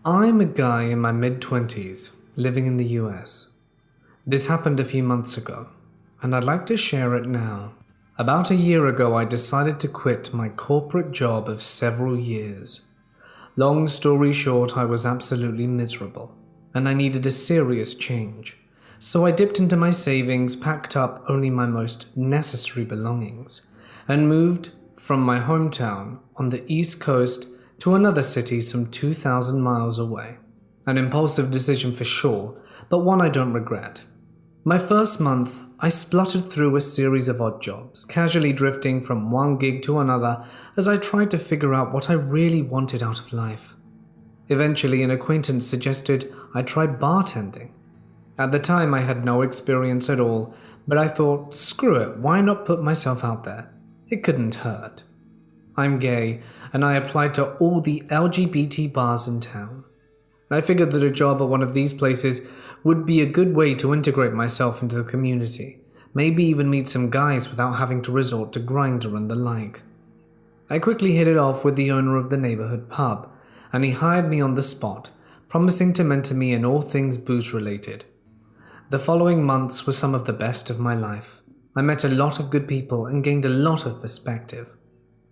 I'm a guy in my mid-20s, living in the US. This happened a few months ago, and I'd like to share it now. About a year ago, I decided to quit my corporate job of several years. Long story short, I was absolutely miserable, and I needed a serious change. So I dipped into my savings, packed up only my most necessary belongings, and moved from my hometown on the East Coast to another city some 2,000 miles away. An impulsive decision for sure, but one I don't regret. My first month, I spluttered through a series of odd jobs, casually drifting from one gig to another as I tried to figure out what I really wanted out of life. Eventually, an acquaintance suggested I try bartending. At the time, I had no experience at all, but I thought, screw it, why not put myself out there? It couldn't hurt. I'm gay, and I applied to all the LGBT bars in town. I figured that a job at one of these places would be a good way to integrate myself into the community, maybe even meet some guys without having to resort to Grindr and the like. I quickly hit it off with the owner of the neighborhood pub, and he hired me on the spot, promising to mentor me in all things booze-related. The following months were some of the best of my life. I met a lot of good people and gained a lot of perspective.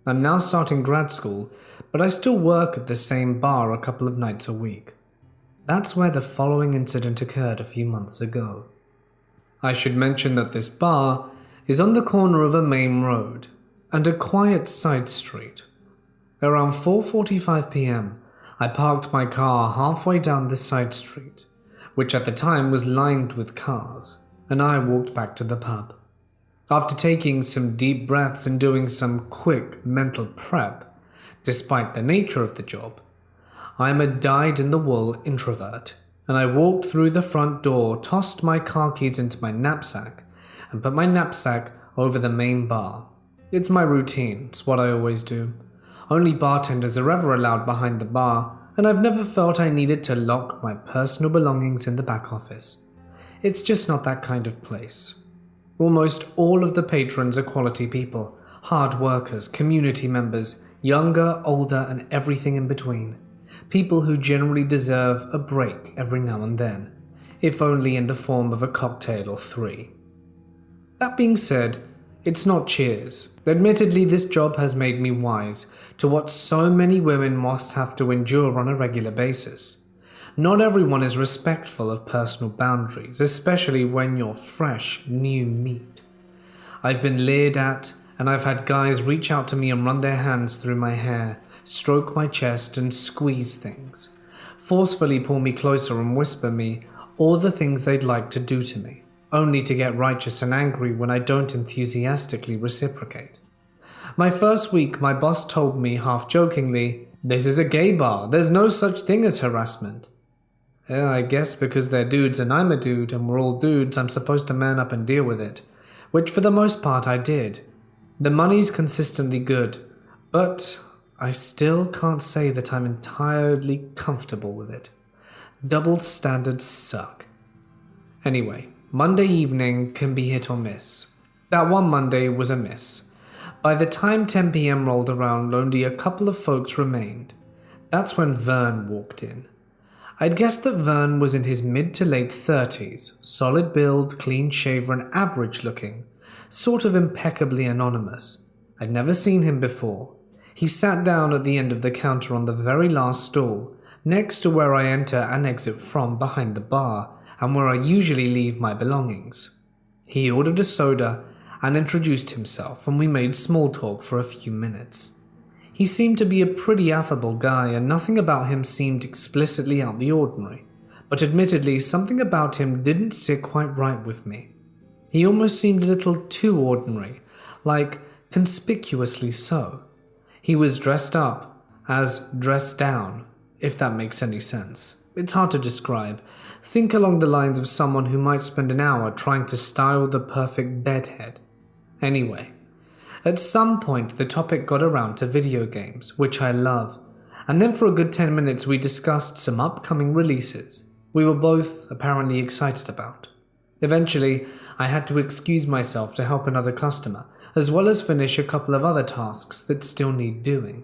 I'm now starting grad school, but I still work at the same bar a couple of nights a week. That's where the following incident occurred a few months ago. I should mention that this bar is on the corner of a main road and a quiet side street. Around 4:45 p.m., I parked my car halfway down the side street, which at the time was lined with cars, and I walked back to the pub. After taking some deep breaths and doing some quick mental prep, despite the nature of the job, I'm a dyed-in-the-wool introvert, and I walked through the front door, tossed my car keys into my knapsack, and put my knapsack over the main bar. It's my routine, it's what I always do. Only bartenders are ever allowed behind the bar, and I've never felt I needed to lock my personal belongings in the back office. It's just not that kind of place. Almost all of the patrons are quality people, hard workers, community members, younger, older, and everything in between. People who generally deserve a break every now and then, if only in the form of a cocktail or three. That being said, it's not cheers. Admittedly, this job has made me wise to what so many women must have to endure on a regular basis. Not everyone is respectful of personal boundaries, especially when you're fresh, new meat. I've been leered at, and I've had guys reach out to me and run their hands through my hair, stroke my chest and squeeze things, forcefully pull me closer and whisper me all the things they'd like to do to me, only to get righteous and angry when I don't enthusiastically reciprocate. My first week, my boss told me half-jokingly, "This is a gay bar, there's no such thing as harassment." I guess because they're dudes and I'm a dude and we're all dudes, I'm supposed to man up and deal with it, which for the most part I did. The money's consistently good, but I still can't say that I'm entirely comfortable with it. Double standards suck. Anyway, Monday evening can be hit or miss. That one Monday was a miss. By the time 10 p.m. rolled around, only a couple of folks remained. That's when Vern walked in. I'd guessed that Vern was in his mid to late 30s, solid build, clean shaven, and average looking, sort of impeccably anonymous. I'd never seen him before. He sat down at the end of the counter on the very last stall, next to where I enter and exit from behind the bar, and where I usually leave my belongings. He ordered a soda and introduced himself, and we made small talk for a few minutes. He seemed to be a pretty affable guy, and nothing about him seemed explicitly out the ordinary, but admittedly something about him didn't sit quite right with me. He almost seemed a little too ordinary, like conspicuously so. He was dressed up as dressed down, if that makes any sense. It's hard to describe. Think along the lines of someone who might spend an hour trying to style the perfect bedhead. Anyway, at some point the topic got around to video games, which I love, and then for a good 10 minutes we discussed some upcoming releases we were both apparently excited about. Eventually, I had to excuse myself to help another customer, as well as finish a couple of other tasks that still need doing.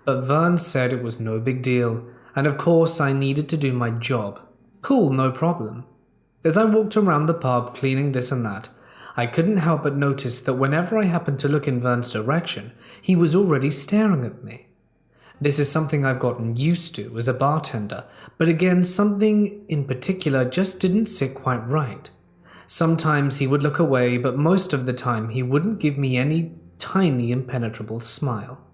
But Vern said it was no big deal, and of course I needed to do my job. Cool, no problem. As I walked around the pub cleaning this and that, I couldn't help but notice that whenever I happened to look in Vern's direction, he was already staring at me. This is something I've gotten used to as a bartender, but again, something in particular just didn't sit quite right. Sometimes he would look away, but most of the time he wouldn't give me any tiny impenetrable smile.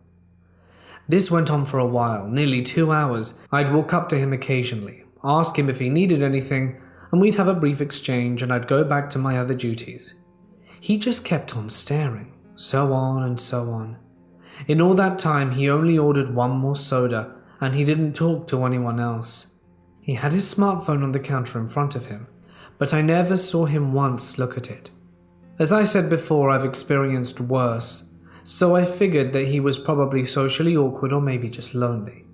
This went on for a while, nearly 2 hours. I'd walk up to him occasionally, ask him if he needed anything, and we'd have a brief exchange and I'd go back to my other duties. He just kept on staring, so on and so on. In all that time, he only ordered one more soda, and he didn't talk to anyone else. He had his smartphone on the counter in front of him, but I never saw him once look at it. As I said before, I've experienced worse, so I figured that he was probably socially awkward or maybe just lonely.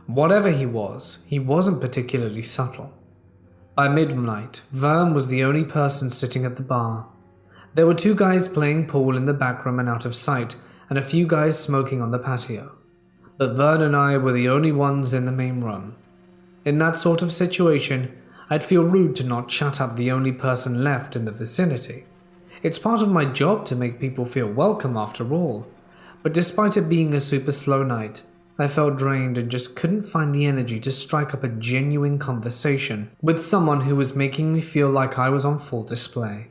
Whatever he wasn't particularly subtle. By midnight, Vern was the only person sitting at the bar. There were 2 guys playing pool in the back room and out of sight, and a few guys smoking on the patio. But Vern and I were the only ones in the main room. In that sort of situation, I'd feel rude to not chat up the only person left in the vicinity. It's part of my job to make people feel welcome after all. But despite it being a super slow night, I felt drained and just couldn't find the energy to strike up a genuine conversation with someone who was making me feel like I was on full display.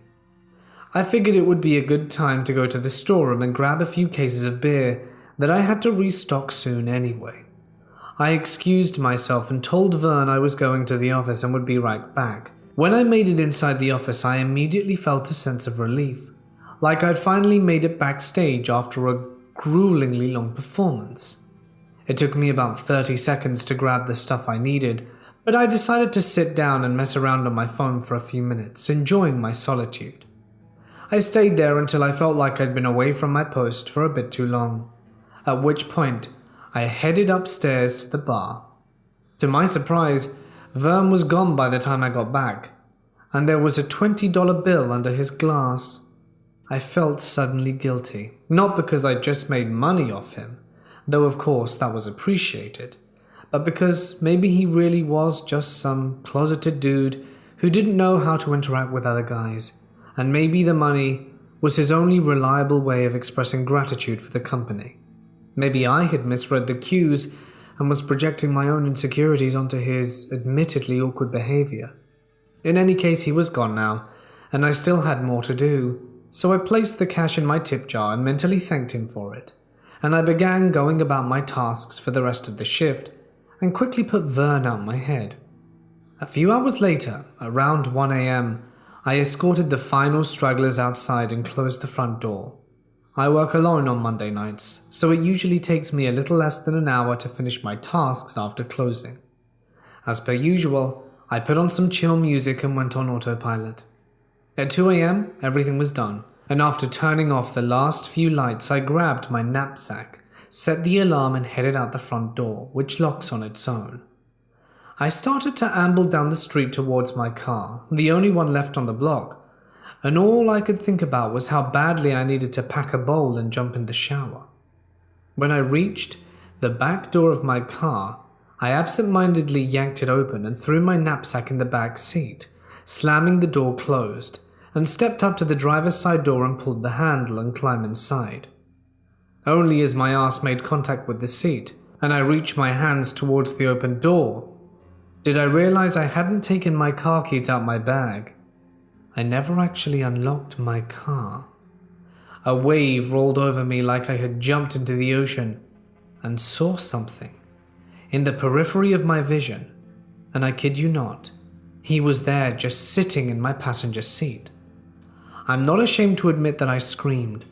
I figured it would be a good time to go to the storeroom and grab a few cases of beer that I had to restock soon anyway. I excused myself and told Vern I was going to the office and would be right back. When I made it inside the office, I immediately felt a sense of relief, like I'd finally made it backstage after a gruelingly long performance. It took me about 30 seconds to grab the stuff I needed, but I decided to sit down and mess around on my phone for a few minutes, enjoying my solitude. I stayed there until I felt like I'd been away from my post for a bit too long, at which point I headed upstairs to the bar. To my surprise, Vern was gone by the time I got back, and there was a $20 bill under his glass. I felt suddenly guilty, not because I just made money off him, though of course that was appreciated, but because maybe he really was just some closeted dude who didn't know how to interact with other guys. And maybe the money was his only reliable way of expressing gratitude for the company. Maybe I had misread the cues and was projecting my own insecurities onto his admittedly awkward behavior. In any case, he was gone now, and I still had more to do, so I placed the cash in my tip jar and mentally thanked him for it, and I began going about my tasks for the rest of the shift and quickly put Vern out my head. A few hours later, around 1 a.m., I escorted the final stragglers outside and closed the front door. I work alone on Monday nights, so it usually takes me a little less than an hour to finish my tasks after closing. As per usual, I put on some chill music and went on autopilot. At 2 a.m., everything was done, and after turning off the last few lights, I grabbed my knapsack, set the alarm and headed out the front door, which locks on its own. I started to amble down the street towards my car, the only one left on the block, and all I could think about was how badly I needed to pack a bowl and jump in the shower. When I reached the back door of my car, I absent-mindedly yanked it open and threw my knapsack in the back seat, slamming the door closed, and stepped up to the driver's side door and pulled the handle and climbed inside. Only as my ass made contact with the seat, and I reached my hands towards the open door, did I realize I hadn't taken my car keys out my bag. I never actually unlocked my car. A wave rolled over me like I had jumped into the ocean and saw something in the periphery of my vision, and I kid you not, he was there just sitting in my passenger seat. I'm not ashamed to admit that I screamed.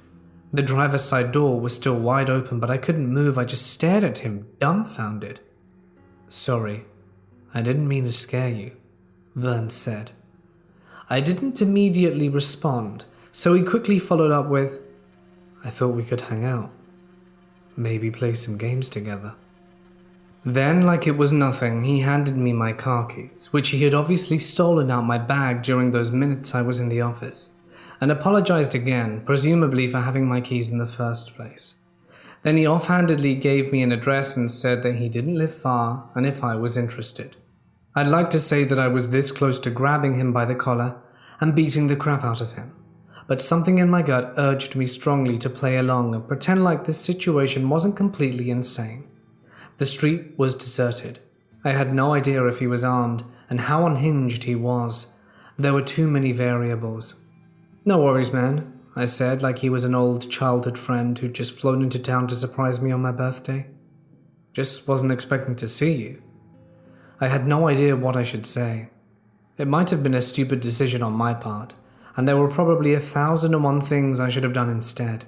The driver's side door was still wide open, but I couldn't move. I just stared at him, dumbfounded. "Sorry, I didn't mean to scare you," Vern said. I didn't immediately respond, so he quickly followed up with, "I thought we could hang out. Maybe play some games together." Then, like it was nothing, he handed me my car keys, which he had obviously stolen out my bag during those minutes I was in the office, and apologized again, presumably for having my keys in the first place. Then he offhandedly gave me an address and said that he didn't live far and if I was interested. I'd like to say that I was this close to grabbing him by the collar and beating the crap out of him, but something in my gut urged me strongly to play along and pretend like this situation wasn't completely insane. The street was deserted. I had no idea if he was armed and how unhinged he was. There were too many variables. "No worries, man," I said, like he was an old childhood friend who'd just flown into town to surprise me on my birthday. "Just wasn't expecting to see you." I had no idea what I should say. It might have been a stupid decision on my part, and there were probably 1,001 things I should have done instead.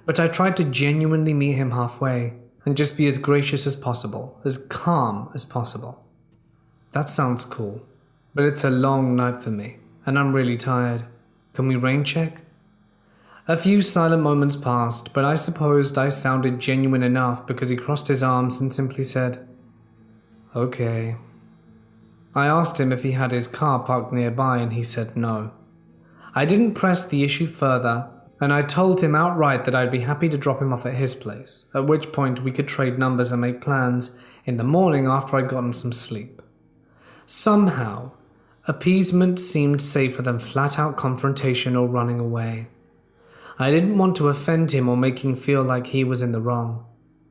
But I tried to genuinely meet him halfway and just be as gracious as possible, as calm as possible. "That sounds cool, but it's a long night for me, and I'm really tired. Can we rain check?" A few silent moments passed, but I supposed I sounded genuine enough because he crossed his arms and simply said, "Okay." I asked him if he had his car parked nearby and he said no. I didn't press the issue further, and I told him outright that I'd be happy to drop him off at his place, at which point we could trade numbers and make plans in the morning after I'd gotten some sleep. Somehow, appeasement seemed safer than flat-out confrontation or running away. I didn't want to offend him or make him feel like he was in the wrong.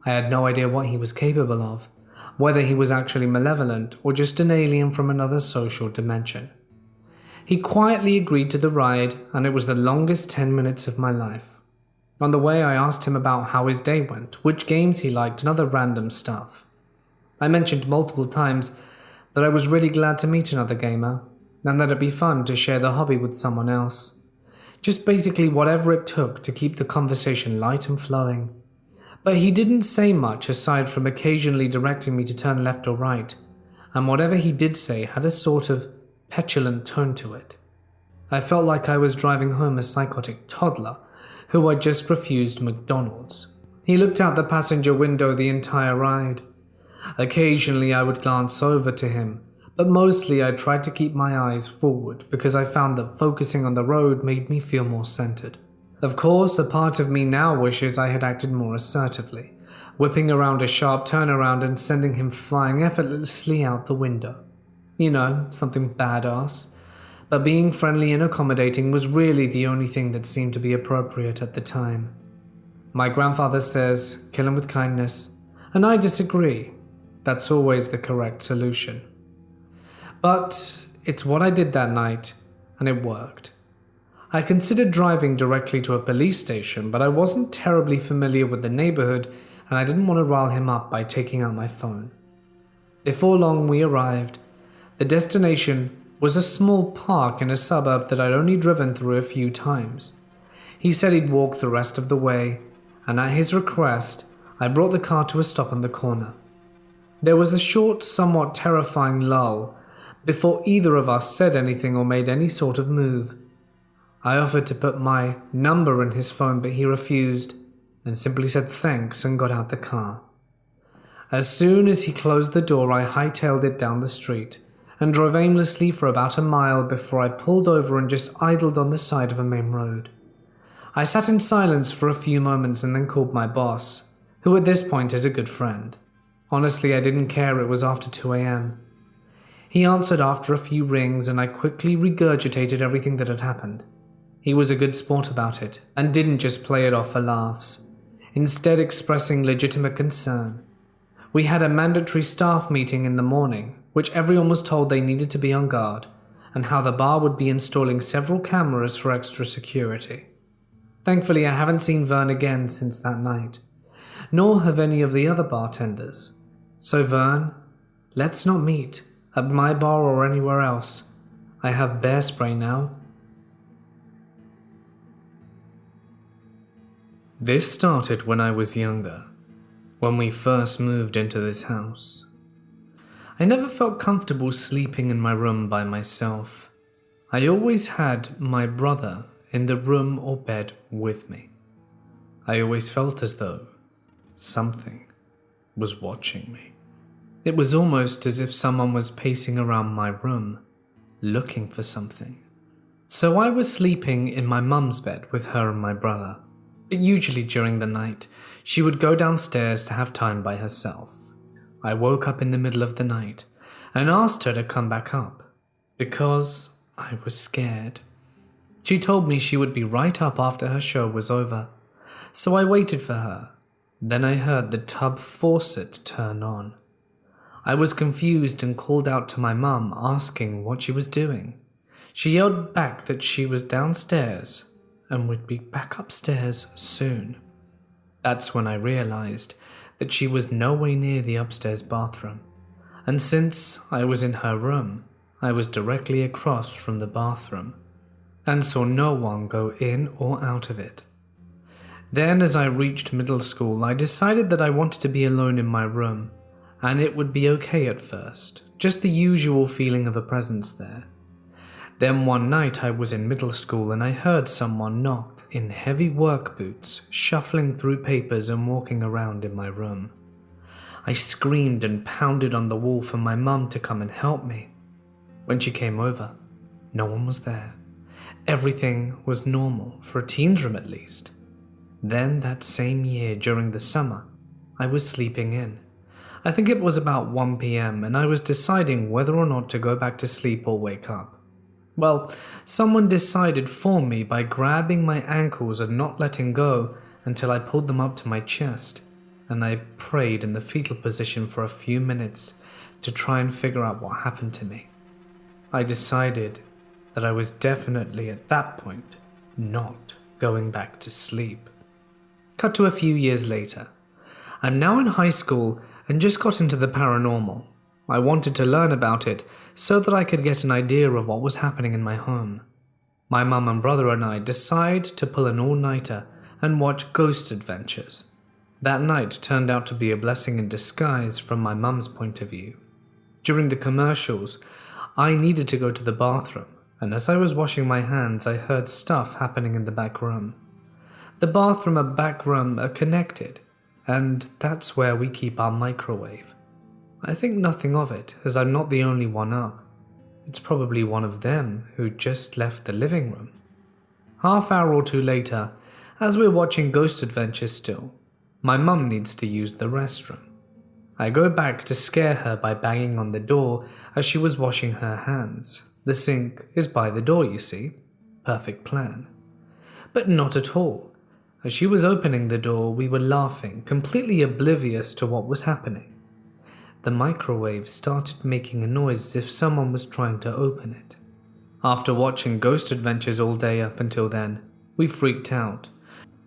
I had no idea what he was capable of, whether he was actually malevolent or just an alien from another social dimension. He quietly agreed to the ride, and it was the longest 10 minutes of my life. On the way, I asked him about how his day went, which games he liked, and other random stuff. I mentioned multiple times that I was really glad to meet another gamer, and that it'd be fun to share the hobby with someone else. Just basically whatever it took to keep the conversation light and flowing. But he didn't say much aside from occasionally directing me to turn left or right, and whatever he did say had a sort of petulant tone to it. I felt like I was driving home a psychotic toddler who had just refused McDonald's. He looked out the passenger window the entire ride. Occasionally I would glance over to him, but mostly I tried to keep my eyes forward because I found that focusing on the road made me feel more centered. Of course, a part of me now wishes I had acted more assertively, whipping around a sharp turnaround and sending him flying effortlessly out the window. You know, something badass. But being friendly and accommodating was really the only thing that seemed to be appropriate at the time. My grandfather says, kill him with kindness, and I disagree. That's always the correct solution. But it's what I did that night, and it worked. I considered driving directly to a police station, but I wasn't terribly familiar with the neighborhood, and I didn't want to rile him up by taking out my phone. Before long, we arrived. The destination was a small park in a suburb that I'd only driven through a few times. He said he'd walk the rest of the way, and at his request, I brought the car to a stop on the corner. There was a short, somewhat terrifying lull before either of us said anything or made any sort of move. I offered to put my number in his phone, but he refused and simply said thanks and got out the car. As soon as he closed the door, I hightailed it down the street and drove aimlessly for about a mile before I pulled over and just idled on the side of a main road. I sat in silence for a few moments and then called my boss, who at this point is a good friend. Honestly, I didn't care it was after 2 a.m. He answered after a few rings and I quickly regurgitated everything that had happened. He was a good sport about it and didn't just play it off for laughs, instead expressing legitimate concern. We had a mandatory staff meeting in the morning, which everyone was told they needed to be on guard, and how the bar would be installing several cameras for extra security. Thankfully, I haven't seen Vern again since that night, nor have any of the other bartenders. So Vern, let's not meet at my bar or anywhere else. I have bear spray now. This started when I was younger, when we first moved into this house. I never felt comfortable sleeping in my room by myself. I always had my brother in the room or bed with me. I always felt as though something was watching me. It was almost as if someone was pacing around my room, looking for something. So I was sleeping in my mum's bed with her and my brother. but usually during the night, she would go downstairs to have time by herself. I woke up in the middle of the night and asked her to come back up, because I was scared. She told me she would be right up after her show was over, so I waited for her. Then I heard the tub faucet turn on. I was confused and called out to my mum, asking what she was doing. She yelled back that she was downstairs and would be back upstairs soon. That's when I realized that she was nowhere near the upstairs bathroom, and since I was in her room, I was directly across from the bathroom and saw no one go in or out of it. Then, as I reached middle school, I decided that I wanted to be alone in my room, and it would be okay at first, just the usual feeling of a presence there. Then one night I was in middle school and I heard someone knock in heavy work boots, shuffling through papers and walking around in my room. I screamed and pounded on the wall for my mum to come and help me. When she came over, no one was there. Everything was normal, for a teen's room at least. Then that same year during the summer, I was sleeping in. I think it was about 1 p.m. and I was deciding whether or not to go back to sleep or wake up. Well, someone decided for me by grabbing my ankles and not letting go until I pulled them up to my chest, and I prayed in the fetal position for a few minutes to try and figure out what happened to me. I decided that I was definitely at that point not going back to sleep. Cut to a few years later. I'm now in high school and just got into the paranormal. I wanted to learn about it so that I could get an idea of what was happening in my home. My mum and brother and I decide to pull an all-nighter and watch Ghost Adventures. That night turned out to be a blessing in disguise from my mum's point of view. During the commercials, I needed to go to the bathroom, and as I was washing my hands, I heard stuff happening in the back room. The bathroom and back room are connected, and that's where we keep our microwave. I think nothing of it, as I'm not the only one up. It's probably one of them who just left the living room. Half hour or two later, as we're watching Ghost Adventures still, my mum needs to use the restroom. I go back to scare her by banging on the door as she was washing her hands. The sink is by the door, you see. Perfect plan. But not at all. As she was opening the door, we were laughing, completely oblivious to what was happening. The microwave started making a noise as if someone was trying to open it. After watching Ghost Adventures all day up until then, we freaked out.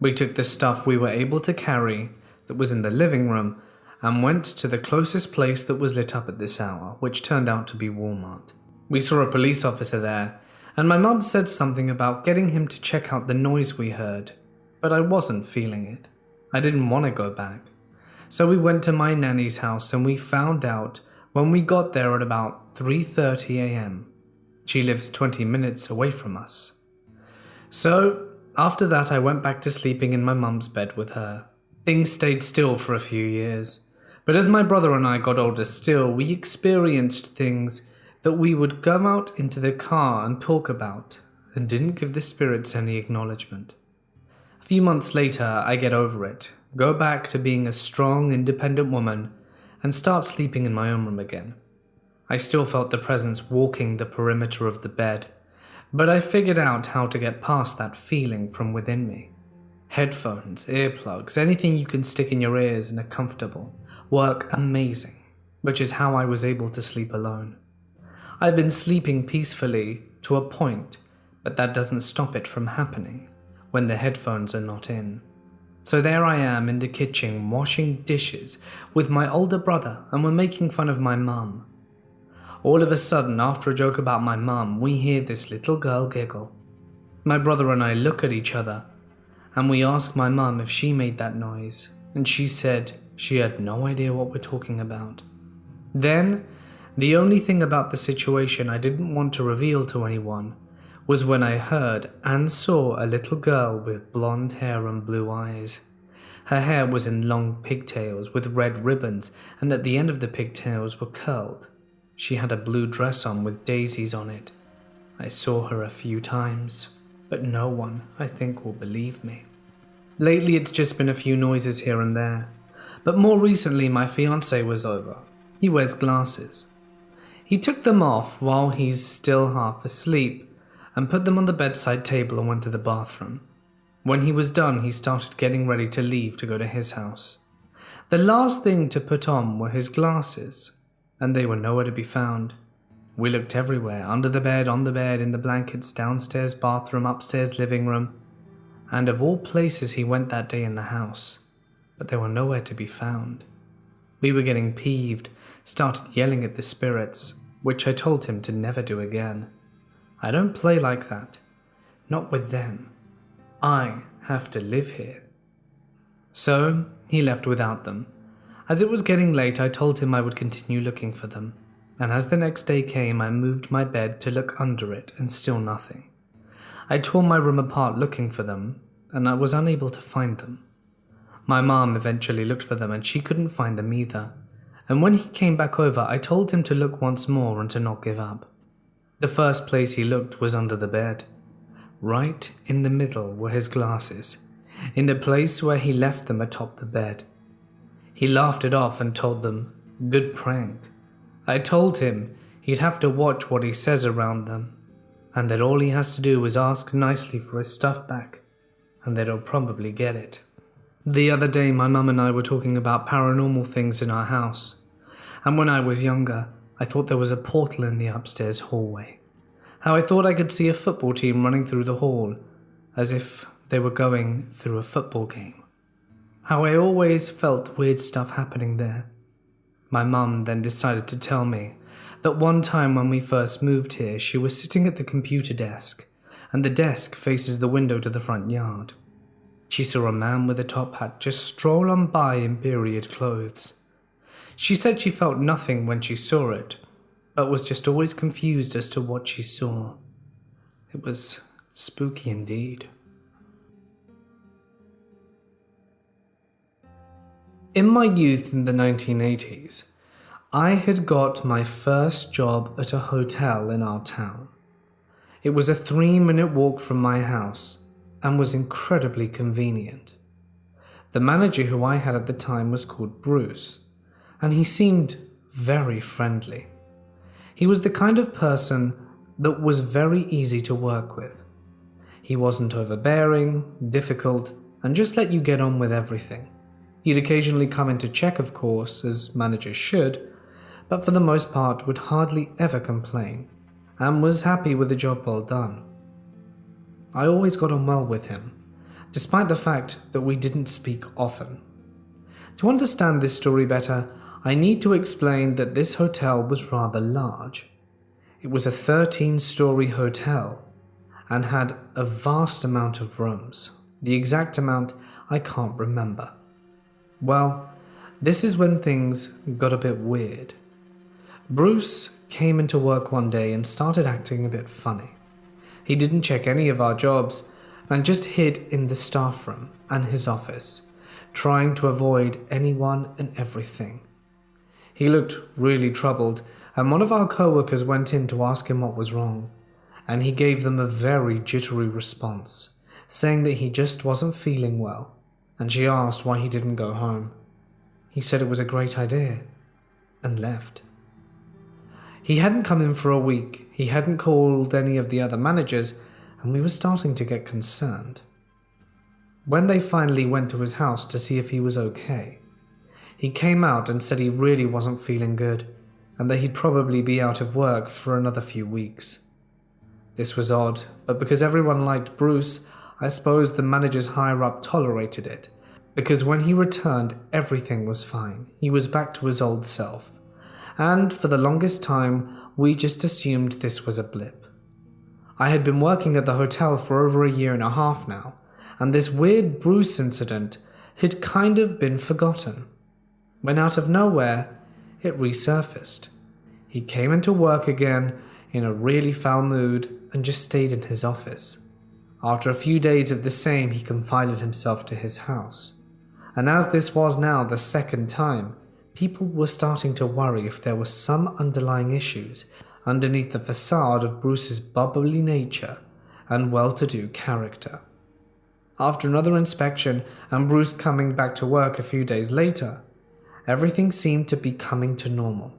We took the stuff we were able to carry that was in the living room and went to the closest place that was lit up at this hour, which turned out to be Walmart. We saw a police officer there, and my mum said something about getting him to check out the noise we heard, but I wasn't feeling it. I didn't want to go back. So we went to my nanny's house and we found out when we got there at about 3:30 a.m. She lives 20 minutes away from us. So after that I went back to sleeping in my mum's bed with her. Things stayed still for a few years, but as my brother and I got older still, we experienced things that we would go out into the car and talk about and didn't give the spirits any acknowledgement. A few months later, I get over it, go back to being a strong, independent woman, and start sleeping in my own room again. I still felt the presence walking the perimeter of the bed, but I figured out how to get past that feeling from within me. Headphones, earplugs, anything you can stick in your ears and are comfortable, work amazing, which is how I was able to sleep alone. I've been sleeping peacefully to a point, but that doesn't stop it from happening when the headphones are not in. So there I am in the kitchen washing dishes with my older brother, and we're making fun of my mum. All of a sudden, after a joke about my mum, we hear this little girl giggle. My brother and I look at each other, and we ask my mum if she made that noise, and she said she had no idea what we're talking about. Then, the only thing about the situation I didn't want to reveal to anyone was when I heard and saw a little girl with blonde hair and blue eyes. Her hair was in long pigtails with red ribbons, and at the end of the pigtails were curled. She had a blue dress on with daisies on it. I saw her a few times, but no one, I think, will believe me. Lately it's just been a few noises here and there, but more recently my fiancé was over. He wears glasses. He took them off while he's still half asleep and put them on the bedside table and went to the bathroom. When he was done, he started getting ready to leave to go to his house. The last thing to put on were his glasses, and they were nowhere to be found. We looked everywhere, under the bed, on the bed, in the blankets, downstairs bathroom, upstairs living room, and of all places he went that day in the house, but they were nowhere to be found. We were getting peeved, started yelling at the spirits, which I told him to never do again. I don't play like that. Not with them. I have to live here. So he left without them. As it was getting late, I told him I would continue looking for them, and as the next day came, I moved my bed to look under it, and still nothing. I tore my room apart looking for them, and I was unable to find them. My mom eventually looked for them, and she couldn't find them either. And when he came back over, I told him to look once more and to not give up. The first place he looked was under the bed. Right in the middle were his glasses, in the place where he left them atop the bed. He laughed it off and told them, "Good prank." I told him he'd have to watch what he says around them, and that all he has to do is ask nicely for his stuff back, and that he'll probably get it. The other day, my mum and I were talking about paranormal things in our house, and when I was younger, I thought there was a portal in the upstairs hallway. How I thought I could see a football team running through the hall, as if they were going through a football game. How I always felt weird stuff happening there. My mum then decided to tell me that one time when we first moved here, she was sitting at the computer desk, and the desk faces the window to the front yard. She saw a man with a top hat just stroll on by in period clothes. She said she felt nothing when she saw it, but was just always confused as to what she saw. It was spooky indeed. In my youth in the 1980s, I had got my first job at a hotel in our town. It was a 3-minute walk from my house and was incredibly convenient. The manager who I had at the time was called Bruce, and he seemed very friendly. He was the kind of person that was very easy to work with. He wasn't overbearing, difficult, and just let you get on with everything. He'd occasionally come in to check, of course, as managers should, but for the most part would hardly ever complain, and was happy with the job well done. I always got on well with him, despite the fact that we didn't speak often. To understand this story better, I need to explain that this hotel was rather large. It was a 13-story hotel and had a vast amount of rooms. The exact amount I can't remember. Well, this is when things got a bit weird. Bruce came into work one day and started acting a bit funny. He didn't check any of our jobs and just hid in the staff room and his office, trying to avoid anyone and everything. He looked really troubled, and one of our co-workers went in to ask him what was wrong, and he gave them a very jittery response, saying that he just wasn't feeling well, and she asked why he didn't go home. He said it was a great idea, and left. He hadn't come in for a week, he hadn't called any of the other managers, and we were starting to get concerned. When they finally went to his house to see if he was okay, he came out and said he really wasn't feeling good, and that he'd probably be out of work for another few weeks. This was odd, but because everyone liked Bruce, I suppose the managers higher up tolerated it, because when he returned, everything was fine. He was back to his old self, and for the longest time, we just assumed this was a blip. I had been working at the hotel for over a year and a half now, and this weird Bruce incident had kind of been forgotten. When out of nowhere, it resurfaced. He came into work again in a really foul mood and just stayed in his office. After a few days of the same, he confided himself to his house. And as this was now the second time, people were starting to worry if there were some underlying issues underneath the facade of Bruce's bubbly nature and well-to-do character. After another inspection and Bruce coming back to work a few days later, everything seemed to be coming to normal.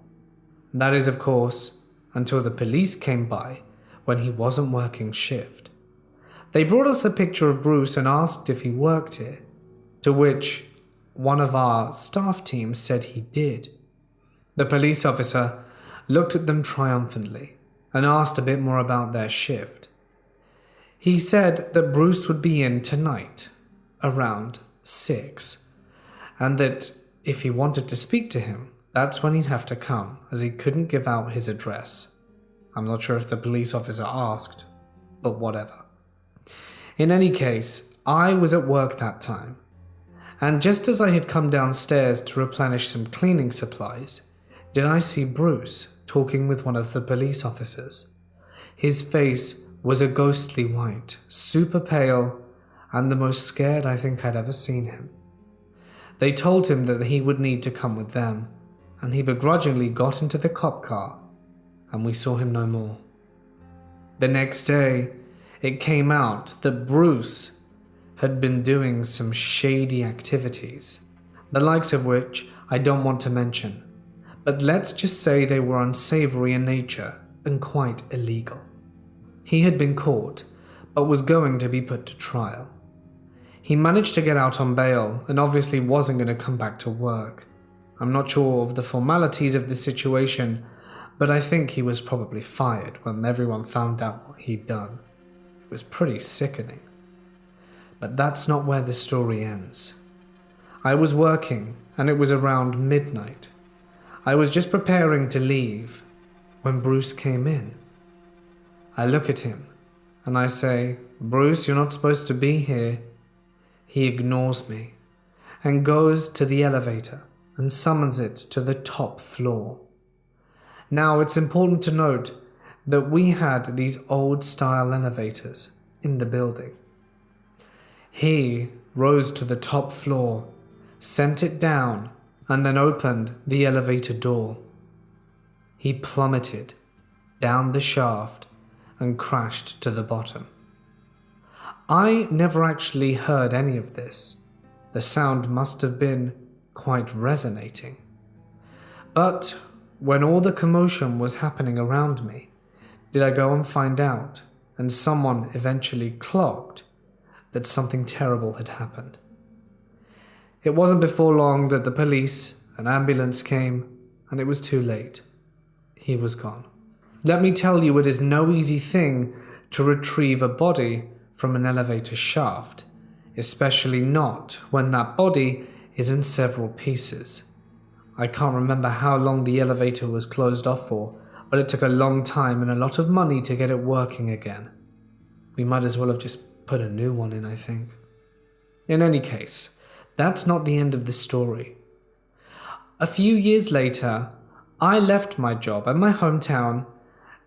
That is, of course, until the police came by when he wasn't working shift. They brought us a picture of Bruce and asked if he worked here, to which one of our staff team said he did. The police officer looked at them triumphantly and asked a bit more about their shift. He said that Bruce would be in tonight, around 6, and that if he wanted to speak to him, that's when he'd have to come, as he couldn't give out his address. I'm not sure if the police officer asked, but whatever. In any case, I was at work that time, and just as I had come downstairs to replenish some cleaning supplies, did I see Bruce talking with one of the police officers. His face was a ghostly white, super pale, and the most scared I think I'd ever seen him. They told him that he would need to come with them, and he begrudgingly got into the cop car, and we saw him no more. The next day, it came out that Bruce had been doing some shady activities, the likes of which I don't want to mention, but let's just say they were unsavory in nature and quite illegal. He had been caught, but was going to be put to trial. He managed to get out on bail and obviously wasn't going to come back to work. I'm not sure of the formalities of the situation, but I think he was probably fired when everyone found out what he'd done. It was pretty sickening. But that's not where the story ends. I was working, and it was around midnight. I was just preparing to leave when Bruce came in. I look at him, and I say, "Bruce, you're not supposed to be here." He ignores me and goes to the elevator and summons it to the top floor. Now, it's important to note that we had these old-style elevators in the building. He rose to the top floor, sent it down, and then opened the elevator door. He plummeted down the shaft and crashed to the bottom. I never actually heard any of this. The sound must have been quite resonating. But when all the commotion was happening around me, did I go and find out, and someone eventually clocked that something terrible had happened. It wasn't before long that the police and ambulance came, and it was too late. He was gone. Let me tell you, it is no easy thing to retrieve a body from an elevator shaft, especially not when that body is in several pieces. I can't remember how long the elevator was closed off for, but it took a long time and a lot of money to get it working again. We might as well have just put a new one in, I think. In any case, that's not the end of the story. A few years later, I left my job at my hometown,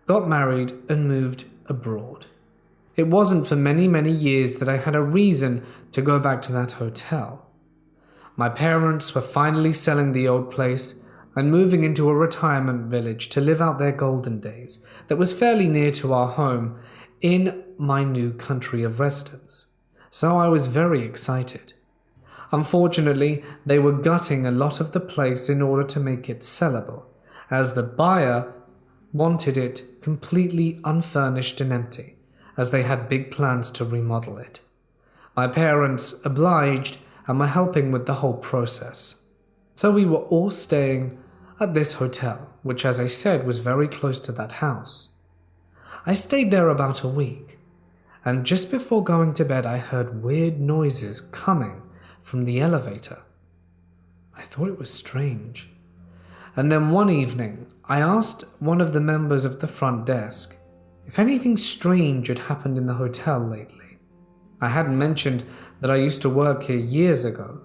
got married, and moved abroad. It wasn't for many, many years that I had a reason to go back to that hotel. My parents were finally selling the old place and moving into a retirement village to live out their golden days that was fairly near to our home in my new country of residence. So I was very excited. Unfortunately, they were gutting a lot of the place in order to make it sellable, as the buyer wanted it completely unfurnished and empty, as they had big plans to remodel it. My parents obliged and were helping with the whole process. So we were all staying at this hotel, which, as I said, was very close to that house. I stayed there about a week, and just before going to bed I heard weird noises coming from the elevator. I thought it was strange. And then one evening, I asked one of the members of the front desk if anything strange had happened in the hotel lately. I hadn't mentioned that I used to work here years ago,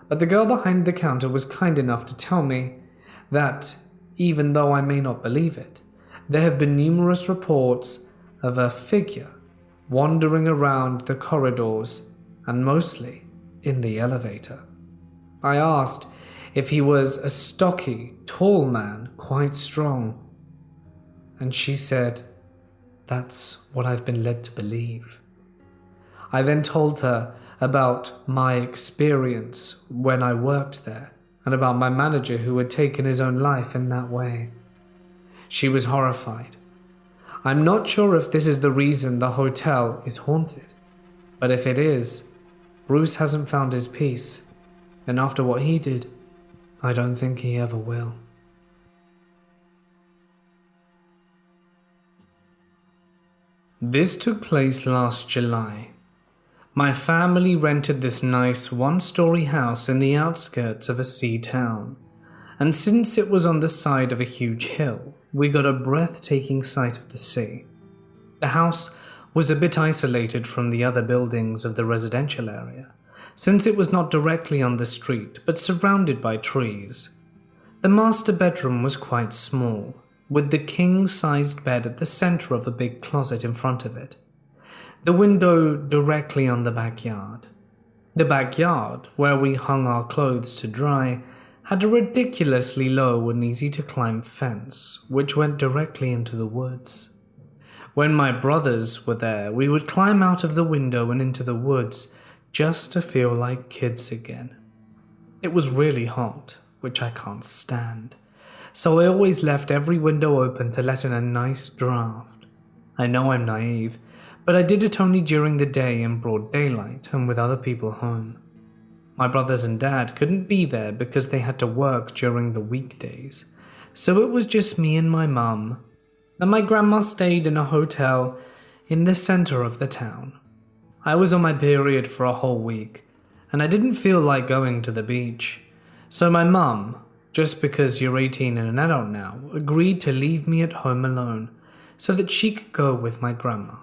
but the girl behind the counter was kind enough to tell me that, even though I may not believe it, there have been numerous reports of a figure wandering around the corridors and mostly in the elevator. I asked if he was a stocky, tall man, quite strong, and she said, "That's what I've been led to believe." I then told her about my experience when I worked there and about my manager who had taken his own life in that way. She was horrified. I'm not sure if this is the reason the hotel is haunted, but if it is, Bruce hasn't found his peace, and after what he did, I don't think he ever will. This took place last July. My family rented this nice one-story house in the outskirts of a sea town, and since it was on the side of a huge hill, we got a breathtaking sight of the sea. The house was a bit isolated from the other buildings of the residential area, since it was not directly on the street but surrounded by trees. The master bedroom was quite small, with the king-sized bed at the center of a big closet in front of it. The window directly on the backyard. The backyard, where we hung our clothes to dry, had a ridiculously low and easy-to-climb fence, which went directly into the woods. When my brothers were there, we would climb out of the window and into the woods just to feel like kids again. It was really hot, which I can't stand, so I always left every window open to let in a nice draft. I know I'm naive, but I did it only during the day in broad daylight and with other people home. My brothers and dad couldn't be there because they had to work during the weekdays, so it was just me and my mum, and my grandma stayed in a hotel in the center of the town. I was on my period for a whole week, and I didn't feel like going to the beach, so my mum, just because you're 18 and an adult now, agreed to leave me at home alone so that she could go with my grandma.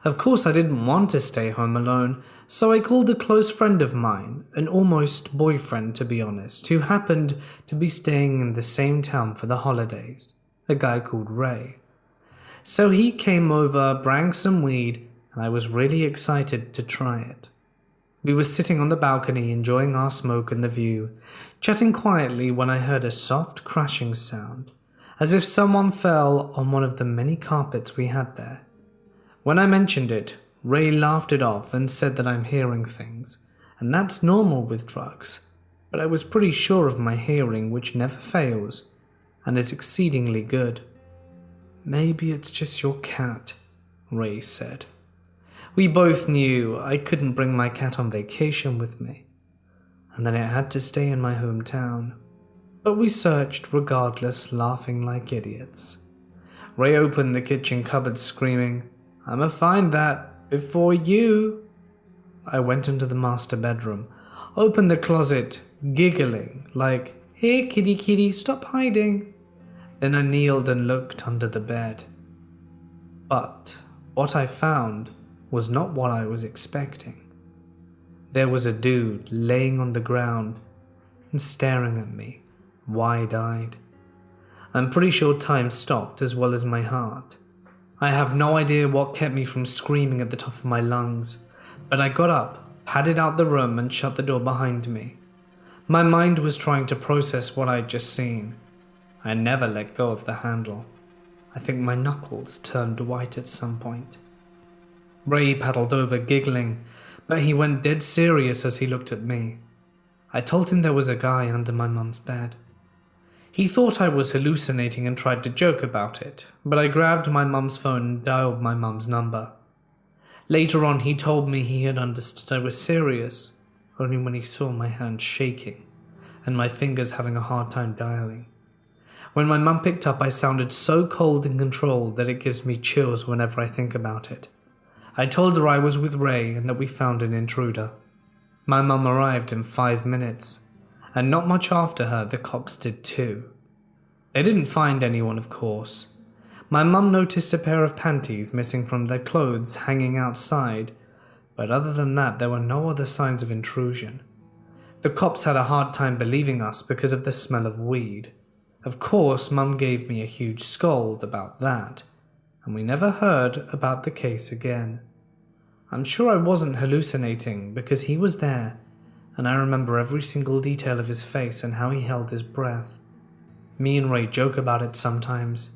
Of course, I didn't want to stay home alone, so I called a close friend of mine, an almost boyfriend to be honest, who happened to be staying in the same town for the holidays, a guy called Ray. So he came over, brought some weed, and I was really excited to try it. We were sitting on the balcony enjoying our smoke and the view, chatting quietly when I heard a soft crashing sound, as if someone fell on one of the many carpets we had there. When I mentioned it, Ray laughed it off and said that I'm hearing things, and that's normal with drugs, but I was pretty sure of my hearing, which never fails, and is exceedingly good. Maybe it's just your cat, Ray said. We both knew I couldn't bring my cat on vacation with me, and that it had to stay in my hometown, but we searched regardless, laughing like idiots. Ray opened the kitchen cupboard screaming, "I'ma find that before you." I went into the master bedroom, opened the closet, giggling like, "Here, kitty kitty, stop hiding." Then I kneeled and looked under the bed. But what I found was not what I was expecting. There was a dude laying on the ground and staring at me, wide-eyed. I'm pretty sure time stopped as well as my heart. I have no idea what kept me from screaming at the top of my lungs, but I got up, padded out the room and shut the door behind me. My mind was trying to process what I'd just seen. I never let go of the handle. I think my knuckles turned white at some point. Ray paddled over giggling, but he went dead serious as he looked at me. I told him there was a guy under my mum's bed. He thought I was hallucinating and tried to joke about it, but I grabbed my mum's phone and dialed my mum's number. Later on, he told me he had understood I was serious, only when he saw my hand shaking and my fingers having a hard time dialing. When my mum picked up, I sounded so cold and controlled that it gives me chills whenever I think about it. I told her I was with Ray and that we found an intruder. My mum arrived in 5 minutes, and not much after her, the cops did too. They didn't find anyone, of course. My mum noticed a pair of panties missing from their clothes hanging outside, but other than that, there were no other signs of intrusion. The cops had a hard time believing us because of the smell of weed. Of course, Mum gave me a huge scold about that, and we never heard about the case again. I'm sure I wasn't hallucinating because he was there, and I remember every single detail of his face and how he held his breath. Me and Ray joke about it sometimes,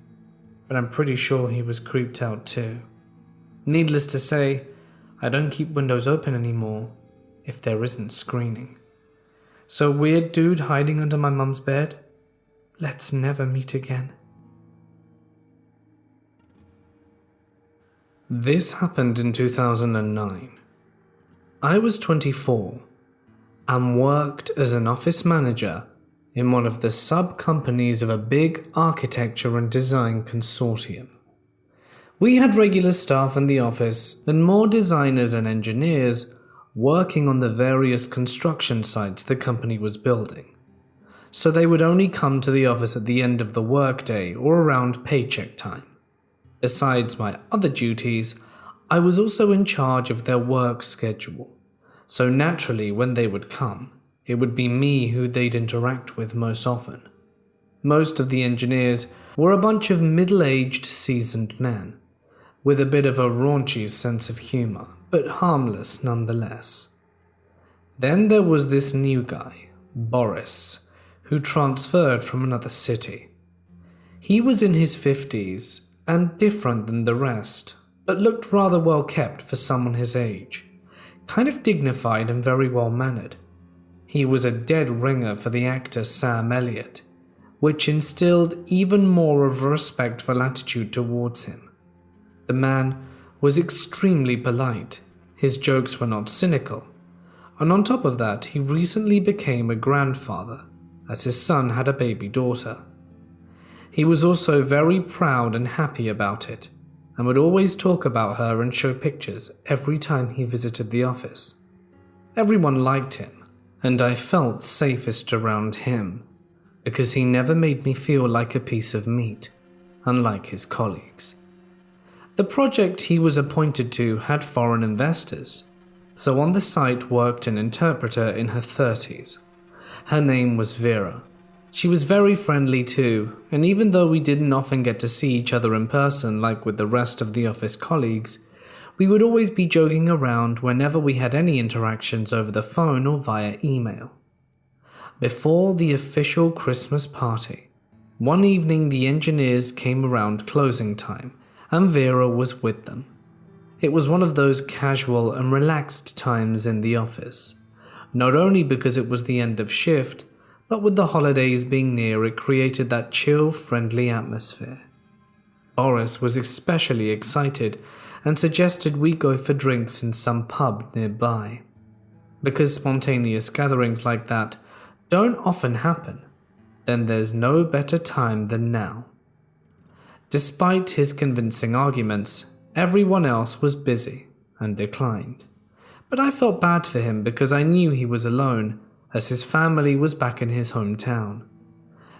but I'm pretty sure he was creeped out too. Needless to say, I don't keep windows open anymore if there isn't screening. So weird dude hiding under my mum's bed? Let's never meet again. This happened in 2009. I was 24 and worked as an office manager in one of the sub-companies of a big architecture and design consortium. We had regular staff in the office and more designers and engineers working on the various construction sites the company was building. So they would only come to the office at the end of the workday or around paycheck time. Besides my other duties, I was also in charge of their work schedule. So naturally, when they would come, it would be me who they'd interact with most often. Most of the engineers were a bunch of middle-aged, seasoned men, with a bit of a raunchy sense of humor, but harmless nonetheless. Then there was this new guy, Boris, who transferred from another city. He was in his 50s and different than the rest, but looked rather well kept for someone his age, kind of dignified and very well mannered. He was a dead ringer for the actor Sam Elliott, which instilled even more of a respectful attitude towards him. The man was extremely polite, his jokes were not cynical, and on top of that he recently became a grandfather, as his son had a baby daughter. He was also very proud and happy about it, and would always talk about her and show pictures every time he visited the office. Everyone liked him, and I felt safest around him, because he never made me feel like a piece of meat, unlike his colleagues. The project he was appointed to had foreign investors, so on the site worked an interpreter in her 30s. Her name was Vera. She was very friendly too, and even though we didn't often get to see each other in person like with the rest of the office colleagues, we would always be joking around whenever we had any interactions over the phone or via email. Before the official Christmas party, one evening the engineers came around closing time, and Vera was with them. It was one of those casual and relaxed times in the office, not only because it was the end of shift, but with the holidays being near, it created that chill, friendly atmosphere. Boris was especially excited and suggested we go for drinks in some pub nearby. Because spontaneous gatherings like that don't often happen, then there's no better time than now. Despite his convincing arguments, everyone else was busy and declined. But I felt bad for him because I knew he was alone, as his family was back in his hometown.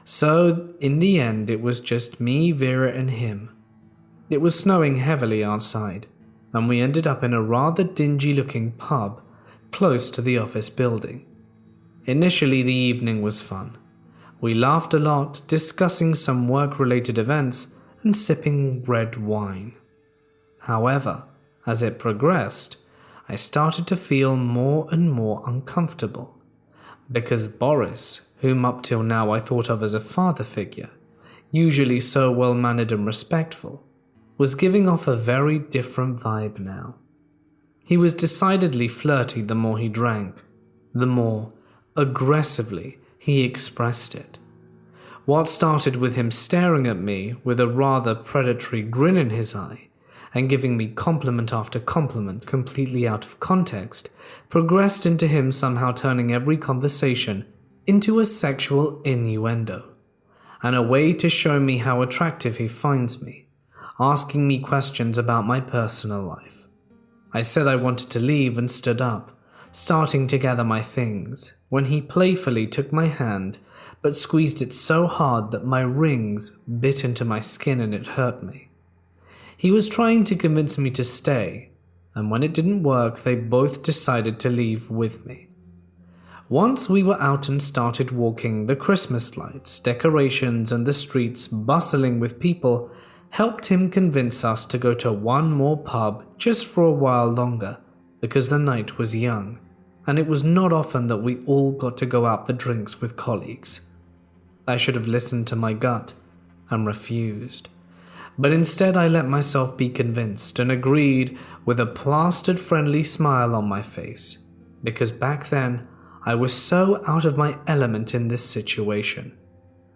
So, in the end, it was just me, Vera, and him. It was snowing heavily outside, and we ended up in a rather dingy-looking pub close to the office building. Initially, the evening was fun. We laughed a lot, discussing some work-related events and sipping red wine. However, as it progressed, I started to feel more and more uncomfortable. Because Boris, whom up till now I thought of as a father figure, usually so well-mannered and respectful, was giving off a very different vibe now. He was decidedly flirty the more he drank, the more aggressively he expressed it. What started with him staring at me with a rather predatory grin in his eye, and giving me compliment after compliment completely out of context, progressed into him somehow turning every conversation into a sexual innuendo, and a way to show me how attractive he finds me, asking me questions about my personal life. I said I wanted to leave and stood up, starting to gather my things, when he playfully took my hand, but squeezed it so hard that my rings bit into my skin and it hurt me. He was trying to convince me to stay, and when it didn't work, they both decided to leave with me. Once we were out and started walking, the Christmas lights, decorations, and the streets bustling with people helped him convince us to go to one more pub just for a while longer, because the night was young, and it was not often that we all got to go out for drinks with colleagues. I should have listened to my gut and refused. But instead I let myself be convinced and agreed with a plastered friendly smile on my face, because back then I was so out of my element in this situation.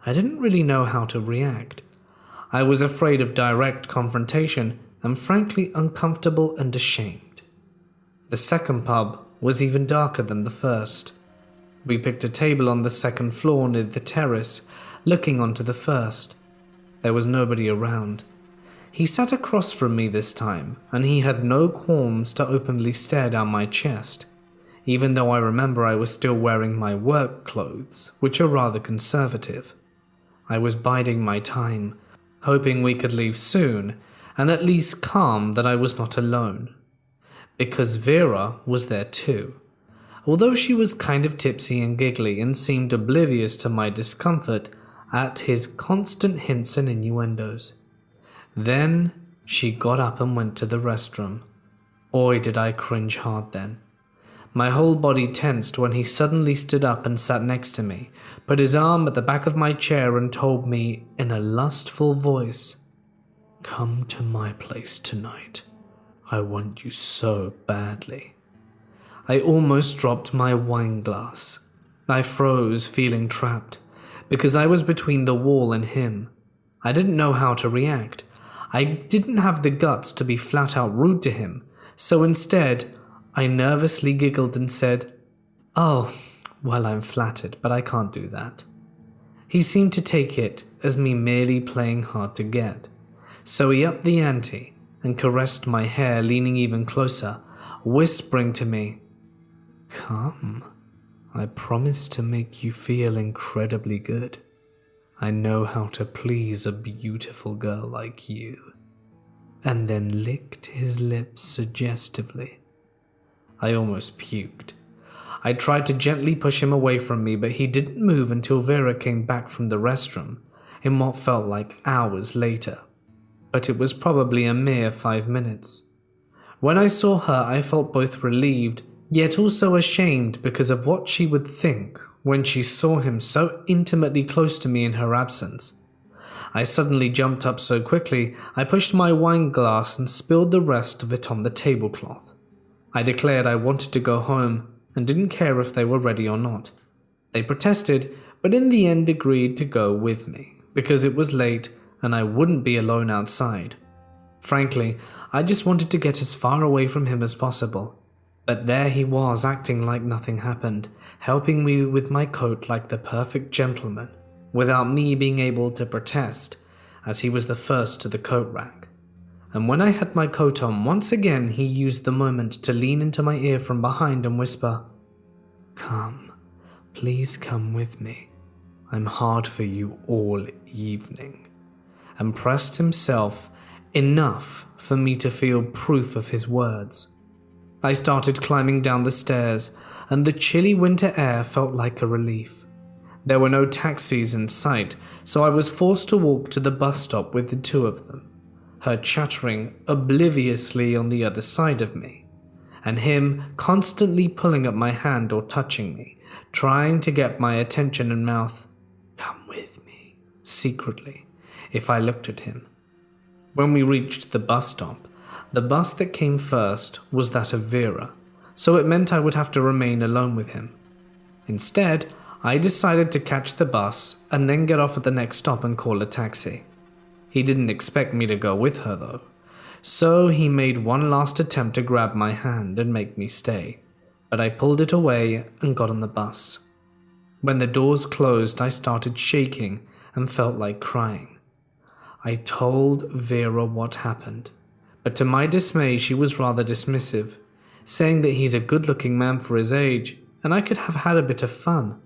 I didn't really know how to react. I was afraid of direct confrontation and frankly uncomfortable and ashamed. The second pub was even darker than the first. We picked a table on the second floor near the terrace, looking onto the first. There was nobody around. He sat across from me this time, and he had no qualms to openly stare down my chest, even though I remember I was still wearing my work clothes, which are rather conservative. I was biding my time, hoping we could leave soon, and at least calm that I was not alone. Because Vera was there too. Although she was kind of tipsy and giggly and seemed oblivious to my discomfort at his constant hints and innuendos. Then she got up and went to the restroom. Boy, did I cringe hard then. My whole body tensed when he suddenly stood up and sat next to me, put his arm at the back of my chair and told me in a lustful voice, "Come to my place tonight. I want you so badly." I almost dropped my wine glass. I froze, feeling trapped, because I was between the wall and him. I didn't know how to react. I didn't have the guts to be flat out rude to him, so instead, I nervously giggled and said, "Oh, well, I'm flattered, but I can't do that." He seemed to take it as me merely playing hard to get, so he upped the ante and caressed my hair, leaning even closer, whispering to me, "Come, I promise to make you feel incredibly good. I know how to please a beautiful girl like you," and then licked his lips suggestively. I almost puked. I tried to gently push him away from me, but he didn't move until Vera came back from the restroom, in what felt like hours later. But it was probably a mere 5 minutes. When I saw her, I felt both relieved, yet also ashamed because of what she would think when she saw him so intimately close to me in her absence. I suddenly jumped up so quickly, I pushed my wine glass and spilled the rest of it on the tablecloth. I declared I wanted to go home and didn't care if they were ready or not. They protested, but in the end agreed to go with me, because it was late and I wouldn't be alone outside. Frankly, I just wanted to get as far away from him as possible. But there he was, acting like nothing happened, helping me with my coat like the perfect gentleman, without me being able to protest, as he was the first to the coat rack. And when I had my coat on, once again he used the moment to lean into my ear from behind and whisper, "Come, please come with me. I'm hard for you all evening," and pressed himself enough for me to feel proof of his words. I started climbing down the stairs, and the chilly winter air felt like a relief. There were no taxis in sight, so I was forced to walk to the bus stop with the two of them, her chattering obliviously on the other side of me, and him constantly pulling at my hand or touching me, trying to get my attention and mouth, "Come with me," secretly, if I looked at him. When we reached the bus stop, the bus that came first was that of Vera, so it meant I would have to remain alone with him. Instead, I decided to catch the bus and then get off at the next stop and call a taxi. He didn't expect me to go with her though, so he made one last attempt to grab my hand and make me stay, but I pulled it away and got on the bus. When the doors closed, I started shaking and felt like crying. I told Vera what happened, but to my dismay she was rather dismissive, saying that he's a good-looking man for his age and I could have had a bit of fun.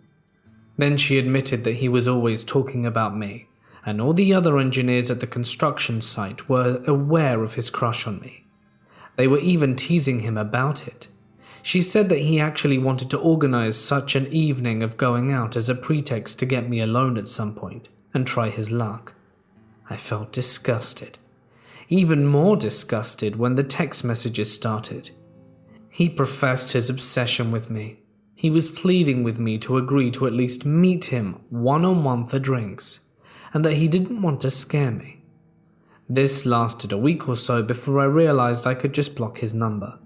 Then she admitted that he was always talking about me, and all the other engineers at the construction site were aware of his crush on me. They were even teasing him about it. She said that he actually wanted to organize such an evening of going out as a pretext to get me alone at some point and try his luck. I felt disgusted. Even more disgusted when the text messages started. He professed his obsession with me. He was pleading with me to agree to at least meet him one-on-one for drinks, and that he didn't want to scare me. This lasted a week or so before I realized I could just block his number,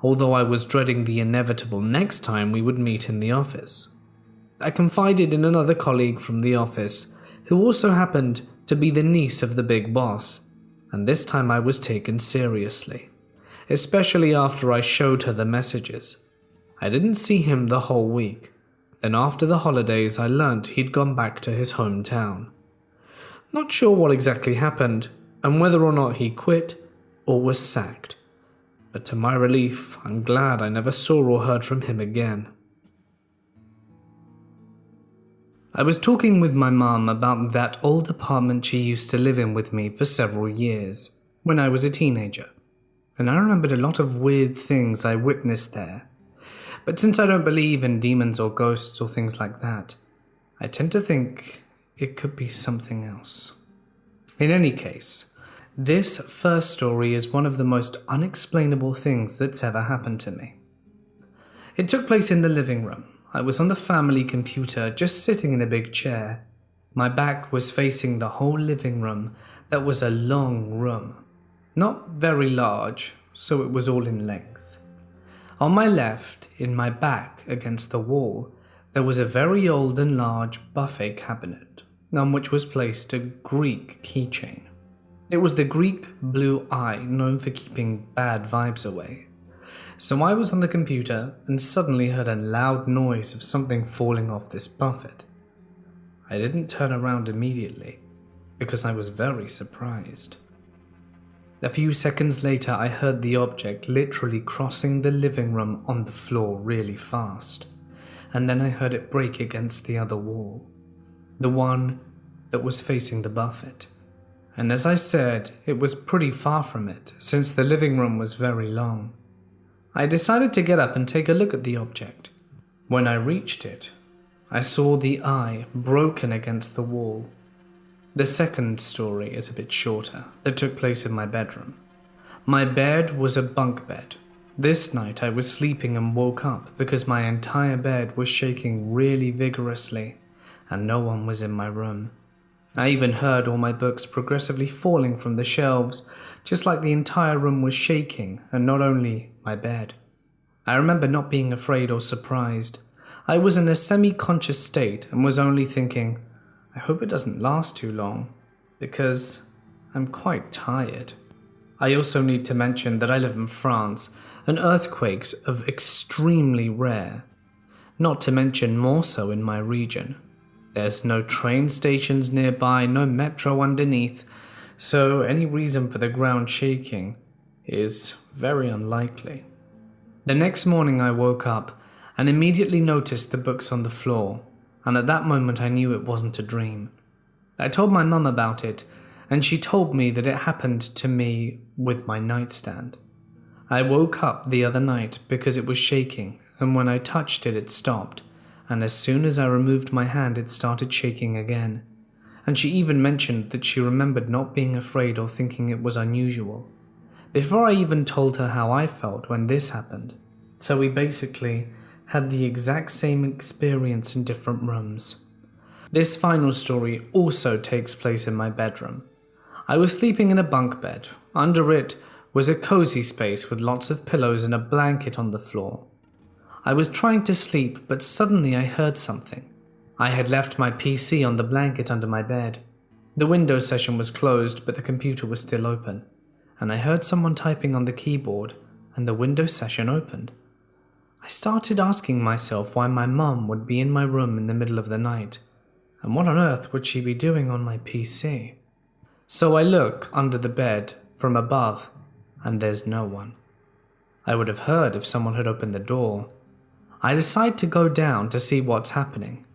although I was dreading the inevitable next time we would meet in the office. I confided in another colleague from the office, who also happened to be the niece of the big boss, and this time I was taken seriously, especially after I showed her the messages. I didn't see him the whole week. Then after the holidays, I learnt he'd gone back to his hometown. Not sure what exactly happened, and whether or not he quit or was sacked. But to my relief, I'm glad I never saw or heard from him again. I was talking with my mum about that old apartment she used to live in with me for several years, when I was a teenager, and I remembered a lot of weird things I witnessed there. But since I don't believe in demons or ghosts or things like that, I tend to think it could be something else. In any case, this first story is one of the most unexplainable things that's ever happened to me. It took place in the living room. I was on the family computer, just sitting in a big chair. My back was facing the whole living room. That was a long room. Not very large, so it was all in length. On my left, in my back against the wall, there was a very old and large buffet cabinet, on which was placed a Greek keychain. It was the Greek blue eye, known for keeping bad vibes away. So I was on the computer and suddenly heard a loud noise of something falling off this buffet. I didn't turn around immediately, because I was very surprised. A few seconds later, I heard the object literally crossing the living room on the floor really fast, and then I heard it break against the other wall, the one that was facing the buffet. And as I said, it was pretty far from it, since the living room was very long. I decided to get up and take a look at the object. When I reached it, I saw the eye broken against the wall. The second story is a bit shorter, that took place in my bedroom. My bed was a bunk bed. This night I was sleeping and woke up because my entire bed was shaking really vigorously, and no one was in my room. I even heard all my books progressively falling from the shelves, just like the entire room was shaking, and not only my bed. I remember not being afraid or surprised. I was in a semi-conscious state and was only thinking, I hope it doesn't last too long, because I'm quite tired. I also need to mention that I live in France, and earthquakes are extremely rare, not to mention more so in my region. There's no train stations nearby, no metro underneath, so any reason for the ground shaking is very unlikely. The next morning I woke up and immediately noticed the books on the floor, and at that moment I knew it wasn't a dream. I told my mum about it, and she told me that it happened to me with my nightstand. I woke up the other night because it was shaking, and when I touched it, it stopped, and as soon as I removed my hand, it started shaking again. And she even mentioned that she remembered not being afraid or thinking it was unusual, before I even told her how I felt when this happened. So we basically had the exact same experience in different rooms. This final story also takes place in my bedroom. I was sleeping in a bunk bed. Under it was a cozy space with lots of pillows and a blanket on the floor. I was trying to sleep, but suddenly I heard something. I had left my PC on the blanket under my bed. The Windows session was closed, but the computer was still open, and I heard someone typing on the keyboard, and the Windows session opened. I started asking myself why my mum would be in my room in the middle of the night, and what on earth would she be doing on my PC? So I look under the bed from above, and there's no one. I would have heard if someone had opened the door. I decide to go down to see what's happening,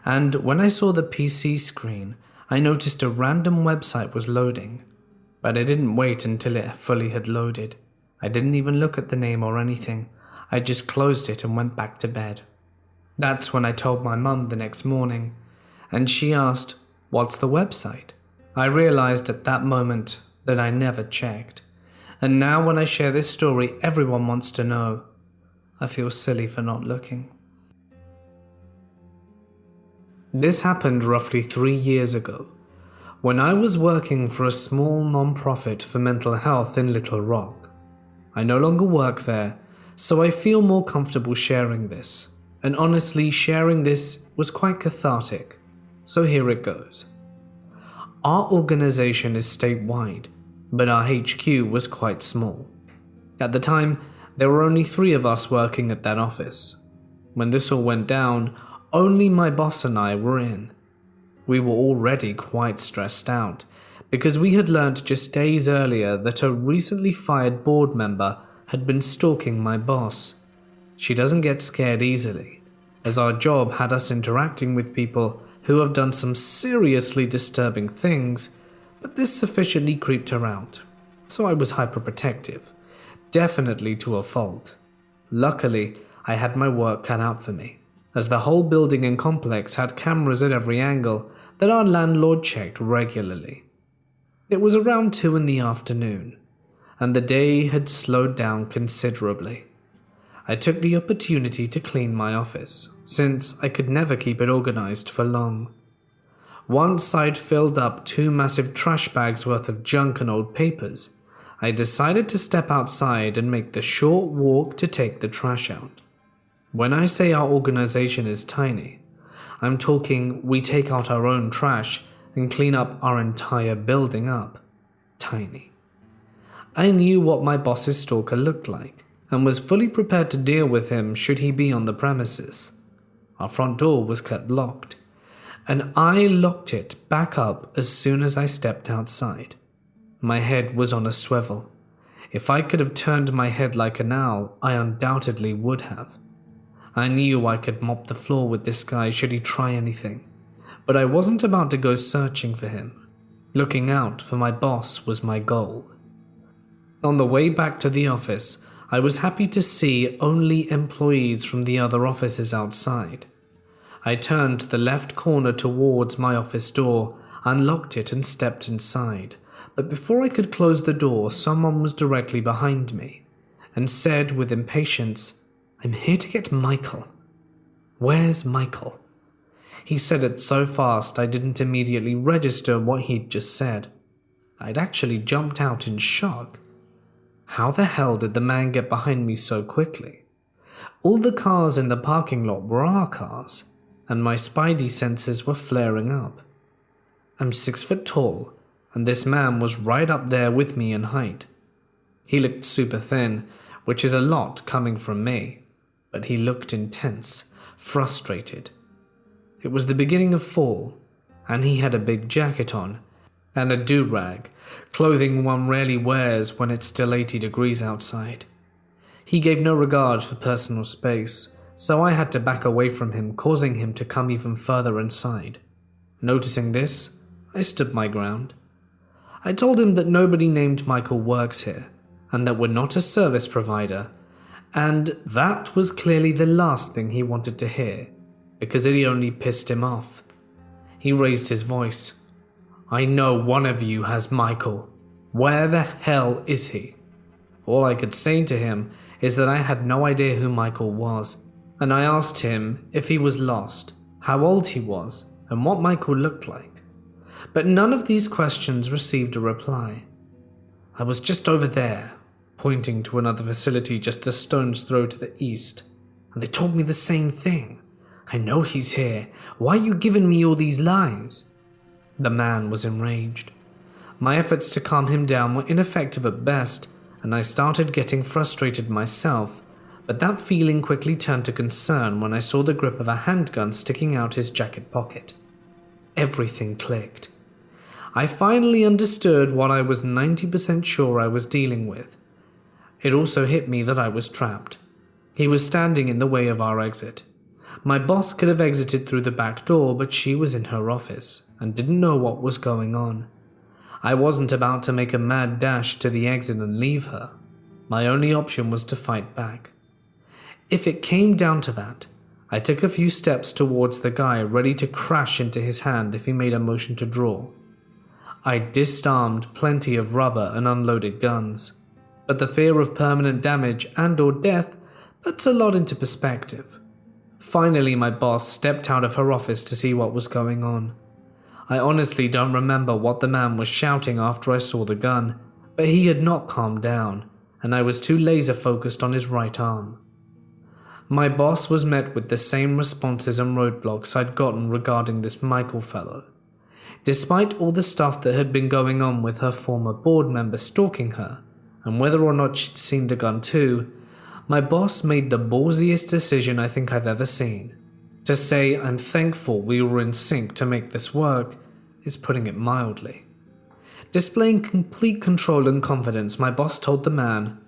and when I saw the PC screen, I noticed a random website was loading, but I didn't wait until it fully had loaded. I didn't even look at the name or anything. I just closed it and went back to bed. That's when I told my mum the next morning, and she asked, "What's the website?" I realized at that moment that I never checked, and now when I share this story, everyone wants to know. I feel silly for not looking. This happened roughly 3 years ago. when I was working for a small non-profit for mental health in Little Rock. I no longer work there, so I feel more comfortable sharing this, and honestly, sharing this was quite cathartic, so here it goes. Our organization is statewide, but our HQ was quite small. At the time, there were only 3 of us working at that office. When this all went down, only my boss and I were in. We were already quite stressed out, because we had learned just days earlier that a recently fired board member had been stalking my boss. She doesn't get scared easily, as our job had us interacting with people who have done some seriously disturbing things, but this sufficiently creeped her out, so I was hyperprotective, definitely to a fault. Luckily, I had my work cut out for me, as the whole building and complex had cameras at every angle that our landlord checked regularly. It was around 2 in the afternoon, and the day had slowed down considerably. I took the opportunity to clean my office, since I could never keep it organized for long. Once I'd filled up 2 massive trash bags worth of junk and old papers, I decided to step outside and make the short walk to take the trash out. When I say our organization is tiny, I'm talking we take out our own trash and clean up our entire building up. Tiny. I knew what my boss's stalker looked like, and was fully prepared to deal with him should he be on the premises. Our front door was kept locked, and I locked it back up as soon as I stepped outside. My head was on a swivel. If I could have turned my head like an owl, I undoubtedly would have. I knew I could mop the floor with this guy should he try anything, but I wasn't about to go searching for him. Looking out for my boss was my goal. On the way back to the office, I was happy to see only employees from the other offices outside. I turned the left corner towards my office door, unlocked it and stepped inside, but before I could close the door, someone was directly behind me, and said with impatience, "I'm here to get Michael." "Where's Michael?" He said it so fast I didn't immediately register what he'd just said. I'd actually jumped out in shock. How the hell did the man get behind me so quickly? All the cars in the parking lot were our cars, and my spidey senses were flaring up. I'm 6 foot tall, and this man was right up there with me in height. He looked super thin, which is a lot coming from me, but he looked intense, frustrated. It was the beginning of fall, and he had a big jacket on, and a do-rag, clothing one rarely wears when it's still 80 degrees outside. He gave no regard for personal space, so I had to back away from him, causing him to come even further inside. Noticing this, I stood my ground. I told him that nobody named Michael works here, and that we're not a service provider, and that was clearly the last thing he wanted to hear, because it only pissed him off. He raised his voice. "I know one of you has Michael. Where the hell is he?" All I could say to him is that I had no idea who Michael was, and I asked him if he was lost, how old he was, and what Michael looked like. But none of these questions received a reply. "I was just over there," pointing to another facility just a stone's throw to the east, "and they told me the same thing. I know he's here. Why are you giving me all these lies?" The man was enraged. My efforts to calm him down were ineffective at best, and I started getting frustrated myself, but that feeling quickly turned to concern when I saw the grip of a handgun sticking out his jacket pocket. Everything clicked. I finally understood what I was 90% sure I was dealing with. It also hit me that I was trapped. He was standing in the way of our exit. My boss could have exited through the back door, but she was in her office and didn't know what was going on. I wasn't about to make a mad dash to the exit and leave her. My only option was to fight back. If it came down to that, I took a few steps towards the guy, ready to crash into his hand if he made a motion to draw. I disarmed plenty of rubber and unloaded guns, but the fear of permanent damage and/or death puts a lot into perspective. Finally, my boss stepped out of her office to see what was going on. I honestly don't remember what the man was shouting after I saw the gun, but he had not calmed down, and I was too laser focused on his right arm. My boss was met with the same responses and roadblocks I'd gotten regarding this Michael fellow. Despite all the stuff that had been going on with her former board member stalking her, and whether or not she'd seen the gun too, my boss made the ballsiest decision I think I've ever seen. To say I'm thankful we were in sync to make this work is putting it mildly. Displaying complete control and confidence, my boss told the man,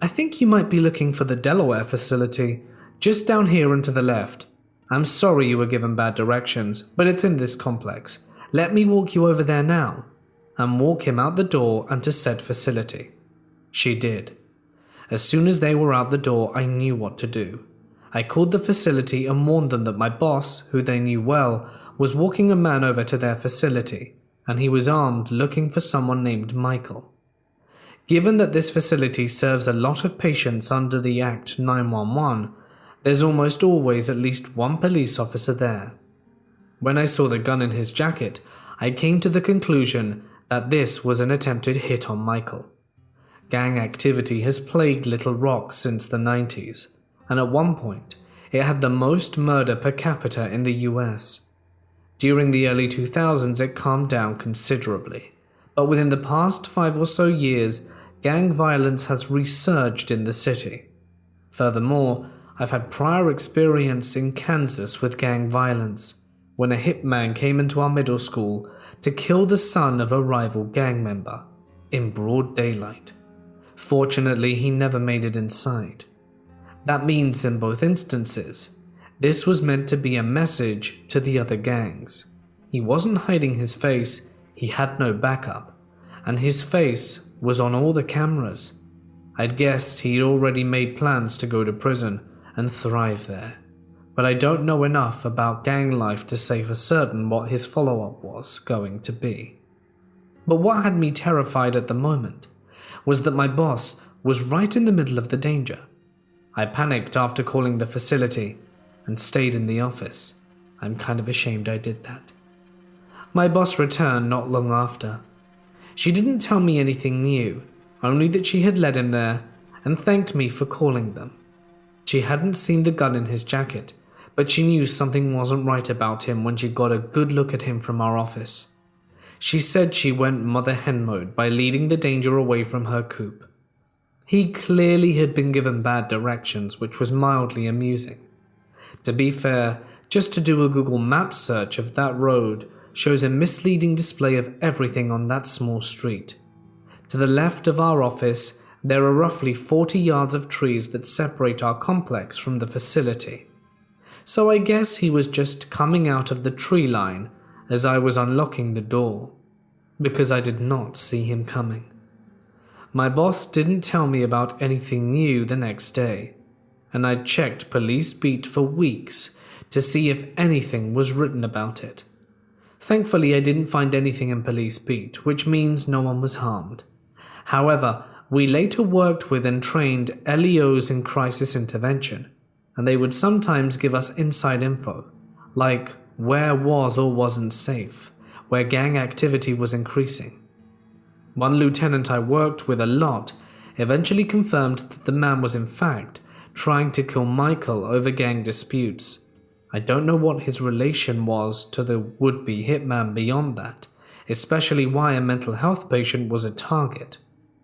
"I think you might be looking for the Delaware facility, just down here and to the left. I'm sorry you were given bad directions, but it's in this complex. Let me walk you over there now," and walk him out the door and to said facility. She did. As soon as they were out the door, I knew what to do. I called the facility and warned them that my boss, who they knew well, was walking a man over to their facility, and he was armed looking for someone named Michael. Given that this facility serves a lot of patients under the Act 911, there's almost always at least one police officer there. When I saw the gun in his jacket, I came to the conclusion that this was an attempted hit on Michael. Gang activity has plagued Little Rock since the 90s, and at one point, it had the most murder per capita in the US. During the early 2000s, it calmed down considerably, but within the past 5 or so years, gang violence has resurged in the city. Furthermore, I've had prior experience in Kansas with gang violence, when a hitman came into our middle school to kill the son of a rival gang member, in broad daylight. Fortunately, he never made it inside. That means in both instances, this was meant to be a message to the other gangs. He wasn't hiding his face, he had no backup, and his face was on all the cameras. I'd guessed he'd already made plans to go to prison and thrive there, but I don't know enough about gang life to say for certain what his follow-up was going to be. But what had me terrified at the moment was that my boss was right in the middle of the danger. I panicked after calling the facility and stayed in the office. I'm kind of ashamed I did that. My boss returned not long after. She didn't tell me anything new, only that she had led him there and thanked me for calling them. She hadn't seen the gun in his jacket, but she knew something wasn't right about him when she got a good look at him from our office. She said she went mother hen mode by leading the danger away from her coop. He clearly had been given bad directions, which was mildly amusing. To be fair, just to do a Google Maps search of that road shows a misleading display of everything on that small street. To the left of our office, there are roughly 40 yards of trees that separate our complex from the facility. So I guess he was just coming out of the tree line as I was unlocking the door, because I did not see him coming. My boss didn't tell me about anything new the next day, and I'd checked Police Beat for weeks to see if anything was written about it. Thankfully, I didn't find anything in Police Beat, which means no one was harmed. However, we later worked with and trained LEOs in crisis intervention, and they would sometimes give us inside info, like where was or wasn't safe, where gang activity was increasing. One lieutenant I worked with a lot eventually confirmed that the man was in fact trying to kill Michael over gang disputes. I don't know what his relation was to the would-be hitman beyond that, especially why a mental health patient was a target.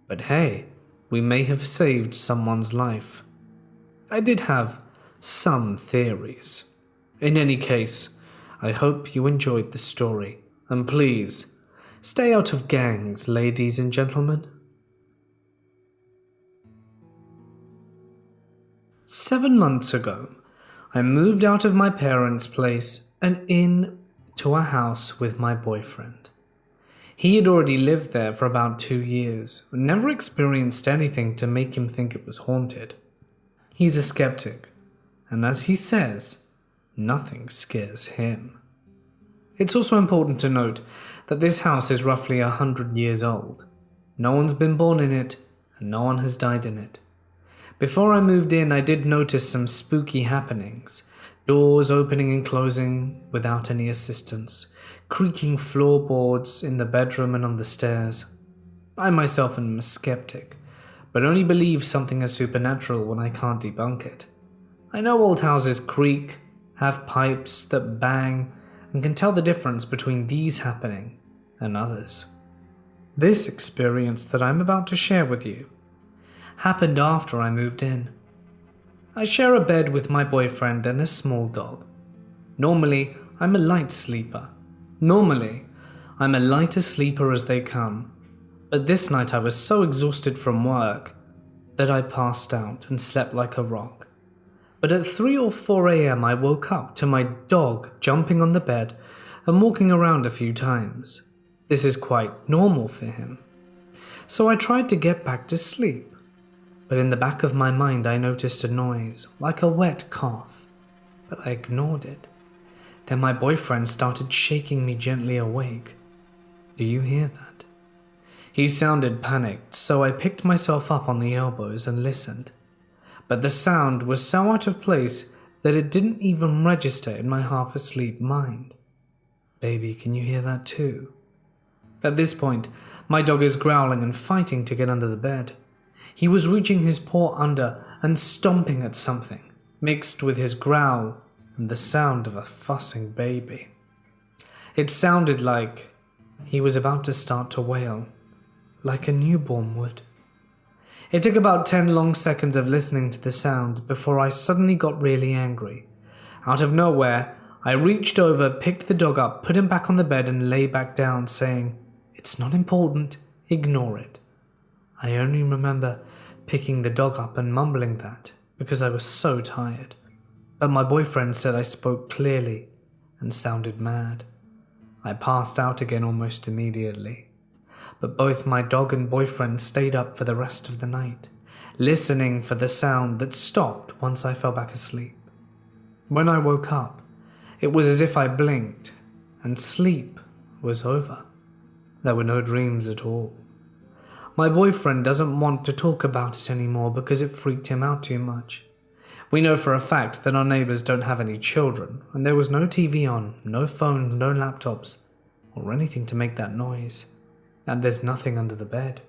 But hey, we may have saved someone's life. I did have some theories. In any case, I hope you enjoyed the story, and please, stay out of gangs, ladies and gentlemen. 7 months ago, I moved out of my parents' place and in to a house with my boyfriend. He had already lived there for about 2 years, and never experienced anything to make him think it was haunted. He's a skeptic, and as he says, nothing scares him. It's also important to note that this house is roughly 100 years old. No one's been born in it, and no one has died in it. Before I moved in, I did notice some spooky happenings. Doors opening and closing without any assistance. creaking floorboards in the bedroom and on the stairs. I myself am a skeptic, but only believe something is supernatural when I can't debunk it. I know old houses creak, have pipes that bang, and can tell the difference between these happening and others. This experience that I'm about to share with you happened after I moved in. I share a bed with my boyfriend and a small dog. Normally, I'm a light sleeper. I'm a lighter sleeper as they come. But this night I was so exhausted from work that I passed out and slept like a rock. But at 3 or 4 a.m. I woke up to my dog jumping on the bed and walking around a few times. This is quite normal for him. So I tried to get back to sleep. But in the back of my mind I noticed a noise, like a wet cough. But I ignored it. Then my boyfriend started shaking me gently awake. Do you hear that? He sounded panicked, so I picked myself up on the elbows and listened. But the sound was so out of place that it didn't even register in my half-asleep mind. Baby, can you hear that too? At this point, my dog is growling and fighting to get under the bed. He was reaching his paw under and stomping at something, mixed with his growl and the sound of a fussing baby. It sounded like he was about to start to wail, like a newborn would. It took about 10 long seconds of listening to the sound before I suddenly got really angry. Out of nowhere, I reached over, picked the dog up, put him back on the bed and lay back down, saying, "It's not important, ignore it." I only remember picking the dog up and mumbling that because I was so tired. But my boyfriend said I spoke clearly and sounded mad. I passed out again almost immediately. But both my dog and boyfriend stayed up for the rest of the night, listening for the sound that stopped once I fell back asleep. When I woke up, it was as if I blinked and sleep was over. There were no dreams at all. My boyfriend doesn't want to talk about it anymore because it freaked him out too much. We know for a fact that our neighbors don't have any children, and there was no TV on, no phones, no laptops, or anything to make that noise. And there's nothing under the bed.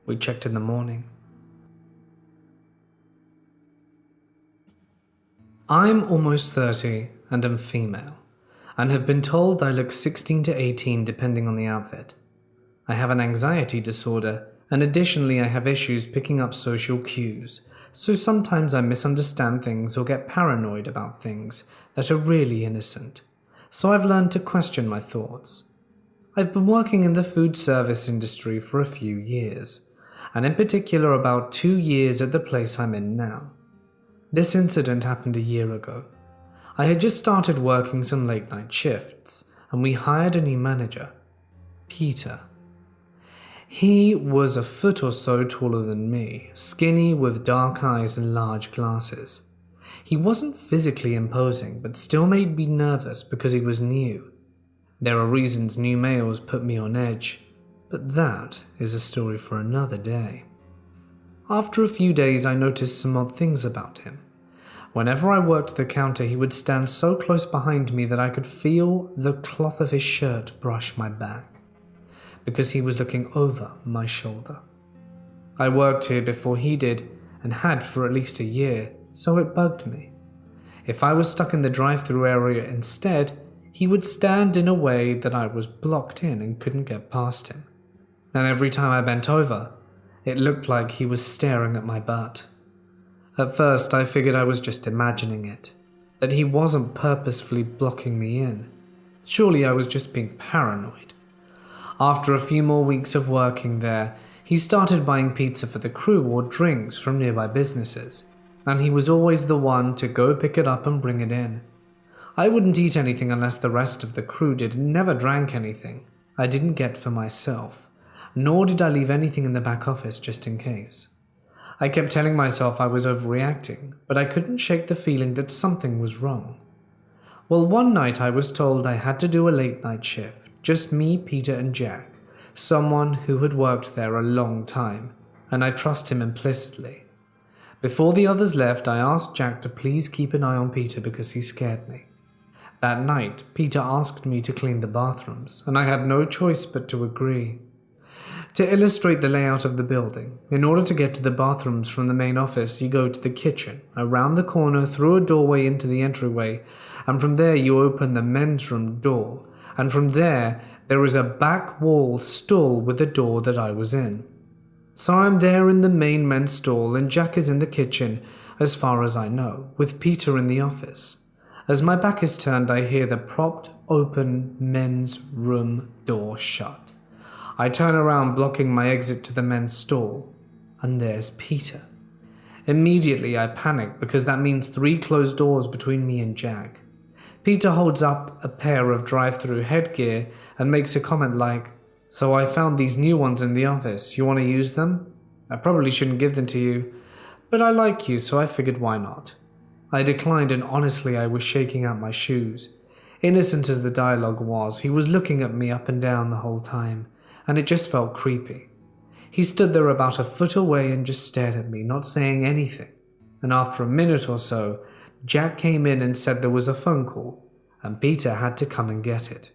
We checked in the morning. I'm almost 30 and am female, and have been told I look 16 to 18 depending on the outfit. I have an anxiety disorder, and additionally I have issues picking up social cues, so sometimes I misunderstand things or get paranoid about things that are really innocent. So I've learned to question my thoughts. I've been working in the food service industry for a few years, and in particular about 2 years at the place I'm in now. This incident happened a year ago. I had just started working some late night shifts, and we hired a new manager, Peter. He was a foot or so taller than me, skinny with dark eyes and large glasses. He wasn't physically imposing, but still made me nervous because he was new. There are reasons new males put me on edge, but that is a story for another day. After a few days, I noticed some odd things about him. Whenever I worked the counter, he would stand so close behind me that I could feel the cloth of his shirt brush my back, because he was looking over my shoulder. I worked here before he did, and had for at least a year, so it bugged me. If I was stuck in the drive-thru area instead, he would stand in a way that I was blocked in and couldn't get past him. And every time I bent over, it looked like he was staring at my butt. At first, I figured I was just imagining it, that he wasn't purposefully blocking me in. Surely I was just being paranoid. After a few more weeks of working there, he started buying pizza for the crew or drinks from nearby businesses, and he was always the one to go pick it up and bring it in. I wouldn't eat anything unless the rest of the crew did, and never drank anything I didn't get for myself, nor did I leave anything in the back office just in case. I kept telling myself I was overreacting, but I couldn't shake the feeling that something was wrong. Well, one night I was told I had to do a late night shift, just me, Peter and Jack, someone who had worked there a long time, and I trust him implicitly. Before the others left, I asked Jack to please keep an eye on Peter because he scared me. That night, Peter asked me to clean the bathrooms, and I had no choice but to agree. To illustrate the layout of the building, in order to get to the bathrooms from the main office, you go to the kitchen, around the corner, through a doorway into the entryway, and from there you open the men's room door, and from there is a back wall stall with the door that I was in. So I'm there in the main men's stall, and Jack is in the kitchen, as far as I know, with Peter in the office. As my back is turned, I hear the propped open men's room door shut. I turn around, blocking my exit to the men's stall, and there's Peter. Immediately I panic because that means 3 closed doors between me and Jack. Peter holds up a pair of drive-through headgear and makes a comment like, "So I found these new ones in the office. You want to use them? I probably shouldn't give them to you, but I like you, so I figured why not." I declined, and honestly I was shaking out my shoes. Innocent as the dialogue was, he was looking at me up and down the whole time, and it just felt creepy. He stood there about a foot away and just stared at me, not saying anything. And after a minute or so, Jack came in and said there was a phone call, and Peter had to come and get it.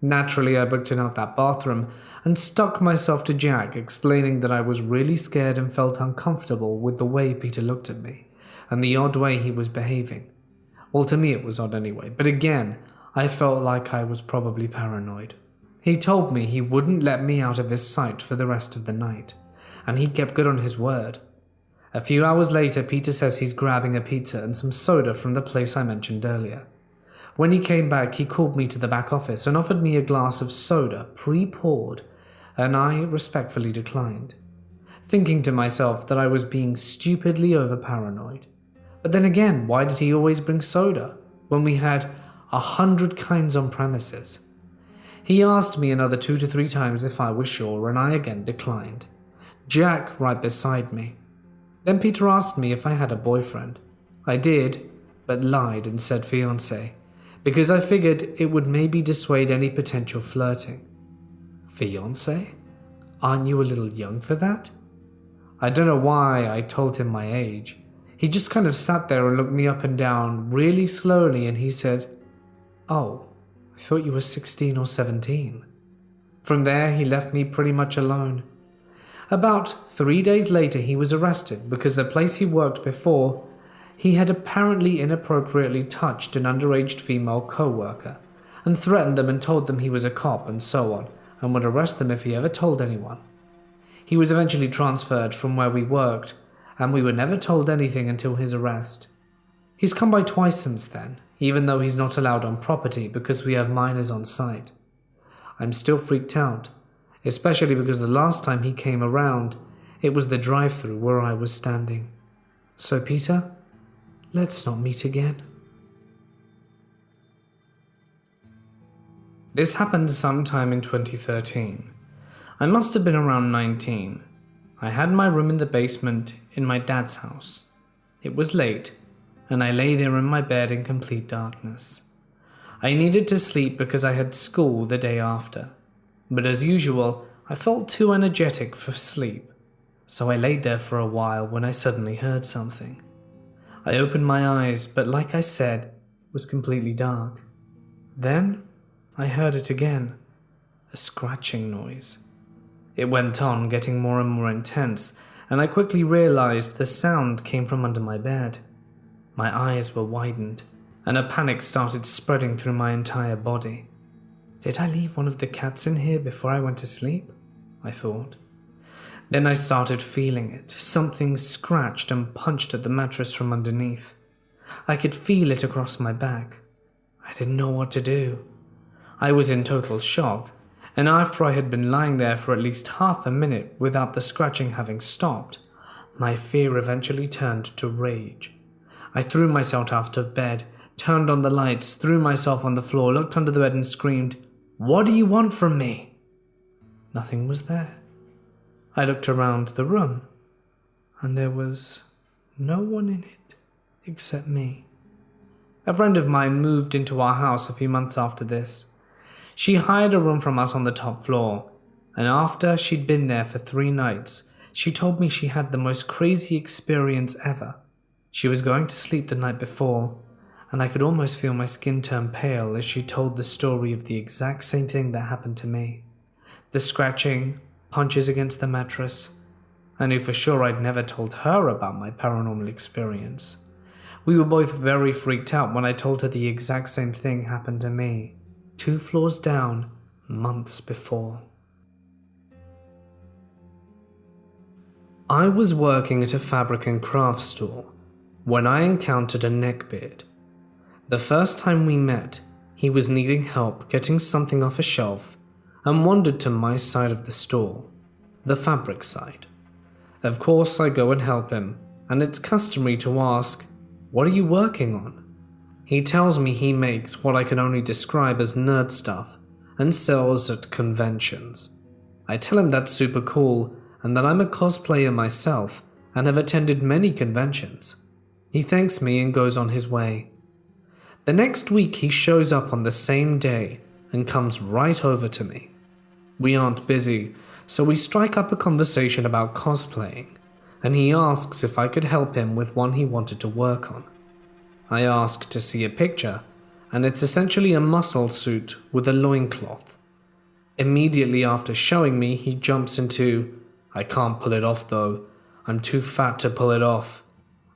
Naturally, I booked it out that bathroom and stuck myself to Jack, explaining that I was really scared and felt uncomfortable with the way Peter looked at me, and the odd way he was behaving. Well, to me it was odd anyway, but again, I felt like I was probably paranoid. He told me he wouldn't let me out of his sight for the rest of the night, and he kept good on his word. A few hours later, Peter says he's grabbing a pizza and some soda from the place I mentioned earlier. When he came back, he called me to the back office and offered me a glass of soda, pre-poured, and I respectfully declined, thinking to myself that I was being stupidly over-paranoid. But then again, why did he always bring soda when we had 100 kinds on premises? He asked me another 2 to 3 times if I was sure, and I again declined. Jack right beside me. Then Peter asked me if I had a boyfriend. I did, but lied and said fiancé, because I figured it would maybe dissuade any potential flirting. Fiancé? Aren't you a little young for that? I don't know why I told him my age. He just kind of sat there and looked me up and down really slowly, and he said, "Oh, I thought you were 16 or 17. From there, he left me pretty much alone. About 3 days later, he was arrested because the place he worked before, he had apparently inappropriately touched an underage female co-worker and threatened them and told them he was a cop and so on, and would arrest them if he ever told anyone. He was eventually transferred from where we worked, and we were never told anything until his arrest. He's come by twice since then, even though he's not allowed on property because we have minors on site. I'm still freaked out, especially because the last time he came around, it was the drive-thru where I was standing. So Peter, let's not meet again." This happened sometime in 2013. I must have been around 19. I had my room in the basement in my dad's house. It was late, and I lay there in my bed in complete darkness. I needed to sleep because I had school the day after, but as usual, I felt too energetic for sleep, so I laid there for a while when I suddenly heard something. I opened my eyes, but like I said, it was completely dark. Then I heard it again, a scratching noise. It went on, getting more and more intense, and I quickly realized the sound came from under my bed. My eyes were widened, and a panic started spreading through my entire body. Did I leave one of the cats in here before I went to sleep? I thought. Then I started feeling it. Something scratched and punched at the mattress from underneath. I could feel it across my back. I didn't know what to do. I was in total shock, and after I had been lying there for at least half a minute without the scratching having stopped, my fear eventually turned to rage. I threw myself out of bed, turned on the lights, threw myself on the floor, looked under the bed and screamed, "What do you want from me?" Nothing was there. I looked around the room, and there was no one in it except me. A friend of mine moved into our house a few months after this. She hired a room from us on the top floor, and after she'd been there for 3 nights, she told me she had the most crazy experience ever. She was going to sleep the night before, and I could almost feel my skin turn pale as she told the story of the exact same thing that happened to me. The scratching, punches against the mattress. I knew for sure I'd never told her about my paranormal experience. We were both very freaked out when I told her the exact same thing happened to me, 2 floors down, months before. I was working at a fabric and craft store when I encountered a neckbeard. The first time we met, he was needing help getting something off a shelf and wandered to my side of the store, the fabric side. Of course, I go and help him, and it's customary to ask, "What are you working on?" He tells me he makes what I can only describe as nerd stuff and sells at conventions. I tell him that's super cool and that I'm a cosplayer myself and have attended many conventions. He thanks me and goes on his way. The next week he shows up on the same day and comes right over to me. We aren't busy, so we strike up a conversation about cosplaying, and he asks if I could help him with one he wanted to work on. I ask to see a picture, and it's essentially a muscle suit with a loincloth. Immediately after showing me, he jumps into, "I can't pull it off though, I'm too fat to pull it off."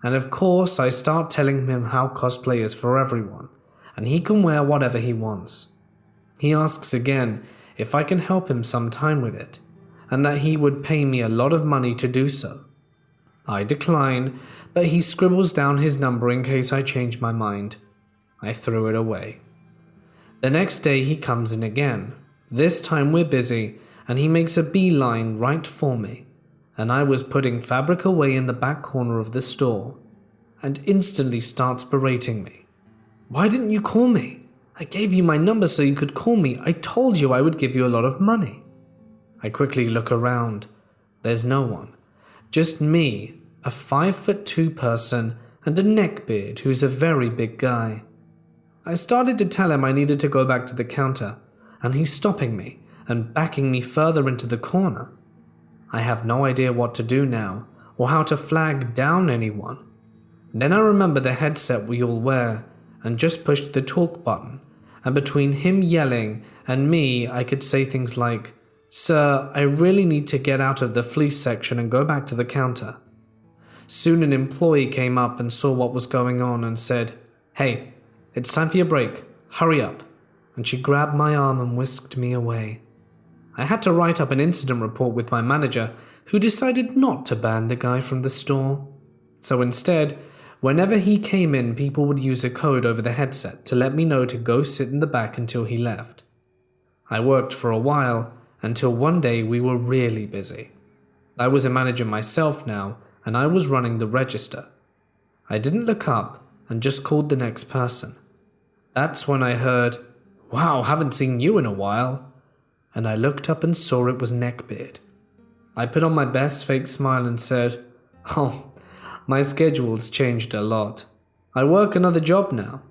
And of course I start telling him how cosplay is for everyone, and he can wear whatever he wants. He asks again if I can help him sometime with it, and that he would pay me a lot of money to do so. I decline, but he scribbles down his number in case I change my mind. I threw it away. The next day he comes in again. This time we're busy, and he makes a beeline right for me, and I was putting fabric away in the back corner of the store, and instantly starts berating me. "Why didn't you call me? I gave you my number so you could call me. I told you I would give you a lot of money." I quickly look around. There's no one. Just me, a 5'2" person, and a neckbeard who's a very big guy. I started to tell him I needed to go back to the counter, and he's stopping me and backing me further into the corner. I have no idea what to do now, or how to flag down anyone. Then I remember the headset we all wear, and just pushed the talk button, and between him yelling and me I could say things like, "Sir, I really need to get out of the fleece section and go back to the counter." Soon an employee came up and saw what was going on and said, "Hey, it's time for your break, hurry up," and she grabbed my arm and whisked me away. I had to write up an incident report with my manager, who decided not to ban the guy from the store. So instead, whenever he came in, people would use a code over the headset to let me know to go sit in the back until he left. I worked for a while, until one day we were really busy. I was a manager myself now, and I was running the register. I didn't look up and just called the next person. That's when I heard, "Wow, haven't seen you in a while." And I looked up and saw it was Neckbeard. I put on my best fake smile and said, "Oh, my schedule's changed a lot. I work another job now."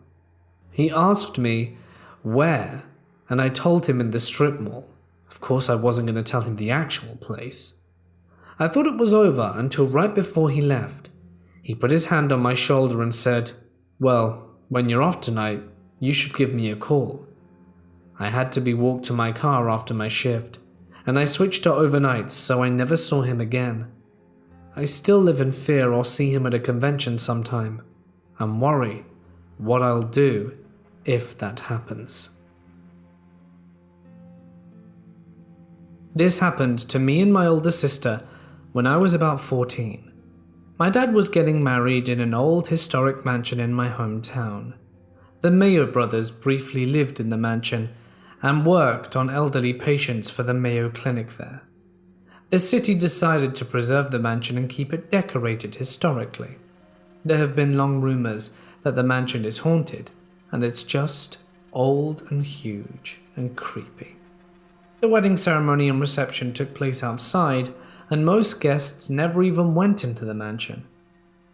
He asked me where, and I told him in the strip mall. Of course I wasn't going to tell him the actual place. I thought it was over until right before he left. He put his hand on my shoulder and said, "Well, when you're off tonight, you should give me a call." I had to be walked to my car after my shift, and I switched to overnights, so I never saw him again. I still live in fear I'll see him at a convention sometime, and worry what I'll do if that happens. This happened to me and my older sister when I was about 14. My dad was getting married in an old historic mansion in my hometown. The Mayo brothers briefly lived in the mansion and worked on elderly patients for the Mayo Clinic there. The city decided to preserve the mansion and keep it decorated historically. There have been long rumors that the mansion is haunted, and it's just old and huge and creepy. The wedding ceremony and reception took place outside, and most guests never even went into the mansion.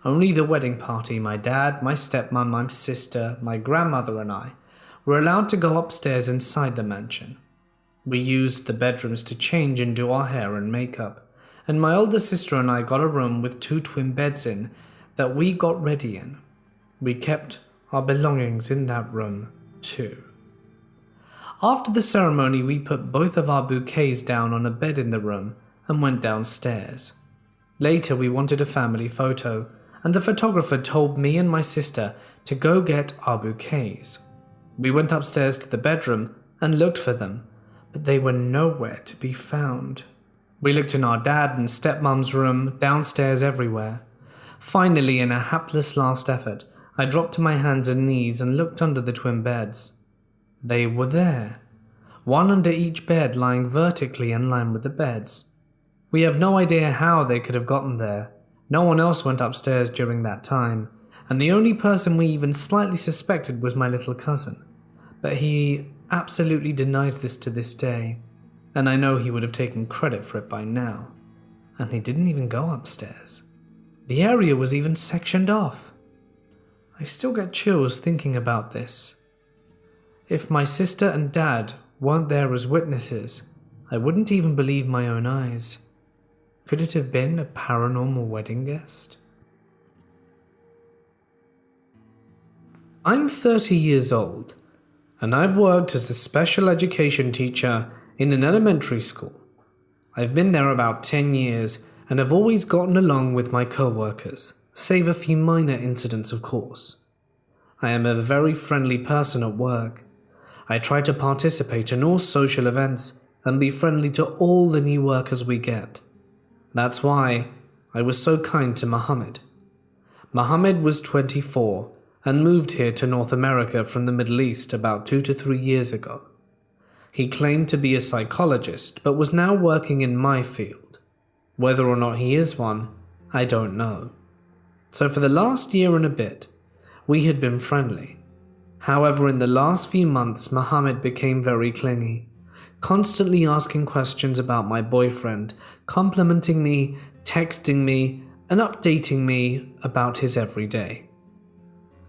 Only the wedding party, my dad, my stepmom, my sister, my grandmother and I were allowed to go upstairs inside the mansion. We used the bedrooms to change and do our hair and makeup, and my older sister and I got a room with 2 twin beds in that we got ready in. We kept our belongings in that room too. After the ceremony, we put both of our bouquets down on a bed in the room and went downstairs. Later, we wanted a family photo, and the photographer told me and my sister to go get our bouquets. We went upstairs to the bedroom and looked for them, but they were nowhere to be found. We looked in our dad and stepmom's room, downstairs, everywhere. Finally, in a hapless last effort, I dropped to my hands and knees and looked under the twin beds. They were there, one under each bed, lying vertically in line with the beds. We have no idea how they could have gotten there. No one else went upstairs during that time, and the only person we even slightly suspected was my little cousin. But he absolutely denies this to this day, and I know he would have taken credit for it by now. And he didn't even go upstairs. The area was even sectioned off. I still get chills thinking about this. If my sister and dad weren't there as witnesses, I wouldn't even believe my own eyes. Could it have been a paranormal wedding guest? I'm 30 years old, and I've worked as a special education teacher in an elementary school. I've been there about 10 years and have always gotten along with my co-workers, save a few minor incidents, of course. I am a very friendly person at work. I try to participate in all social events and be friendly to all the new workers we get. That's why I was so kind to Muhammad. Muhammad was 24 and moved here to North America from the Middle East about 2 to 3 years ago. He claimed to be a psychologist, but was now working in my field. Whether or not he is one, I don't know. So for the last year and a bit, we had been friendly. However, in the last few months, Muhammad became very clingy, constantly asking questions about my boyfriend, complimenting me, texting me, and updating me about his everyday.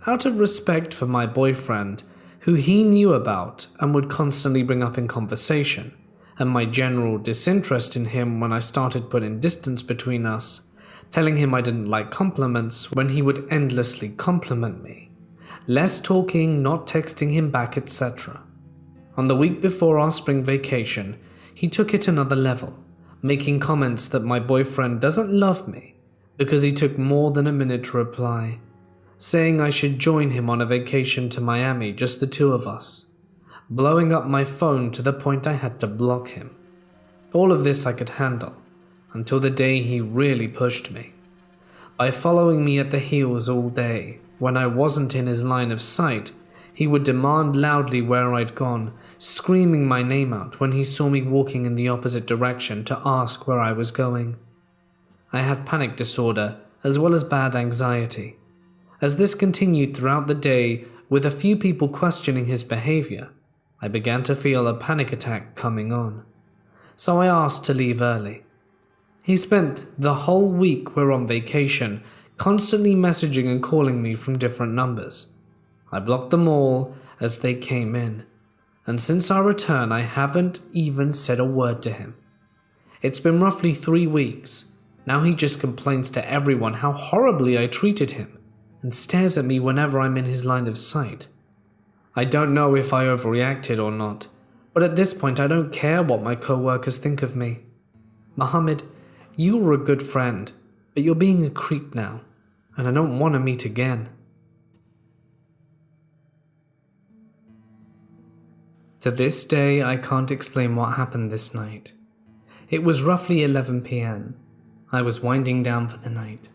Out of respect for my boyfriend, who he knew about and would constantly bring up in conversation, and my general disinterest in him when I started putting distance between us, telling him I didn't like compliments when he would endlessly compliment me, less talking, not texting him back, etc. On the week before our spring vacation, he took it another level, making comments that my boyfriend doesn't love me because he took more than a minute to reply, saying I should join him on a vacation to Miami, just the two of us, blowing up my phone to the point I had to block him. All of this I could handle, until the day he really pushed me. By following me at the heels all day, when I wasn't in his line of sight, he would demand loudly where I'd gone, screaming my name out when he saw me walking in the opposite direction to ask where I was going. I have panic disorder, as well as bad anxiety. As this continued throughout the day, with a few people questioning his behavior, I began to feel a panic attack coming on. So I asked to leave early. He spent the whole week we're on vacation, constantly messaging and calling me from different numbers. I blocked them all as they came in, and since our return I haven't even said a word to him. It's been roughly 3 weeks. Now he just complains to everyone how horribly I treated him, and stares at me whenever I'm in his line of sight. I don't know if I overreacted or not, but at this point I don't care what my co-workers think of me. Muhammad, you were a good friend, but you're being a creep now, and I don't want to meet again. To this day, I can't explain what happened this night. It was roughly 11 p.m. I was winding down for the night,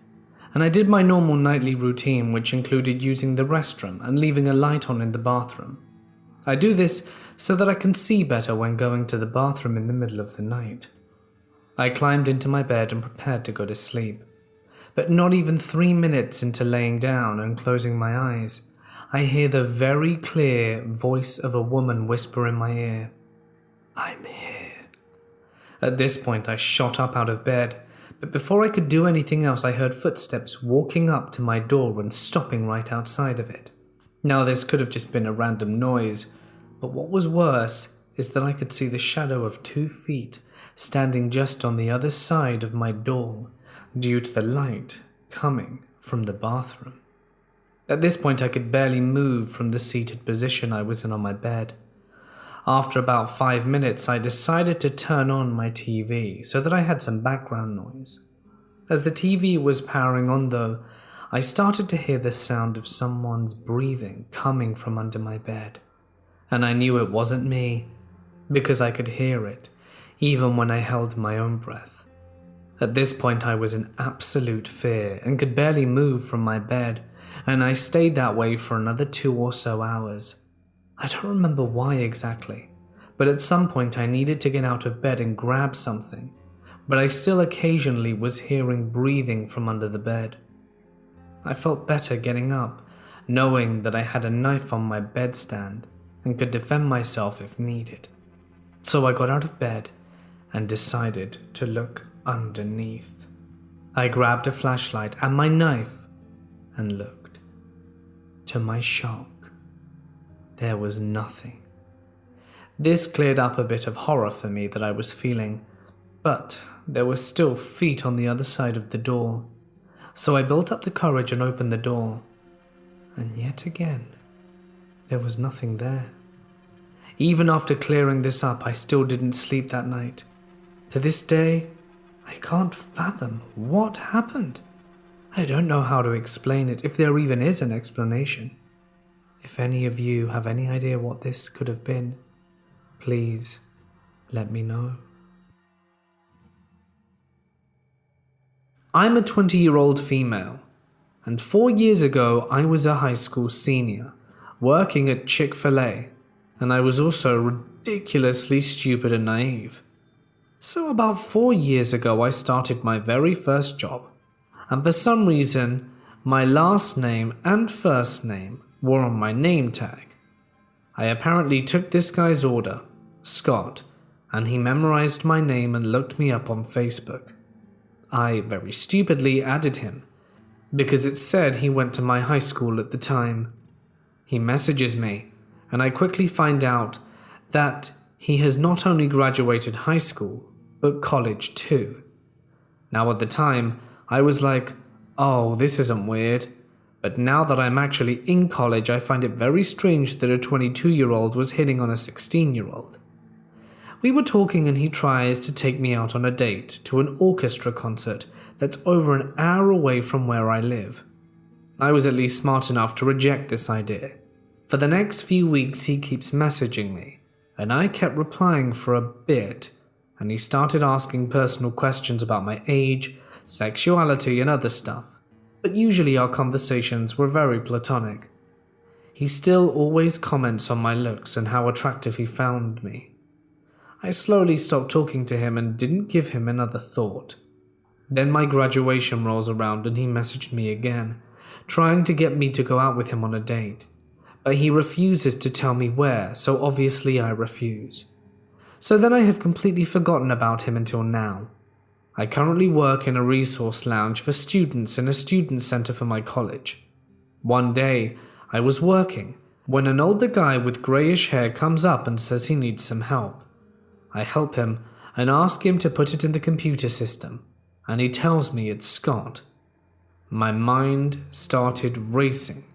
and I did my normal nightly routine, which included using the restroom and leaving a light on in the bathroom. I do this so that I can see better when going to the bathroom in the middle of the night. I climbed into my bed and prepared to go to sleep, but not even 3 minutes into laying down and closing my eyes, I hear the very clear voice of a woman whisper in my ear, "I'm here." At this point, I shot up out of bed, but before I could do anything else, I heard footsteps walking up to my door and stopping right outside of it. Now, this could have just been a random noise, but what was worse is that I could see the shadow of 2 feet standing just on the other side of my door due to the light coming from the bathroom. At this point, I could barely move from the seated position I was in on my bed. After about 5 minutes, I decided to turn on my TV so that I had some background noise. As the TV was powering on though, I started to hear the sound of someone's breathing coming from under my bed. And I knew it wasn't me, because I could hear it, even when I held my own breath. At this point, I was in absolute fear and could barely move from my bed, and I stayed that way for another 2 or so hours. I don't remember why exactly, but at some point I needed to get out of bed and grab something, but I still occasionally was hearing breathing from under the bed. I felt better getting up, knowing that I had a knife on my bedstand and could defend myself if needed. So I got out of bed and decided to look underneath. I grabbed a flashlight and my knife and looked. To my shock, there was nothing. This cleared up a bit of horror for me that I was feeling, but there were still feet on the other side of the door. So I built up the courage and opened the door. And yet again, there was nothing there. Even after clearing this up, I still didn't sleep that night. To this day, I can't fathom what happened. I don't know how to explain it, if there even is an explanation. If any of you have any idea what this could have been, please let me know. I'm a 20-year-old female, and 4 years ago I was a high school senior, working at Chick-fil-A, and I was also ridiculously stupid and naive. So about 4 years ago I started my very first job, and for some reason my last name and first name were on my name tag. I apparently took this guy's order, Scott, and he memorized my name and looked me up on Facebook. I very stupidly added him, because it said he went to my high school at the time. He messages me, and I quickly find out that he has not only graduated high school, but college too. Now at the time, I was like, oh, this isn't weird. But now that I'm actually in college, I find it very strange that a 22-year-old was hitting on a 16-year-old. We were talking and he tries to take me out on a date to an orchestra concert that's over an hour away from where I live. I was at least smart enough to reject this idea. For the next few weeks he keeps messaging me, and I kept replying for a bit, and he started asking personal questions about my age, sexuality and other stuff. But usually our conversations were very platonic. He still always comments on my looks and how attractive he found me. I slowly stopped talking to him and didn't give him another thought. Then my graduation rolls around and he messaged me again, trying to get me to go out with him on a date. But he refuses to tell me where, so obviously I refuse. So then I have completely forgotten about him until now. I currently work in a resource lounge for students in a student center for my college. One day, I was working when an older guy with grayish hair comes up and says he needs some help. I help him and ask him to put it in the computer system, and he tells me it's Scott. My mind started racing,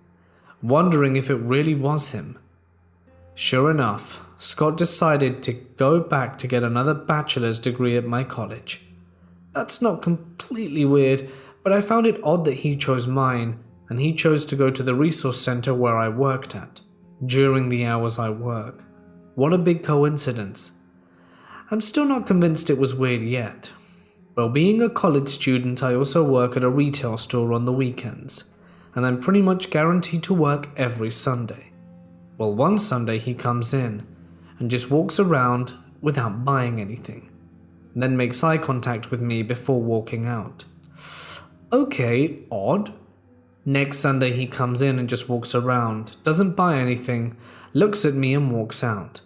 wondering if it really was him. Sure enough, Scott decided to go back to get another bachelor's degree at my college. That's not completely weird, but I found it odd that he chose mine, and he chose to go to the resource center where I worked at, during the hours I work. What a big coincidence. I'm still not convinced it was weird yet. Well, being a college student, I also work at a retail store on the weekends, and I'm pretty much guaranteed to work every Sunday. Well, one Sunday he comes in, and just walks around without buying anything, then makes eye contact with me before walking out. Okay, odd. Next Sunday he comes in and just walks around, doesn't buy anything, looks at me and walks out.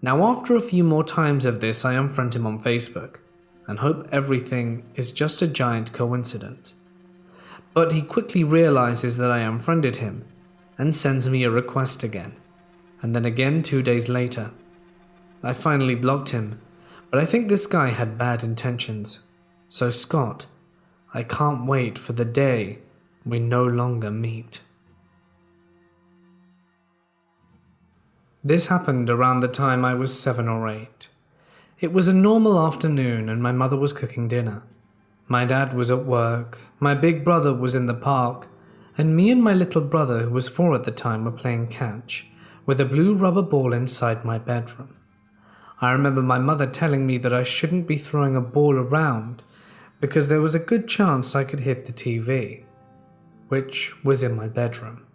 Now after a few more times of this, I unfriend him on Facebook, and hope everything is just a giant coincidence. But he quickly realizes that I unfriended him, and sends me a request again, and then again 2 days later. I finally blocked him, but I think this guy had bad intentions. So Scott, I can't wait for the day we no longer meet. This happened around the time I was 7 or 8. It was a normal afternoon and my mother was cooking dinner. My dad was at work, my big brother was in the park, and me and my little brother, who was 4 at the time, were playing catch with a blue rubber ball inside my bedroom. I remember my mother telling me that I shouldn't be throwing a ball around because there was a good chance I could hit the TV, which was in my bedroom.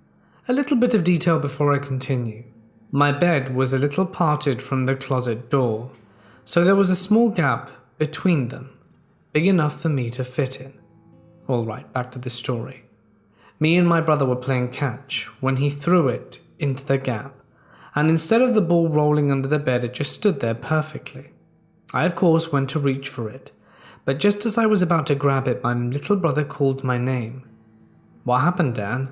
A little bit of detail before I continue. My bed was a little parted from the closet door, so there was a small gap between them, big enough for me to fit in. Alright, back to the story. Me and my brother were playing catch when he threw it into the gap, and instead of the ball rolling under the bed, it just stood there perfectly. I, of course, went to reach for it, but just as I was about to grab it, my little brother called my name. "What happened, Dan?"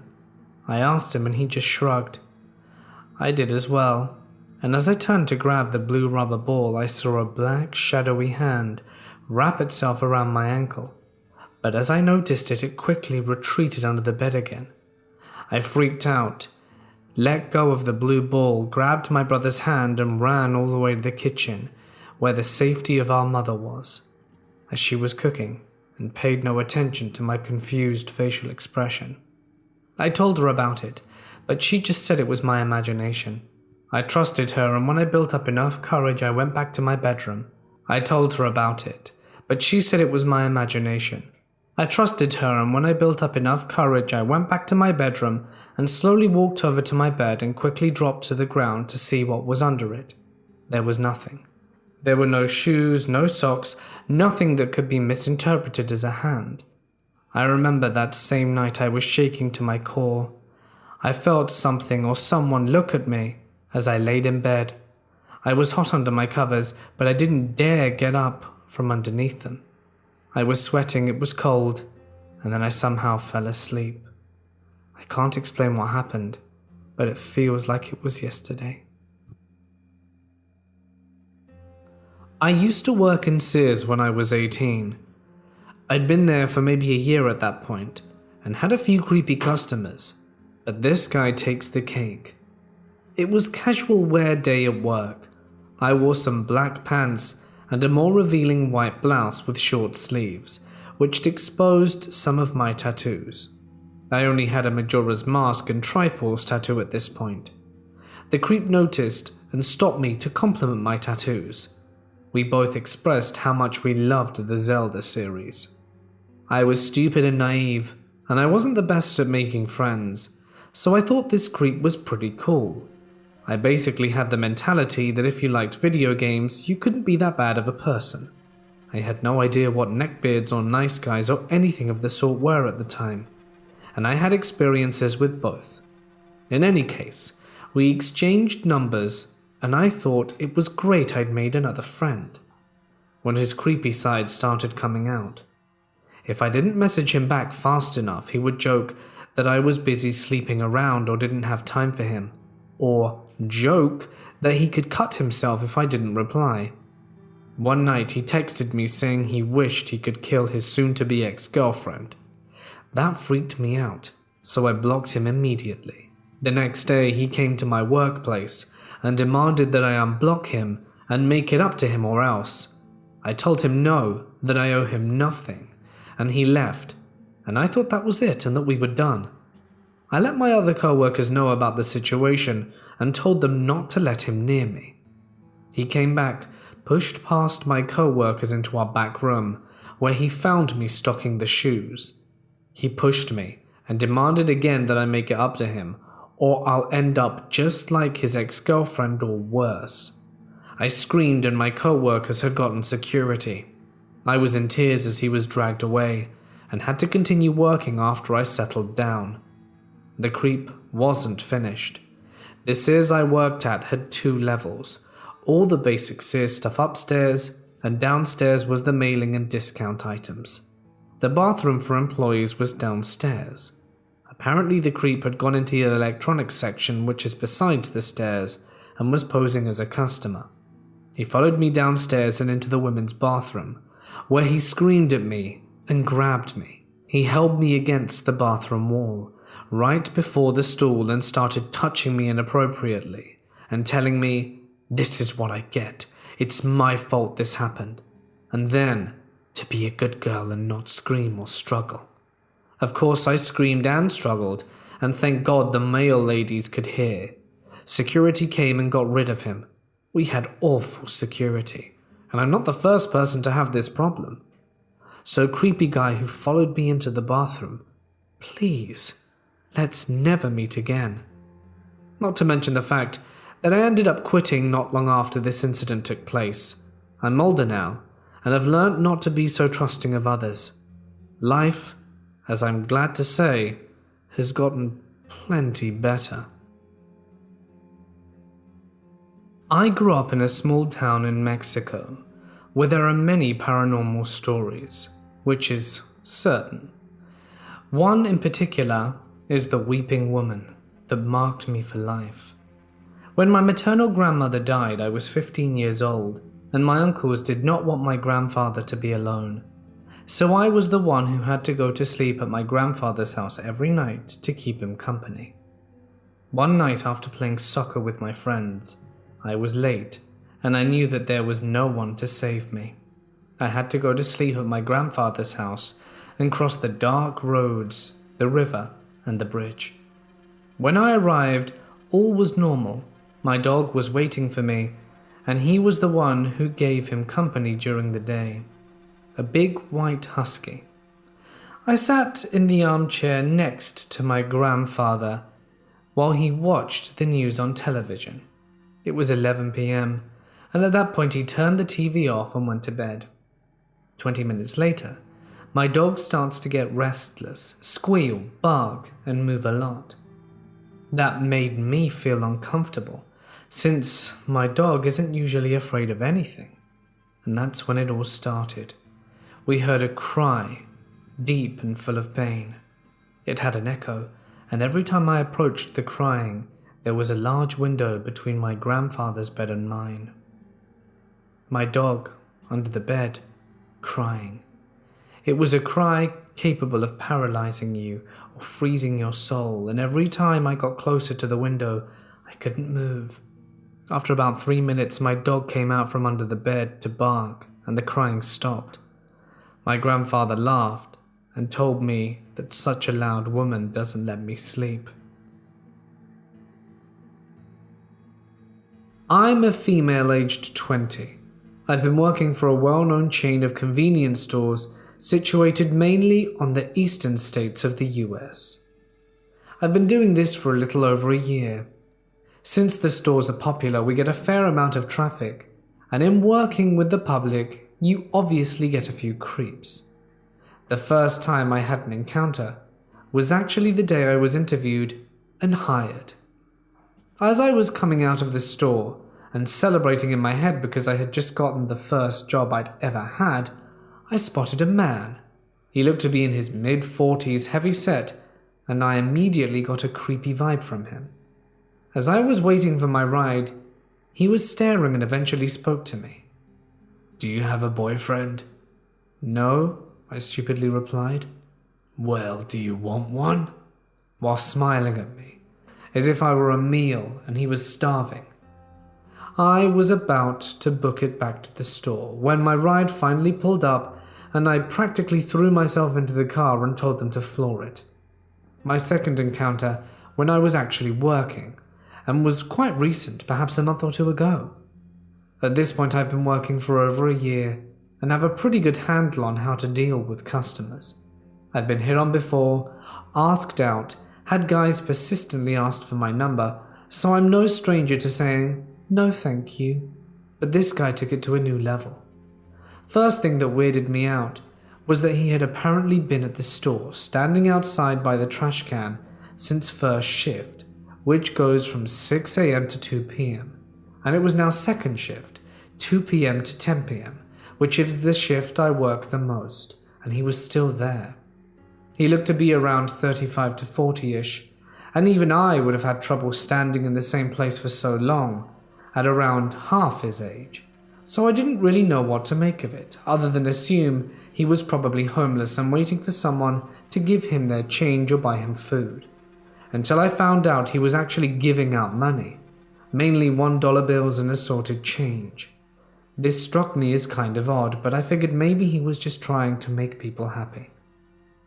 I asked him, and he just shrugged. I did as well, and as I turned to grab the blue rubber ball, I saw a black, shadowy hand wrap itself around my ankle. But as I noticed it, it quickly retreated under the bed again. I freaked out, let go of the blue ball, grabbed my brother's hand, and ran all the way to the kitchen, where the safety of our mother was, as she was cooking, and paid no attention to my confused facial expression. I told her about it, but she just said it was my imagination. I trusted her, and when I built up enough courage, I went back to my bedroom. I told her about it, but she said it was my imagination. I trusted her, and when I built up enough courage, I went back to my bedroom and slowly walked over to my bed and quickly dropped to the ground to see what was under it. There was nothing. There were no shoes, no socks, nothing that could be misinterpreted as a hand. I remember that same night I was shaking to my core. I felt something or someone look at me as I laid in bed. I was hot under my covers, but I didn't dare get up from underneath them. I was sweating, it was cold, and then I somehow fell asleep. I can't explain what happened, but it feels like it was yesterday. I used to work in Sears when I was 18. I'd been there for maybe a year at that point, and had a few creepy customers, but this guy takes the cake. It was casual wear day at work. I wore some black pants and a more revealing white blouse with short sleeves, which exposed some of my tattoos. I only had a Majora's Mask and Triforce tattoo at this point. The creep noticed and stopped me to compliment my tattoos. We both expressed how much we loved the Zelda series. I was stupid and naive, and I wasn't the best at making friends, so I thought this creep was pretty cool. I basically had the mentality that if you liked video games, you couldn't be that bad of a person. I had no idea what neckbeards or nice guys or anything of the sort were at the time, and I had experiences with both. In any case, we exchanged numbers, and I thought it was great I'd made another friend, when his creepy side started coming out. If I didn't message him back fast enough, he would joke that I was busy sleeping around or didn't have time for him, or joke that he could cut himself if I didn't reply. One night he texted me saying he wished he could kill his soon-to-be ex-girlfriend. That freaked me out, so I blocked him immediately. The next day he came to my workplace and demanded that I unblock him and make it up to him or else. I told him no, that I owe him nothing, and he left, and I thought that was it and that we were done. I let my other co-workers know about the situation and told them not to let him near me. He came back, pushed past my co-workers into our back room, where he found me stocking the shoes. He pushed me and demanded again that I make it up to him, or I'll end up just like his ex-girlfriend or worse. I screamed and my co-workers had gotten security. I was in tears as he was dragged away, and had to continue working after I settled down. The creep wasn't finished. The Sears I worked at had 2 levels, all the basic Sears stuff upstairs, and downstairs was the mailing and discount items. The bathroom for employees was downstairs. Apparently the creep had gone into the electronics section, which is besides the stairs, and was posing as a customer. He followed me downstairs and into the women's bathroom, where he screamed at me and grabbed me. He held me against the bathroom wall, right before the stool, and started touching me inappropriately, and telling me, "This is what I get. It's my fault this happened." And then, to be a good girl and not scream or struggle. Of course, I screamed and struggled, and thank God the male ladies could hear. Security came and got rid of him. We had awful security, and I'm not the first person to have this problem. So creepy guy who followed me into the bathroom, please, let's never meet again. Not to mention the fact that I ended up quitting not long after this incident took place. I'm older now, and I've learned not to be so trusting of others. Life, as I'm glad to say, has gotten plenty better. I grew up in a small town in Mexico, where there are many paranormal stories, which is certain. One in particular is the weeping woman that marked me for life. When my maternal grandmother died, I was 15 years old, and my uncles did not want my grandfather to be alone. So I was the one who had to go to sleep at my grandfather's house every night to keep him company. One night after playing soccer with my friends, I was late, and I knew that there was no one to save me. I had to go to sleep at my grandfather's house and cross the dark roads, the river, and the bridge. When I arrived, all was normal. My dog was waiting for me, and he was the one who gave him company during the day. A big white husky. I sat in the armchair next to my grandfather while he watched the news on television. It was 11 p.m., and at that point he turned the TV off and went to bed. 20 minutes later, my dog starts to get restless, squeal, bark, and move a lot. That made me feel uncomfortable, since my dog isn't usually afraid of anything. And that's when it all started. We heard a cry, deep and full of pain. It had an echo, and every time I approached the crying, there was a large window between my grandfather's bed and mine. My dog, under the bed, crying. It was a cry capable of paralyzing you or freezing your soul, and every time I got closer to the window, I couldn't move. After about 3 minutes, my dog came out from under the bed to bark, and the crying stopped. My grandfather laughed and told me that such a loud woman doesn't let me sleep. I'm a female aged 20. I've been working for a well-known chain of convenience stores situated mainly on the eastern states of the US. I've been doing this for a little over a year. Since the stores are popular, we get a fair amount of traffic, and in working with the public, you obviously get a few creeps. The first time I had an encounter was actually the day I was interviewed and hired. As I was coming out of the store and celebrating in my head because I had just gotten the first job I'd ever had, I spotted a man. He looked to be in his mid-40s, heavy set, and I immediately got a creepy vibe from him. As I was waiting for my ride, he was staring and eventually spoke to me. "Do you have a boyfriend?" "No," I stupidly replied. "Well, do you want one?" While smiling at me, as if I were a meal and he was starving. I was about to book it back to the store when my ride finally pulled up, and I practically threw myself into the car and told them to floor it. My second encounter when I was actually working, and was quite recent, perhaps a month or two ago. At this point I've been working for over a year and have a pretty good handle on how to deal with customers. I've been hit on before, asked out, had guys persistently asked for my number, so I'm no stranger to saying, "No thank you." But this guy took it to a new level. First thing that weirded me out was that he had apparently been at the store, standing outside by the trash can, since first shift, which goes from 6 a.m. to 2 p.m. And it was now second shift, 2 p.m. to 10 p.m., which is the shift I work the most, and he was still there. He looked to be around 35 to 40-ish, and even I would have had trouble standing in the same place for so long, at around half his age. So I didn't really know what to make of it, other than assume he was probably homeless and waiting for someone to give him their change or buy him food. Until I found out he was actually giving out money. mainly $1 bills and assorted change. This struck me as kind of odd, but I figured maybe he was just trying to make people happy.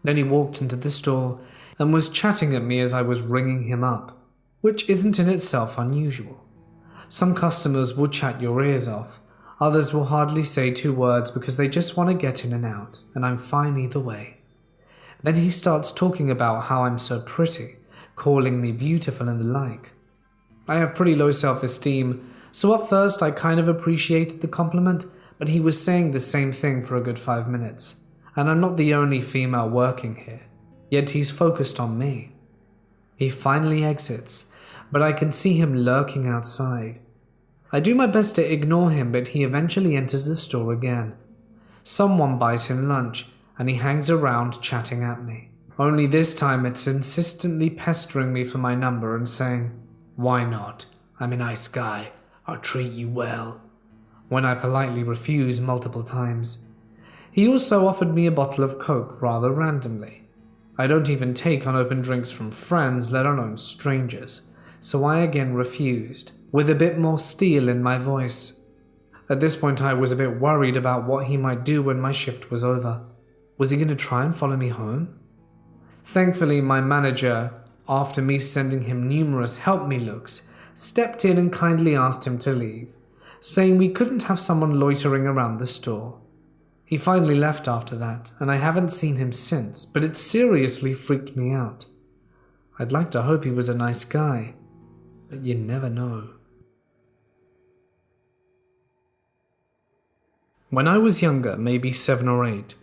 Then he walked into the store and was chatting at me as I was ringing him up, which isn't in itself unusual. Some customers will chat your ears off, others will hardly say 2 words because they just want to get in and out, and I'm fine either way. Then he starts talking about how I'm so pretty, calling me beautiful and the like. I have pretty low self-esteem, so at first I kind of appreciated the compliment, but he was saying the same thing for a good 5 minutes, and I'm not the only female working here, yet he's focused on me. He finally exits, but I can see him lurking outside. I do my best to ignore him, but he eventually enters the store again. Someone buys him lunch, and he hangs around chatting at me. Only this time it's insistently pestering me for my number and saying, "Why not? I'm a nice guy. I'll treat you well," when I politely refuse multiple times. He also offered me a bottle of Coke rather randomly. I don't even take unopened drinks from friends, let alone strangers, so I again refused, with a bit more steel in my voice. At this point I was a bit worried about what he might do when my shift was over. Was he going to try and follow me home? Thankfully, my manager, after me sending him numerous help me looks, stepped in and kindly asked him to leave, saying we couldn't have someone loitering around the store. He finally left after that, and I haven't seen him since, but it seriously freaked me out. I'd like to hope he was a nice guy, but you never know. When I was younger, maybe 7 or 8,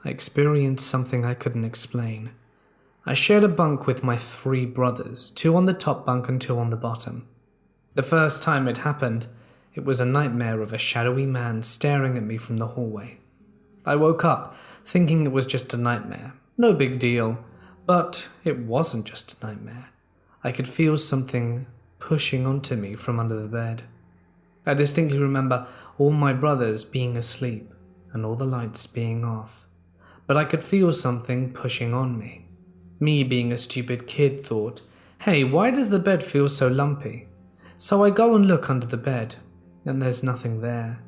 I experienced something I couldn't explain. I shared a bunk with my 3 brothers, 2 on the top bunk and 2 on the bottom. The first time it happened, it was a nightmare of a shadowy man staring at me from the hallway. I woke up thinking it was just a nightmare, no big deal, but it wasn't just a nightmare. I could feel something pushing onto me from under the bed. I distinctly remember all my brothers being asleep and all the lights being off, but I could feel something pushing on me. Me, being a stupid kid, thought, "Hey, why does the bed feel so lumpy?" So I go and look under the bed, and there's nothing there.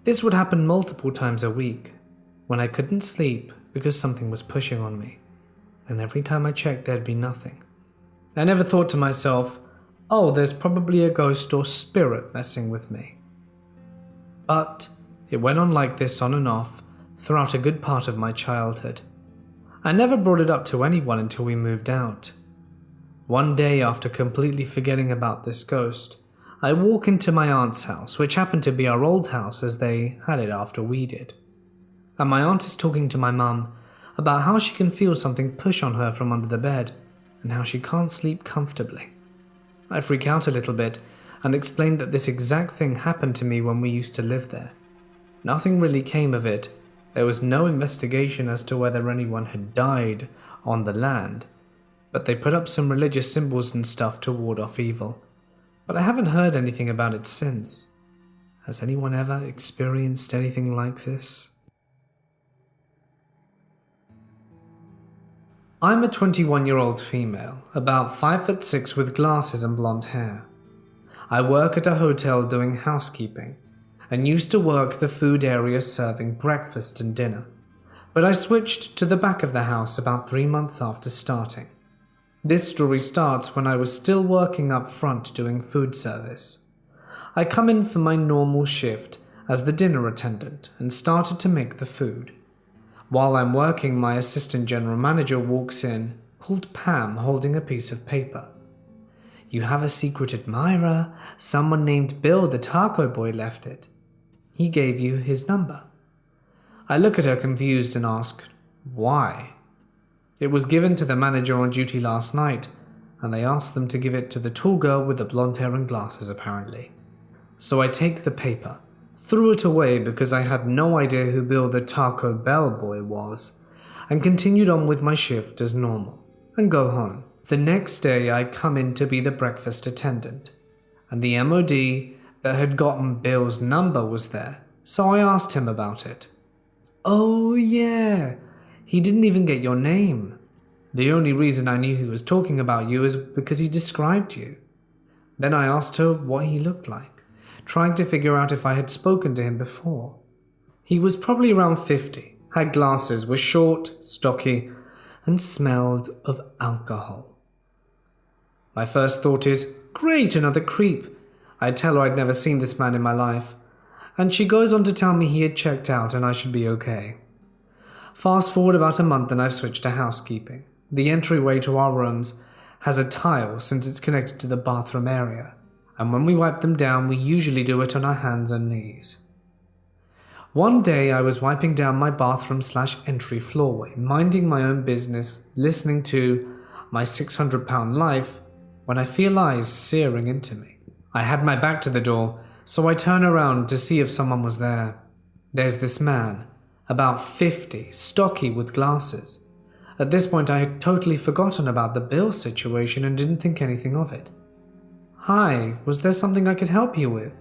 This would happen multiple times a week, when I couldn't sleep because something was pushing on me, and every time I checked there'd be nothing. I never thought to myself, "Oh, there's probably a ghost or spirit messing with me." But it went on like this on and off throughout a good part of my childhood. I never brought it up to anyone until we moved out. One day, after completely forgetting about this ghost, I walk into my aunt's house, which happened to be our old house as they had it after we did. And my aunt is talking to my mum about how she can feel something push on her from under the bed and how she can't sleep comfortably. I freak out a little bit and explained that this exact thing happened to me when we used to live there. Nothing really came of it. There was no investigation as to whether anyone had died on the land, but they put up some religious symbols and stuff to ward off evil. But I haven't heard anything about it since. Has anyone ever experienced anything like this? I'm a 21-year-old female, about 5'6" with glasses and blonde hair. I work at a hotel doing housekeeping, and used to work the food area serving breakfast and dinner, but I switched to the back of the house about 3 months after starting. This story starts when I was still working up front doing food service. I come in for my normal shift as the dinner attendant and started to make the food. While I'm working, my assistant general manager walks in, called Pam, holding a piece of paper. "You have a secret admirer. Someone named Bill the taco boy left it. He gave you his number." I look at her confused and ask, "Why?" "It was given to the manager on duty last night, and they asked them to give it to the tall girl with the blonde hair and glasses apparently." So I take the paper, threw it away because I had no idea who Bill the Taco Bell boy was, and continued on with my shift as normal, and go home. The next day I come in to be the breakfast attendant, and the MOD that had gotten Bill's number was there, so I asked him about it. "Oh yeah, he didn't even get your name. The only reason I knew he was talking about you is because he described you." Then I asked her what he looked like, trying to figure out if I had spoken to him before. He was probably around 50, had glasses, was short, stocky, and smelled of alcohol. My first thought is, great, another creep. I tell her I'd never seen this man in my life, and she goes on to tell me he had checked out and I should be okay. Fast forward about a month and I've switched to housekeeping. The entryway to our rooms has a tile since it's connected to the bathroom area, and when we wipe them down, we usually do it on our hands and knees. One day I was wiping down my bathroom/entry floorway, minding my own business, listening to My 600-Pound Life, when I feel eyes searing into me. I had my back to the door, so I turn around to see if someone was there. There's this man, about 50, stocky with glasses. At this point I had totally forgotten about the bill situation and didn't think anything of it. "Hi, was there something I could help you with?"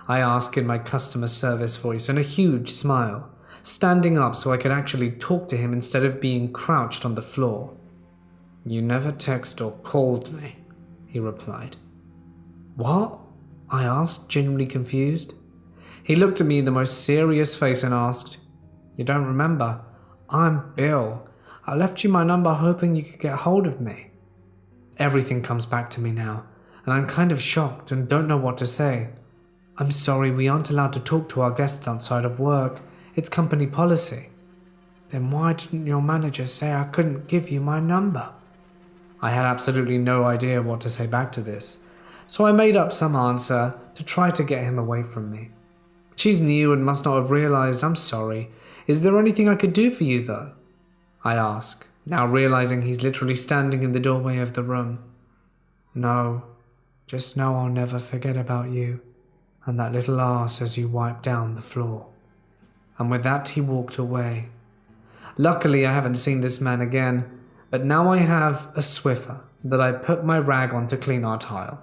I asked in my customer service voice and a huge smile, standing up so I could actually talk to him instead of being crouched on the floor. "You never texted or called me," he replied. "What?" I asked, genuinely confused. He looked at me in the most serious face and asked, "You don't remember? I'm Bill. I left you my number hoping you could get hold of me." Everything comes back to me now, and I'm kind of shocked and don't know what to say. "I'm sorry, we aren't allowed to talk to our guests outside of work. It's company policy." "Then why didn't your manager say I couldn't give you my number?" I had absolutely no idea what to say back to this, so I made up some answer to try to get him away from me. "She's new and must not have realized. I'm sorry. Is there anything I could do for you, though?" I ask, now realizing he's literally standing in the doorway of the room. "No, just know I'll never forget about you and that little arse as you wipe down the floor." And with that, he walked away. Luckily, I haven't seen this man again, but now I have a Swiffer that I put my rag on to clean our tile.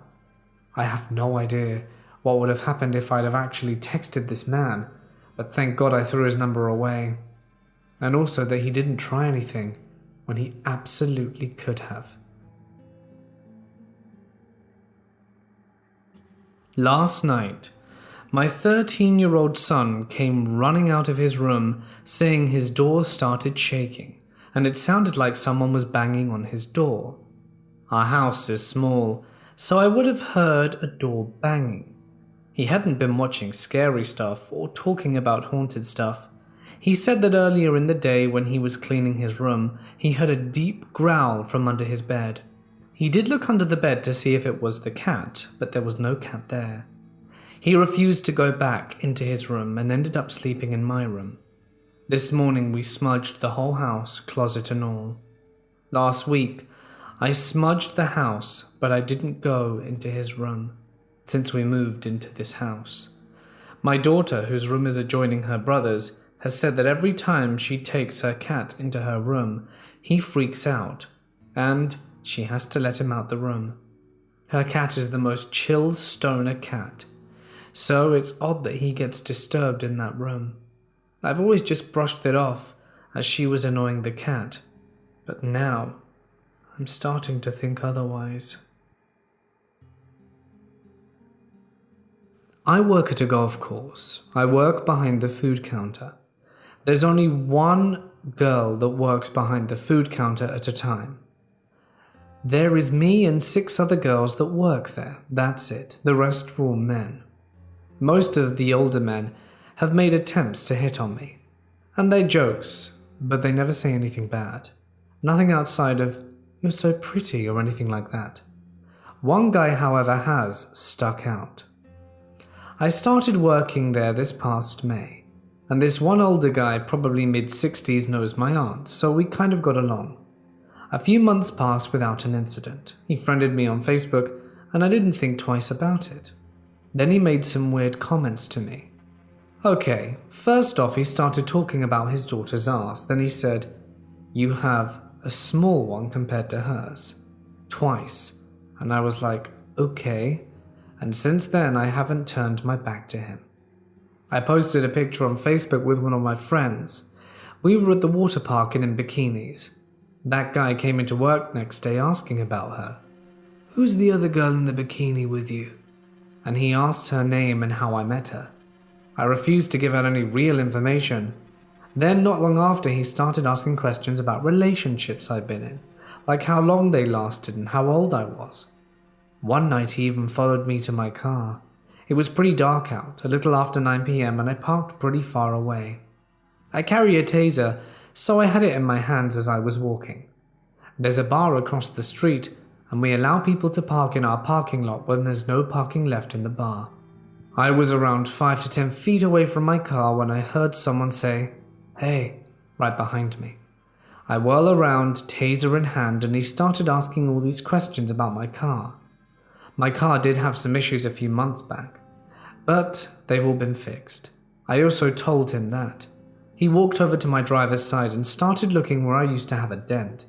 I have no idea what would have happened if I'd have actually texted this man, but thank God I threw his number away. And also that he didn't try anything when he absolutely could have. Last night, my 13-year-old son came running out of his room saying his door started shaking, and it sounded like someone was banging on his door. Our house is small, so I would have heard a door banging. He hadn't been watching scary stuff or talking about haunted stuff. He said that earlier in the day when he was cleaning his room, he heard a deep growl from under his bed. He did look under the bed to see if it was the cat, but there was no cat there. He refused to go back into his room and ended up sleeping in my room. This morning we smudged the whole house, closet and all. Last week, I smudged the house, but I didn't go into his room, since we moved into this house. My daughter, whose room is adjoining her brother's, has said that every time she takes her cat into her room, he freaks out, and she has to let him out the room. Her cat is the most chill stoner cat, so it's odd that he gets disturbed in that room. I've always just brushed it off, as she was annoying the cat, but now I'm starting to think otherwise. I work at a golf course. I work behind the food counter. There's only one girl that works behind the food counter at a time. There is me and 6 other girls that work there. That's it. The rest are all men. Most of the older men have made attempts to hit on me. And they're jokes, but they never say anything bad. Nothing outside of, "You're so pretty," or anything like that. One guy, however, has stuck out. I started working there this past May, and this one older guy, probably mid-60s, knows my aunt, so we kind of got along. A few months passed without an incident. He friended me on Facebook, and I didn't think twice about it. Then he made some weird comments to me. Okay, first off he started talking about his daughter's ass, then he said, "You have a small one compared to hers." Twice, and I was like, okay, and since then I haven't turned my back to him. I posted a picture on Facebook with one of my friends. We were at the water park and in bikinis. That guy came into work next day asking about her. "Who's the other girl in the bikini with you?" And he asked her name and how I met her. I refused to give out any real information. Then, not long after, he started asking questions about relationships I've been in, like how long they lasted and how old I was. One night he even followed me to my car. It was pretty dark out, a little after 9 p.m, and I parked pretty far away. I carry a taser, so I had it in my hands as I was walking. There's a bar across the street, and we allow people to park in our parking lot when there's no parking left in the bar. I was around 5 to 10 feet away from my car when I heard someone say, "Hey," right behind me. I whirl around, taser in hand, and he started asking all these questions about my car. My car did have some issues a few months back, but they've all been fixed. I also told him that. He walked over to my driver's side and started looking where I used to have a dent.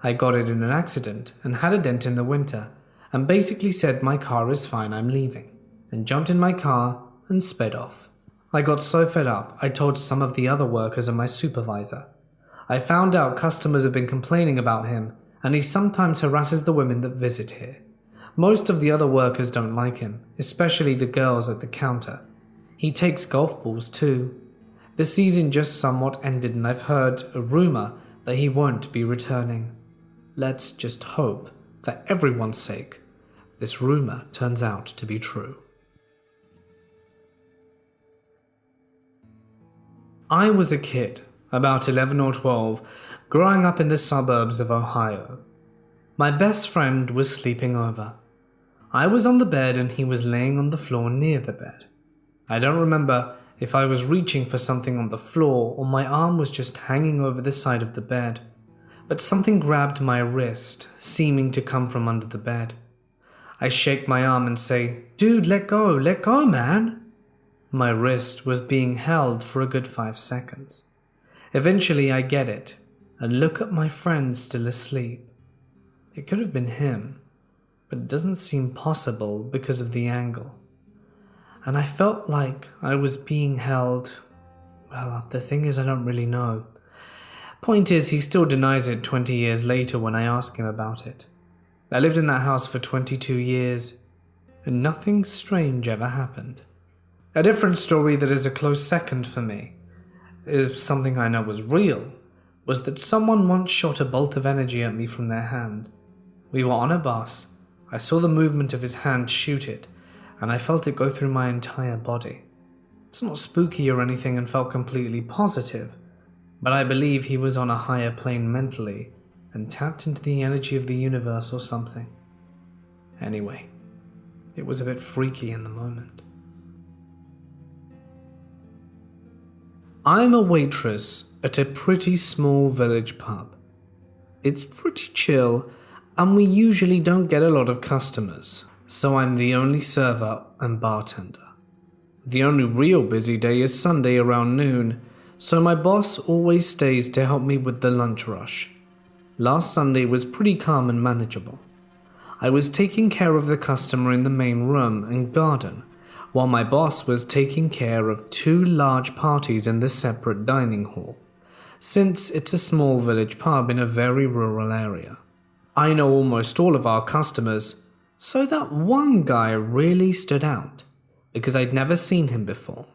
I got it in an accident and had a dent in the winter, and basically said my car is fine, I'm leaving, and jumped in my car and sped off. I got so fed up, I told some of the other workers and my supervisor. I found out customers have been complaining about him, and he sometimes harasses the women that visit here. Most of the other workers don't like him, especially the girls at the counter. He takes golf balls too. The season just somewhat ended, and I've heard a rumor that he won't be returning. Let's just hope, for everyone's sake, this rumor turns out to be true. I was a kid, about 11 or 12, growing up in the suburbs of Ohio. My best friend was sleeping over. I was on the bed and he was laying on the floor near the bed. I don't remember if I was reaching for something on the floor or my arm was just hanging over the side of the bed, but something grabbed my wrist, seeming to come from under the bed. I shake my arm and say, "Dude, let go, man." My wrist was being held for a good 5 seconds. Eventually I get it and look at my friend still asleep. It could have been him, but it doesn't seem possible because of the angle. And I felt like I was being held. Well, the thing is, I don't really know. Point is, he still denies it 20 years later when I ask him about it. I lived in that house for 22 years, and nothing strange ever happened. A different story that is a close second for me, if something I know was real, was that someone once shot a bolt of energy at me from their hand. We were on a bus, I saw the movement of his hand shoot it, and I felt it go through my entire body. It's not spooky or anything and felt completely positive, but I believe he was on a higher plane mentally and tapped into the energy of the universe or something. Anyway, it was a bit freaky in the moment. I'm a waitress at a pretty small village pub. It's pretty chill, and we usually don't get a lot of customers, so I'm the only server and bartender. The only real busy day is Sunday around noon, so my boss always stays to help me with the lunch rush. Last Sunday was pretty calm and manageable. I was taking care of the customer in the main room and garden, while my boss was taking care of 2 large parties in the separate dining hall, since it's a small village pub in a very rural area. I know almost all of our customers, so that one guy really stood out, because I'd never seen him before.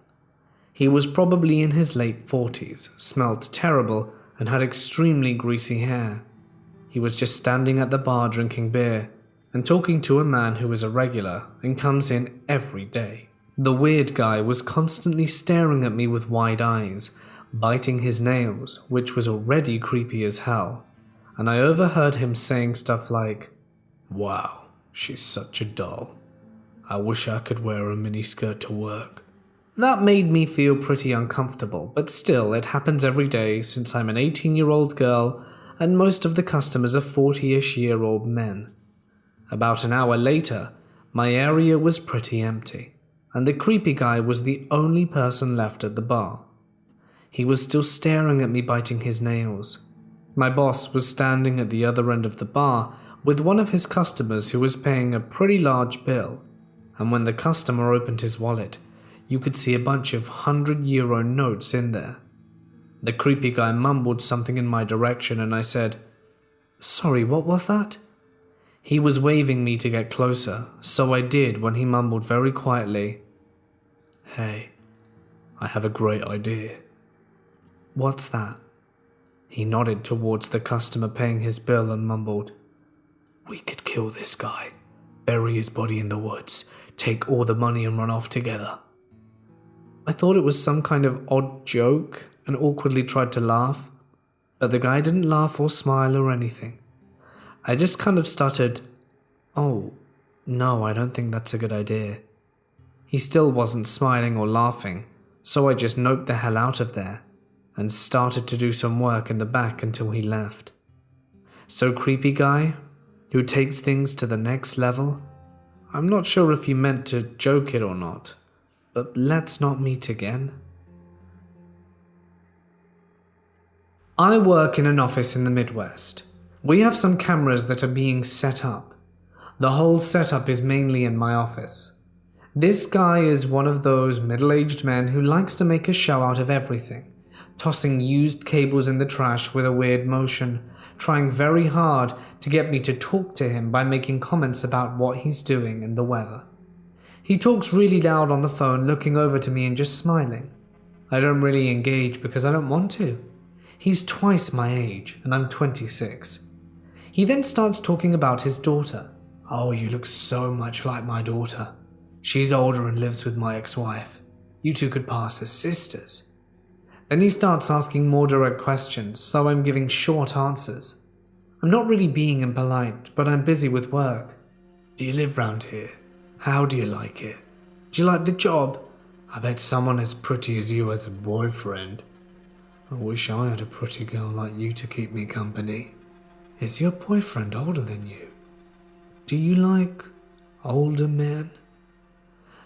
He was probably in his late 40s, smelled terrible, and had extremely greasy hair. He was just standing at the bar drinking beer, and talking to a man who is a regular and comes in every day. The weird guy was constantly staring at me with wide eyes, biting his nails, which was already creepy as hell, and I overheard him saying stuff like, "Wow, she's such a doll. I wish I could wear a miniskirt to work." That made me feel pretty uncomfortable, but still, it happens every day since I'm an 18-year-old girl and most of the customers are 40-ish-year-old men. About an hour later, my area was pretty empty, and the creepy guy was the only person left at the bar. He was still staring at me, biting his nails. My boss was standing at the other end of the bar with one of his customers who was paying a pretty large bill, and when the customer opened his wallet, you could see a bunch of 100-euro notes in there. The creepy guy mumbled something in my direction and I said, "Sorry, what was that?" He was waving me to get closer, so I did when he mumbled very quietly, "Hey, I have a great idea." "What's that?" He nodded towards the customer paying his bill and mumbled, "We could kill this guy, bury his body in the woods, take all the money and run off together." I thought it was some kind of odd joke and awkwardly tried to laugh, but the guy didn't laugh or smile or anything. I just kind of stuttered, "Oh, no, I don't think that's a good idea." He still wasn't smiling or laughing, so I just noped the hell out of there and started to do some work in the back until he left. So creepy guy, who takes things to the next level, I'm not sure if you meant to joke it or not, but let's not meet again. I work in an office in the Midwest. We have some cameras that are being set up. The whole setup is mainly in my office. This guy is one of those middle-aged men who likes to make a show out of everything, tossing used cables in the trash with a weird motion, trying very hard to get me to talk to him by making comments about what he's doing and the weather. He talks really loud on the phone, looking over to me and just smiling. I don't really engage because I don't want to. He's twice my age, and I'm 26. He then starts talking about his daughter. "Oh, you look so much like my daughter. She's older and lives with my ex-wife. You two could pass as sisters." Then he starts asking more direct questions, so I'm giving short answers. I'm not really being impolite, but I'm busy with work. "Do you live round here? How do you like it? Do you like the job? I bet someone as pretty as you has a boyfriend. I wish I had a pretty girl like you to keep me company. Is your boyfriend older than you? Do you like older men?"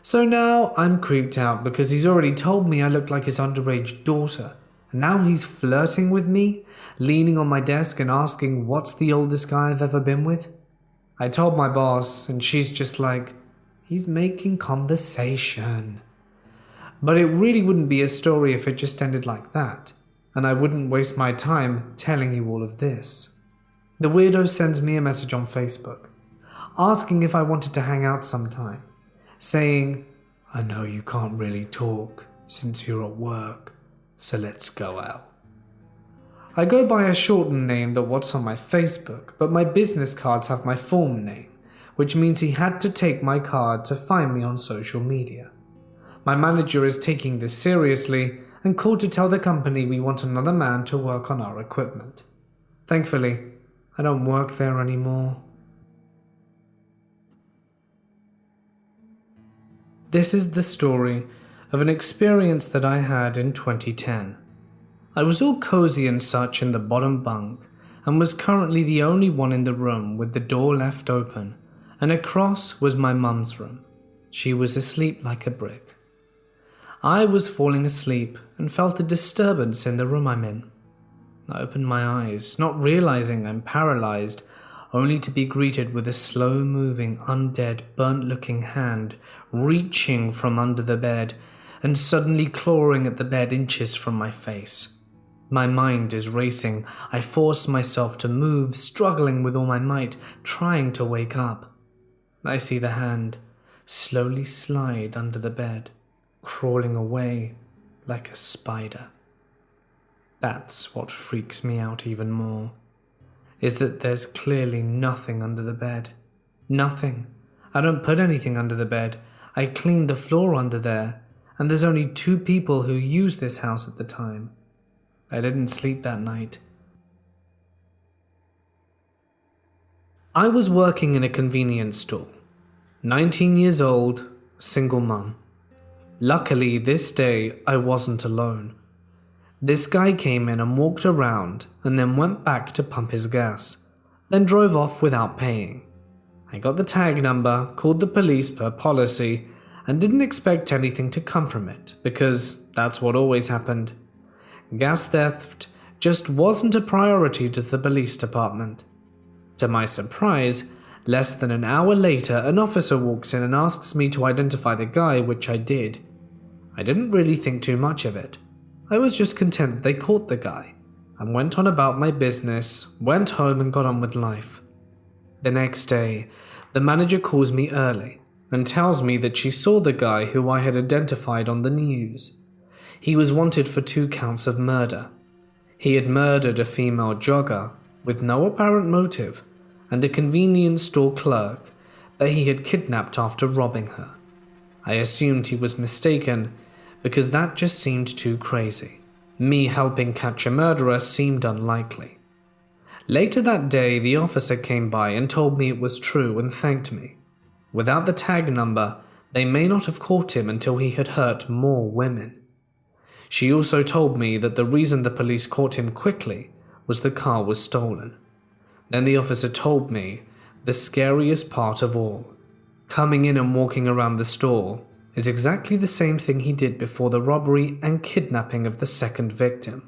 So now I'm creeped out because he's already told me I look like his underage daughter, and now he's flirting with me, leaning on my desk and asking what's the oldest guy I've ever been with. I told my boss, and she's just like, "He's making conversation." But it really wouldn't be a story if it just ended like that, and I wouldn't waste my time telling you all of this. The weirdo sends me a message on Facebook, asking if I wanted to hang out sometime, saying, "I know you can't really talk since you're at work, so let's go out." I go by a shortened name than what's on my Facebook, but my business cards have my full name, which means he had to take my card to find me on social media. My manager is taking this seriously and called to tell the company we want another man to work on our equipment. Thankfully, I don't work there anymore. This is the story of an experience that I had in 2010. I was all cozy and such in the bottom bunk and was currently the only one in the room with the door left open, and across was my mum's room. She was asleep like a brick. I was falling asleep and felt a disturbance in the room I'm in. I opened my eyes, not realizing I'm paralyzed, only to be greeted with a slow-moving, undead, burnt-looking hand reaching from under the bed and suddenly clawing at the bed inches from my face. My mind is racing. I force myself to move, struggling with all my might, trying to wake up. I see the hand slowly slide under the bed, crawling away like a spider. That's what freaks me out even more, is that there's clearly nothing under the bed. Nothing. I don't put anything under the bed. I cleaned the floor under there, and there's only 2 people who use this house at the time. I didn't sleep that night. I was working in a convenience store. 19 years old, single mum. Luckily, this day I wasn't alone. This guy came in and walked around and then went back to pump his gas, then drove off without paying. I got the tag number, called the police per policy, and didn't expect anything to come from it because that's what always happened. Gas theft just wasn't a priority to the police department. To my surprise, less than an hour later, an officer walks in and asks me to identify the guy, which I did. I didn't really think too much of it. I was just content that they caught the guy, and went on about my business, went home and got on with life. The next day, the manager calls me early and tells me that she saw the guy who I had identified on the news. He was wanted for 2 counts of murder. He had murdered a female jogger with no apparent motive and a convenience store clerk that he had kidnapped after robbing her. I assumed he was mistaken because that just seemed too crazy. Me helping catch a murderer seemed unlikely. Later that day, the officer came by and told me it was true and thanked me. Without the tag number, they may not have caught him until he had hurt more women. She also told me that the reason the police caught him quickly was the car was stolen. Then the officer told me the scariest part of all. Coming in and walking around the store is exactly the same thing he did before the robbery and kidnapping of the second victim.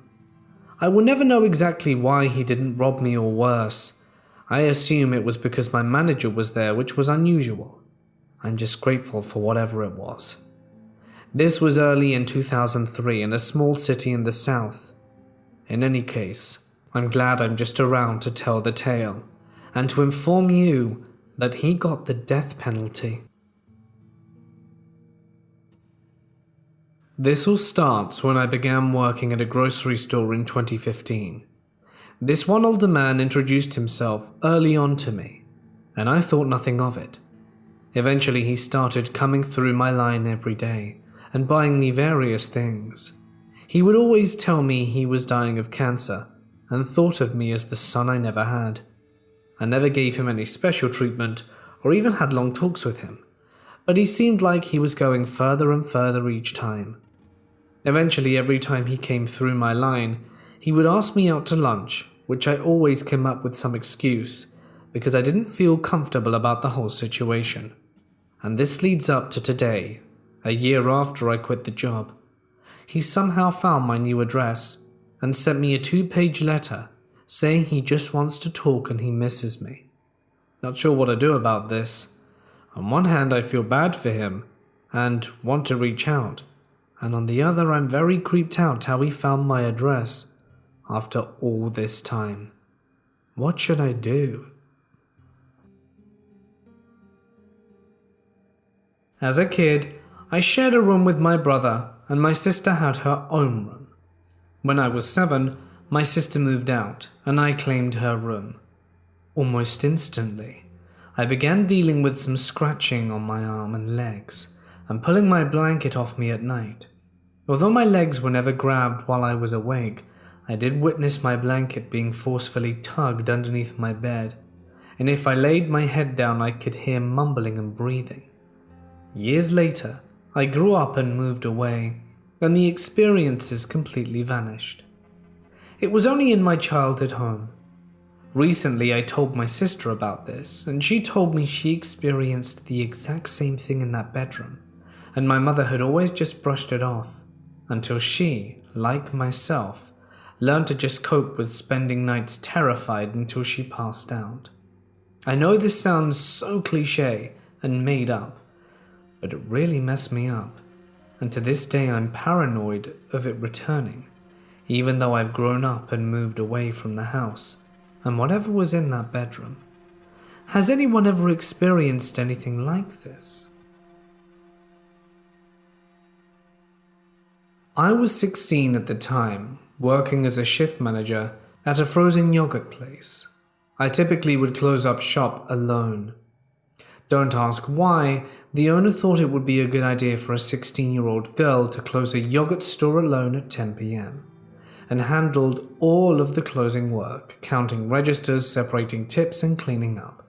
I will never know exactly why he didn't rob me or worse. I assume it was because my manager was there, which was unusual. I'm just grateful for whatever it was. This was early in 2003 in a small city in the south. In any case, I'm glad I'm just around to tell the tale and to inform you that he got the death penalty. This all starts when I began working at a grocery store in 2015. This one older man introduced himself early on to me, and I thought nothing of it. Eventually he started coming through my line every day and buying me various things. He would always tell me he was dying of cancer and thought of me as the son I never had. I never gave him any special treatment or even had long talks with him, but he seemed like he was going further and further each time. Eventually, every time he came through my line, he would ask me out to lunch, which I always came up with some excuse because I didn't feel comfortable about the whole situation. And this leads up to today, a year after I quit the job. He somehow found my new address and sent me a 2-page letter saying he just wants to talk and he misses me. Not sure what to do about this. On one hand, I feel bad for him and want to reach out, and on the other, I'm very creeped out how he found my address after all this time. What should I do? As a kid, I shared a room with my brother, and my sister had her own room. When I was 7, my sister moved out, and I claimed her room. Almost instantly, I began dealing with some scratching on my arm and legs, and pulling my blanket off me at night. Although my legs were never grabbed while I was awake, I did witness my blanket being forcefully tugged underneath my bed, and if I laid my head down I could hear mumbling and breathing. Years later, I grew up and moved away, and the experiences completely vanished. It was only in my childhood home. Recently, I told my sister about this, and she told me she experienced the exact same thing in that bedroom, and my mother had always just brushed it off, until she, like myself, learned to just cope with spending nights terrified until she passed out. I know this sounds so cliche and made up, but it really messed me up, and to this day I'm paranoid of it returning, even though I've grown up and moved away from the house and whatever was in that bedroom. Has anyone ever experienced anything like this? I was 16 at the time, working as a shift manager at a frozen yogurt place. I typically would close up shop alone. Don't ask why, the owner thought it would be a good idea for a 16-year-old girl to close a yogurt store alone at 10 p.m. and handled all of the closing work, counting registers, separating tips, and cleaning up.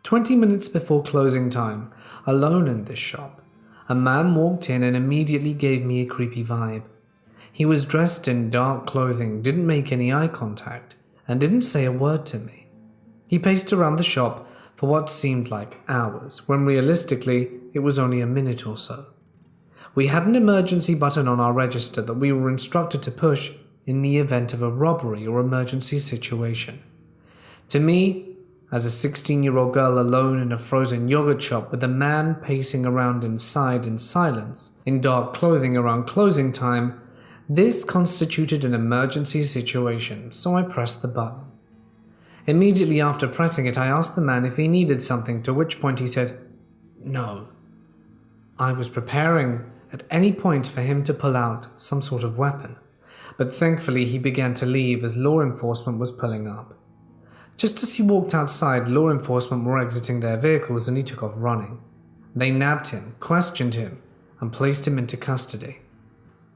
20 minutes before closing time, alone in this shop, a man walked in and immediately gave me a creepy vibe. He was dressed in dark clothing, didn't make any eye contact, and didn't say a word to me. He paced around the shop for what seemed like hours, when realistically it was only a minute or so. We had an emergency button on our register that we were instructed to push in the event of a robbery or emergency situation. To me, as a 16-year-old girl alone in a frozen yogurt shop with a man pacing around inside in silence, in dark clothing around closing time, this constituted an emergency situation, so I pressed the button. Immediately after pressing it, I asked the man if he needed something, to which point he said, "No." I was preparing at any point for him to pull out some sort of weapon, but thankfully he began to leave as law enforcement was pulling up. Just as he walked outside, law enforcement were exiting their vehicles and he took off running. They nabbed him, questioned him, and placed him into custody.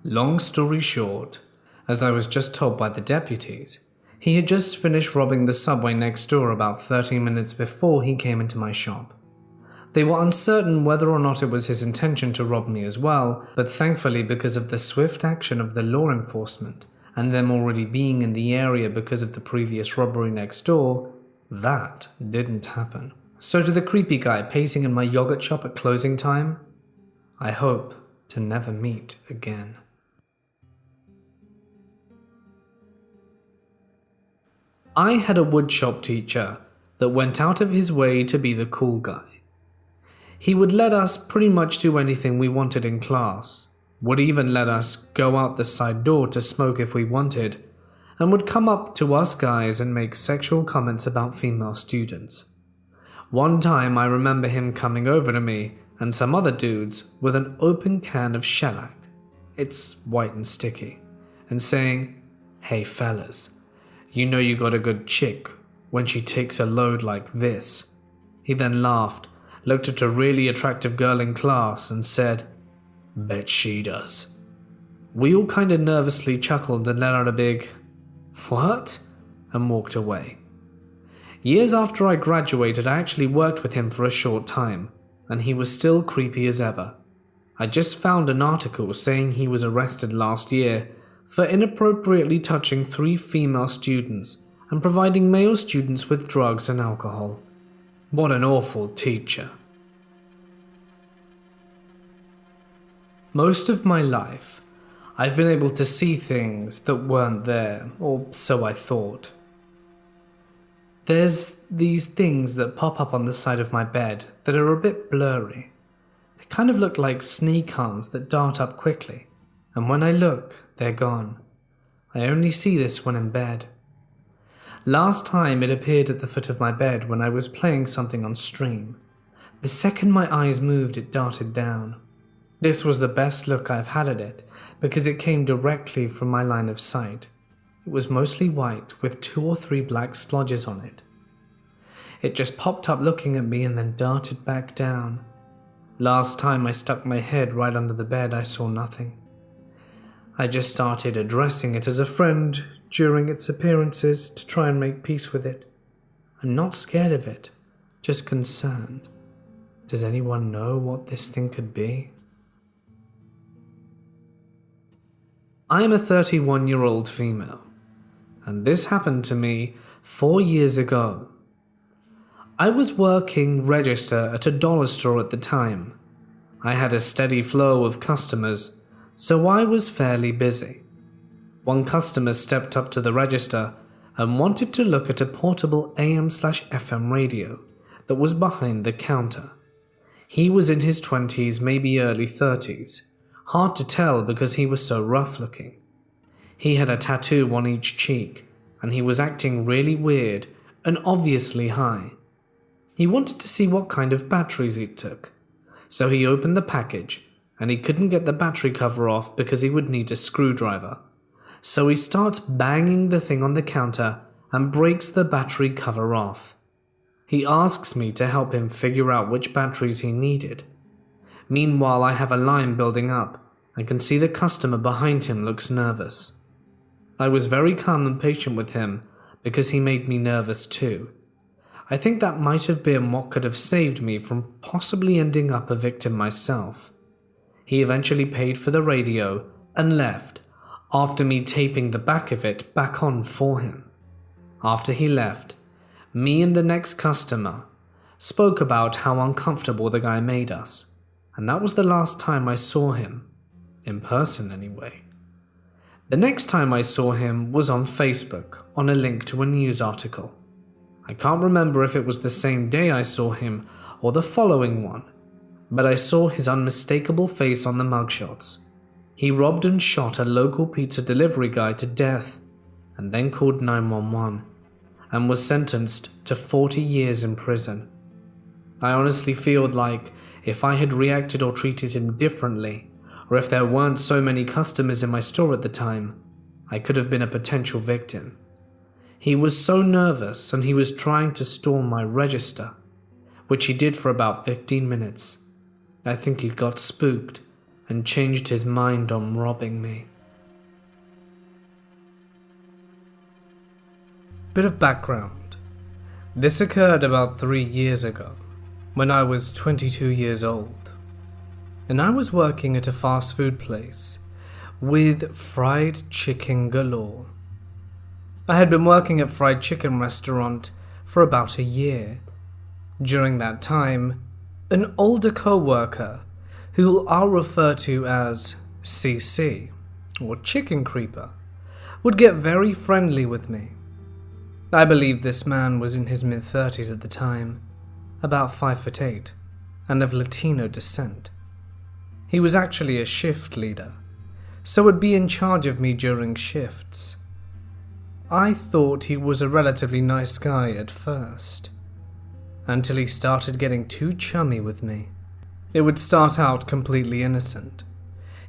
Long story short, as I was just told by the deputies, he had just finished robbing the subway next door about 30 minutes before he came into my shop. They were uncertain whether or not it was his intention to rob me as well, but thankfully, because of the swift action of the law enforcement and them already being in the area because of the previous robbery next door, that didn't happen. So to the creepy guy pacing in my yogurt shop at closing time, I hope to never meet again. I had a woodshop teacher that went out of his way to be the cool guy. He would let us pretty much do anything we wanted in class, would even let us go out the side door to smoke if we wanted, and would come up to us guys and make sexual comments about female students. One time I remember him coming over to me and some other dudes with an open can of shellac, it's white and sticky, and saying, "Hey fellas, you know you got a good chick when she takes a load like this." He then laughed, looked at a really attractive girl in class and said, "Bet she does." We all kind of nervously chuckled and let out a big, "What?" and walked away. Years after I graduated, I actually worked with him for a short time, and he was still creepy as ever. I just found an article saying he was arrested last year for inappropriately touching 3 female students and providing male students with drugs and alcohol. What an awful teacher. Most of my life, I've been able to see things that weren't there, or so I thought. There's these things that pop up on the side of my bed that are a bit blurry. They kind of look like snake arms that dart up quickly, and when I look, they're gone. I only see this when in bed. Last time it appeared at the foot of my bed when I was playing something on stream. The second my eyes moved, it darted down. This was the best look I've had at it because it came directly from my line of sight. It was mostly white with 2 or 3 black splodges on it. It just popped up looking at me and then darted back down. Last time I stuck my head right under the bed, I saw nothing. I just started addressing it as a friend during its appearances to try and make peace with it. I'm not scared of it, just concerned. Does anyone know what this thing could be? I am a 31-year-old female, and this happened to me 4 years ago. I was working register at a dollar store at the time. I had a steady flow of customers, so I was fairly busy. One customer stepped up to the register and wanted to look at a portable AM/FM radio that was behind the counter. He was in his 20s, maybe early 30s. Hard to tell because he was so rough looking. He had a tattoo on each cheek, and he was acting really weird and obviously high. He wanted to see what kind of batteries it took, so he opened the package, and he couldn't get the battery cover off because he would need a screwdriver. So he starts banging the thing on the counter and breaks the battery cover off. He asks me to help him figure out which batteries he needed. Meanwhile, I have a line building up and can see the customer behind him looks nervous. I was very calm and patient with him because he made me nervous too. I think that might have been what could have saved me from possibly ending up a victim myself. He eventually paid for the radio and left, after me taping the back of it back on for him. After he left, me and the next customer spoke about how uncomfortable the guy made us, and that was the last time I saw him, in person anyway. The next time I saw him was on Facebook on a link to a news article. I can't remember if it was the same day I saw him or the following one, but I saw his unmistakable face on the mugshots. He robbed and shot a local pizza delivery guy to death and then called 911. and was sentenced to 40 years in prison. I honestly feel like if I had reacted or treated him differently, or if there weren't so many customers in my store at the time, I could have been a potential victim. He was so nervous and he was trying to storm my register, which he did for about 15 minutes. I think he got spooked and changed his mind on robbing me. Bit of background. This occurred about 3 years ago, when I was 22 years old, and I was working at a fast food place with fried chicken galore. I had been working at fried chicken restaurant for about a year. During that time, an older co-worker, who I'll refer to as CC, or Chicken Creeper, would get very friendly with me. I believe this man was in his mid-30s at the time, about 5'8", and of Latino descent. He was actually a shift leader, so would be in charge of me during shifts. I thought he was a relatively nice guy at first, until he started getting too chummy with me. It would start out completely innocent.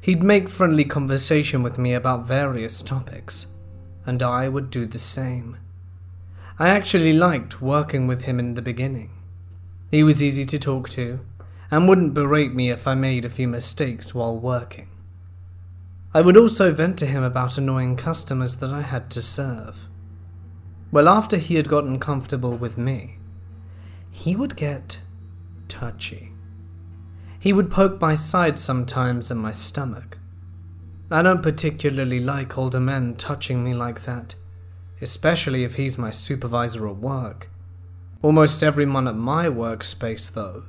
He'd make friendly conversation with me about various topics, and I would do the same. I actually liked working with him in the beginning. He was easy to talk to, and wouldn't berate me if I made a few mistakes while working. I would also vent to him about annoying customers that I had to serve. Well, after he had gotten comfortable with me, he would get touchy. He would poke my side sometimes and my stomach. I don't particularly like older men touching me like that, especially if he's my supervisor at work. Almost everyone at my workspace, though,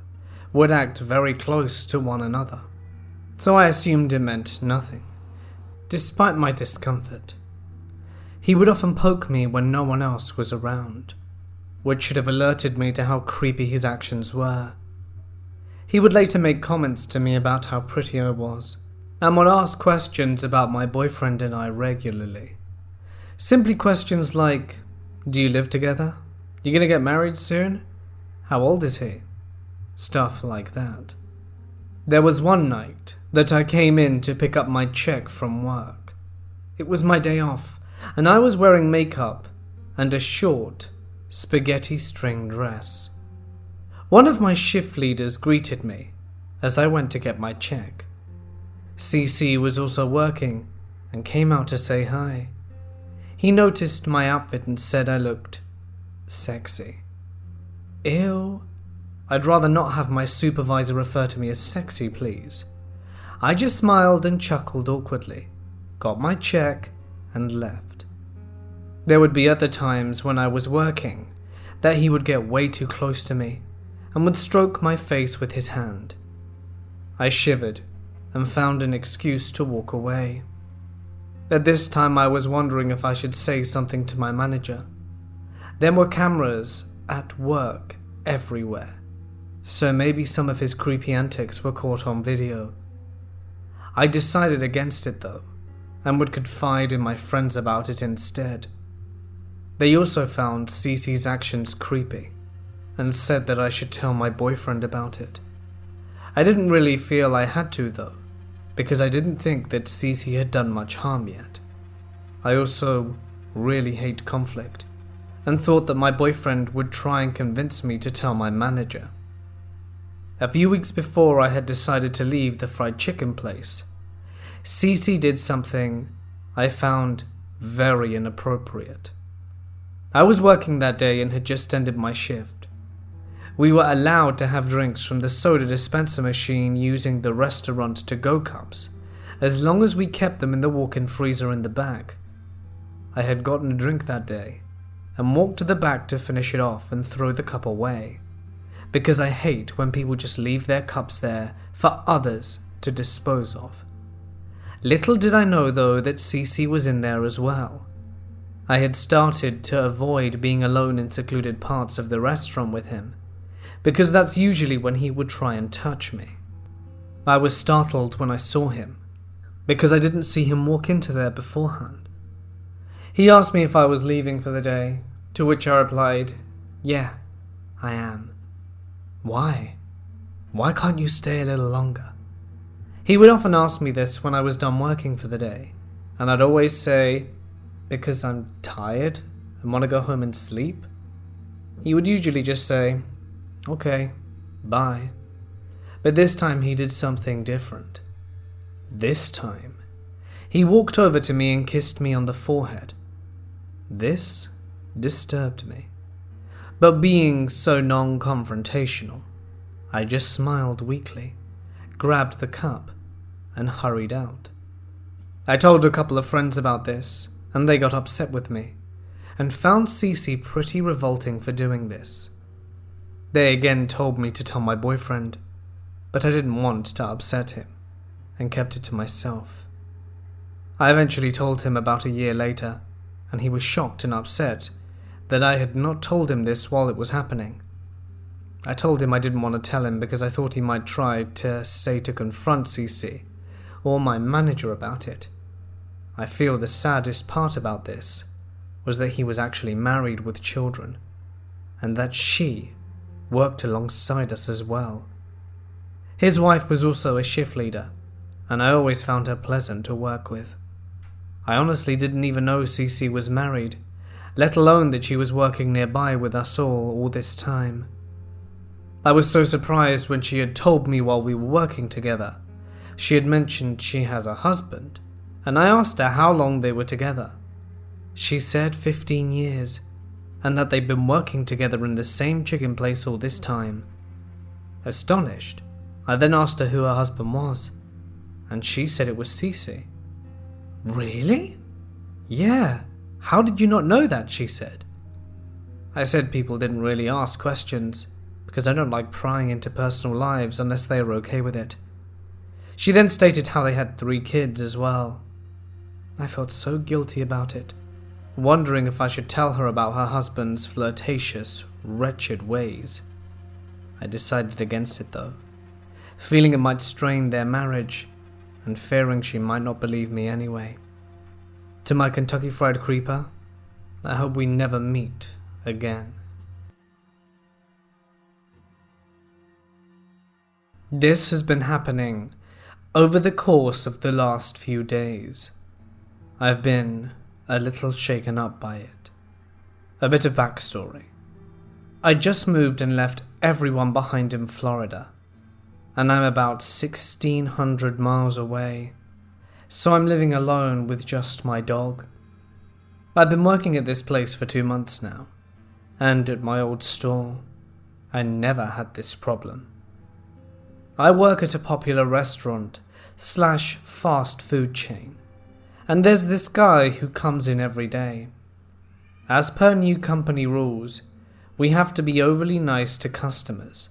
would act very close to one another, so I assumed it meant nothing, despite my discomfort. He would often poke me when no one else was around, which should have alerted me to how creepy his actions were. He would later make comments to me about how pretty I was, and would ask questions about my boyfriend and I regularly. Simply questions like, "Do you live together? You gonna get married soon? How old is he?" Stuff like that. There was one night that I came in to pick up my check from work. It was my day off, and I was wearing makeup and a short, spaghetti string dress. One of my shift leaders greeted me as I went to get my check. CC was also working and came out to say hi. He noticed my outfit and said I looked sexy. Ew. I'd rather not have my supervisor refer to me as sexy, please. I just smiled and chuckled awkwardly, got my check, and left. There would be other times when I was working that he would get way too close to me and would stroke my face with his hand. I shivered and found an excuse to walk away. At this time I was wondering if I should say something to my manager. There were cameras at work everywhere, so maybe some of his creepy antics were caught on video. I decided against it though, and would confide in my friends about it instead. They also found Cece's actions creepy, and said that I should tell my boyfriend about it. I didn't really feel I had to though, because I didn't think that Cece had done much harm yet. I also really hate conflict, and thought that my boyfriend would try and convince me to tell my manager. A few weeks before I had decided to leave the fried chicken place, Cece did something I found very inappropriate. I was working that day and had just ended my shift. We were allowed to have drinks from the soda dispenser machine using the restaurant to-go cups, as long as we kept them in the walk-in freezer in the back. I had gotten a drink that day, and walked to the back to finish it off and throw the cup away, because I hate when people just leave their cups there for others to dispose of. Little did I know though that Cece was in there as well. I had started to avoid being alone in secluded parts of the restaurant with him, because that's usually when he would try and touch me. I was startled when I saw him, because I didn't see him walk into there beforehand. He asked me if I was leaving for the day, To which I replied, "Yeah, I am." "Why? Why can't you stay a little longer?" He would often ask me this when I was done working for the day, and I'd always say, "Because I'm tired and want to go home and sleep." He would usually just say, "Okay, bye." But this time he did something different. This time, he walked over to me and kissed me on the forehead. This disturbed me. But being so non-confrontational, I just smiled weakly, grabbed the cup, and hurried out. I told a couple of friends about this, and they got upset with me, and found Cece pretty revolting for doing this. They again told me to tell my boyfriend, but I didn't want to upset him, and kept it to myself. I eventually told him about a year later, and he was shocked and upset that I had not told him this while it was happening. I told him I didn't want to tell him because I thought he might try to confront Cece or my manager about it. I feel the saddest part about this was that he was actually married with children, and that she worked alongside us as well. His wife was also a shift leader, and I always found her pleasant to work with. I honestly didn't even know Cece was married, let alone that she was working nearby with us all this time. I was so surprised when she had told me while we were working together. She had mentioned she has a husband, and I asked her how long they were together. She said 15 years, and that they'd been working together in the same chicken place all this time. Astonished, I then asked her who her husband was, and she said it was Cece. "Really?" "Yeah, how did you not know that?" she said. I said people didn't really ask questions, because I don't like prying into personal lives unless they are okay with it. She then stated how they had 3 kids as well. I felt so guilty about it, wondering if I should tell her about her husband's flirtatious, wretched ways. I decided against it though, feeling it might strain their marriage, and fearing she might not believe me anyway. To my Kentucky Fried Creeper, I hope we never meet again. This has been happening over the course of the last few days. I've been a little shaken up by it. A bit of backstory. I just moved and left everyone behind in Florida, and I'm about 1,600 miles away, so I'm living alone with just my dog. I've been working at this place for 2 months now, and at my old store, I never had this problem. I work at a popular restaurant/fast food chain, and there's this guy who comes in every day. As per new company rules, we have to be overly nice to customers,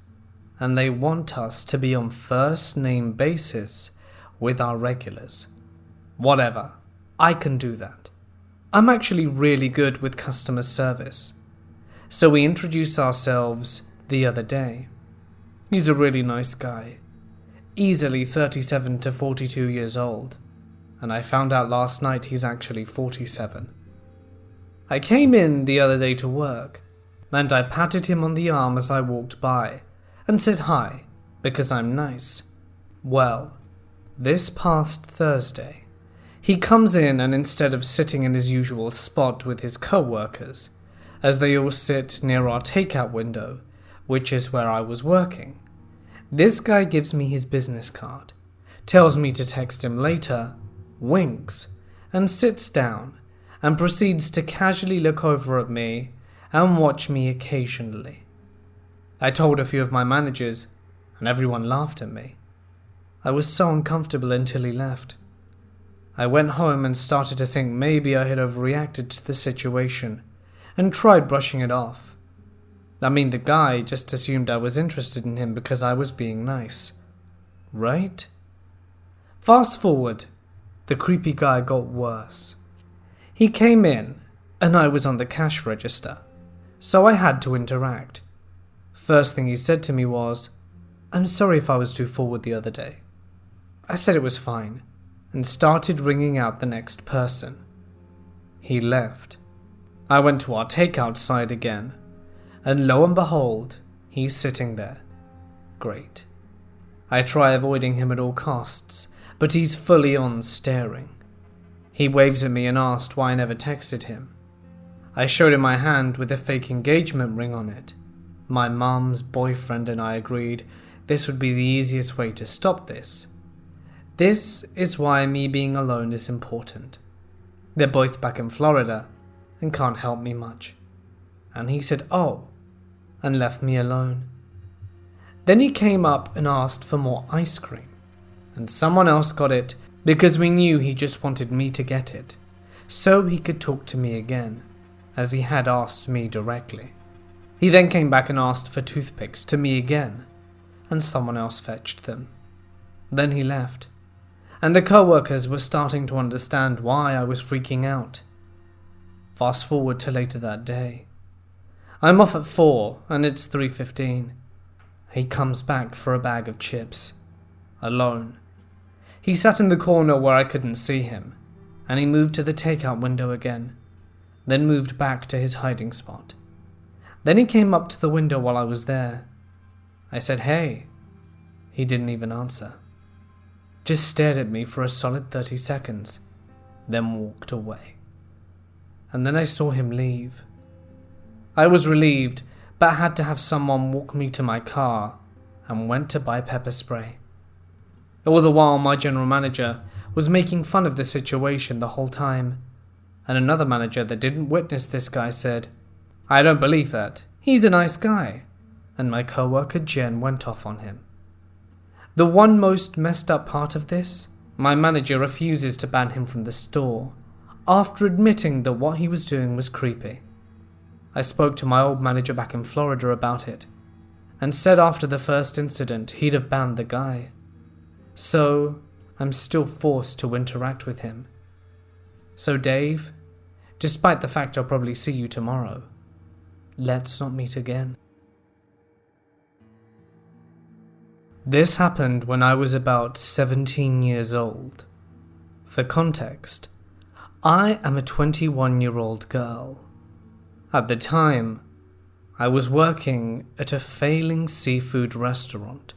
and they want us to be on first name basis with our regulars. Whatever, I can do that. I'm actually really good with customer service. So we introduced ourselves the other day. He's a really nice guy, easily 37 to 42 years old, and I found out last night he's actually 47. I came in the other day to work, and I patted him on the arm as I walked by, and said hi, because I'm nice. Well, this past Thursday, he comes in and instead of sitting in his usual spot with his co-workers, as they all sit near our takeout window, which is where I was working, this guy gives me his business card, tells me to text him later, winks, and sits down, and proceeds to casually look over at me and watch me occasionally. I told a few of my managers, and everyone laughed at me. I was so uncomfortable until he left. I went home and started to think maybe I had overreacted to the situation, and tried brushing it off. I mean, the guy just assumed I was interested in him because I was being nice. Right? Fast forward, the creepy guy got worse. He came in, and I was on the cash register, so I had to interact. First thing he said to me was, "I'm sorry if I was too forward the other day." I said it was fine, and started ringing out the next person. He left. I went to our takeout side again, and lo and behold, he's sitting there. Great. I try avoiding him at all costs, but he's fully on staring. He waves at me and asked why I never texted him. I showed him my hand with a fake engagement ring on it. My mum's boyfriend and I agreed this would be the easiest way to stop this. This is why me being alone is important. They're both back in Florida and can't help me much. And he said, "Oh," and left me alone. Then he came up and asked for more ice cream, and someone else got it because we knew he just wanted me to get it, so he could talk to me again, as he had asked me directly. He then came back and asked for toothpicks to me again, and someone else fetched them. Then he left, and the co-workers were starting to understand why I was freaking out. Fast forward to later that day. I'm off at 4 and it's 3:15. He comes back for a bag of chips. Alone. He sat in the corner where I couldn't see him, and he moved to the takeout window again, then moved back to his hiding spot. Then he came up to the window while I was there. I said, "Hey." He didn't even answer. Just stared at me for a solid 30 seconds, then walked away. And then I saw him leave. I was relieved, but had to have someone walk me to my car and went to buy pepper spray. All the while, my general manager was making fun of the situation the whole time, and another manager that didn't witness this guy said, "I don't believe that. He's a nice guy," and my coworker Jen went off on him. The one most messed up part of this, my manager refuses to ban him from the store, after admitting that what he was doing was creepy. I spoke to my old manager back in Florida about it, and said after the first incident he'd have banned the guy. So, I'm still forced to interact with him. So Dave, despite the fact I'll probably see you tomorrow, let's not meet again. This happened when I was about 17 years old. For context, I am a 21-year-old girl. At the time, I was working at a failing seafood restaurant.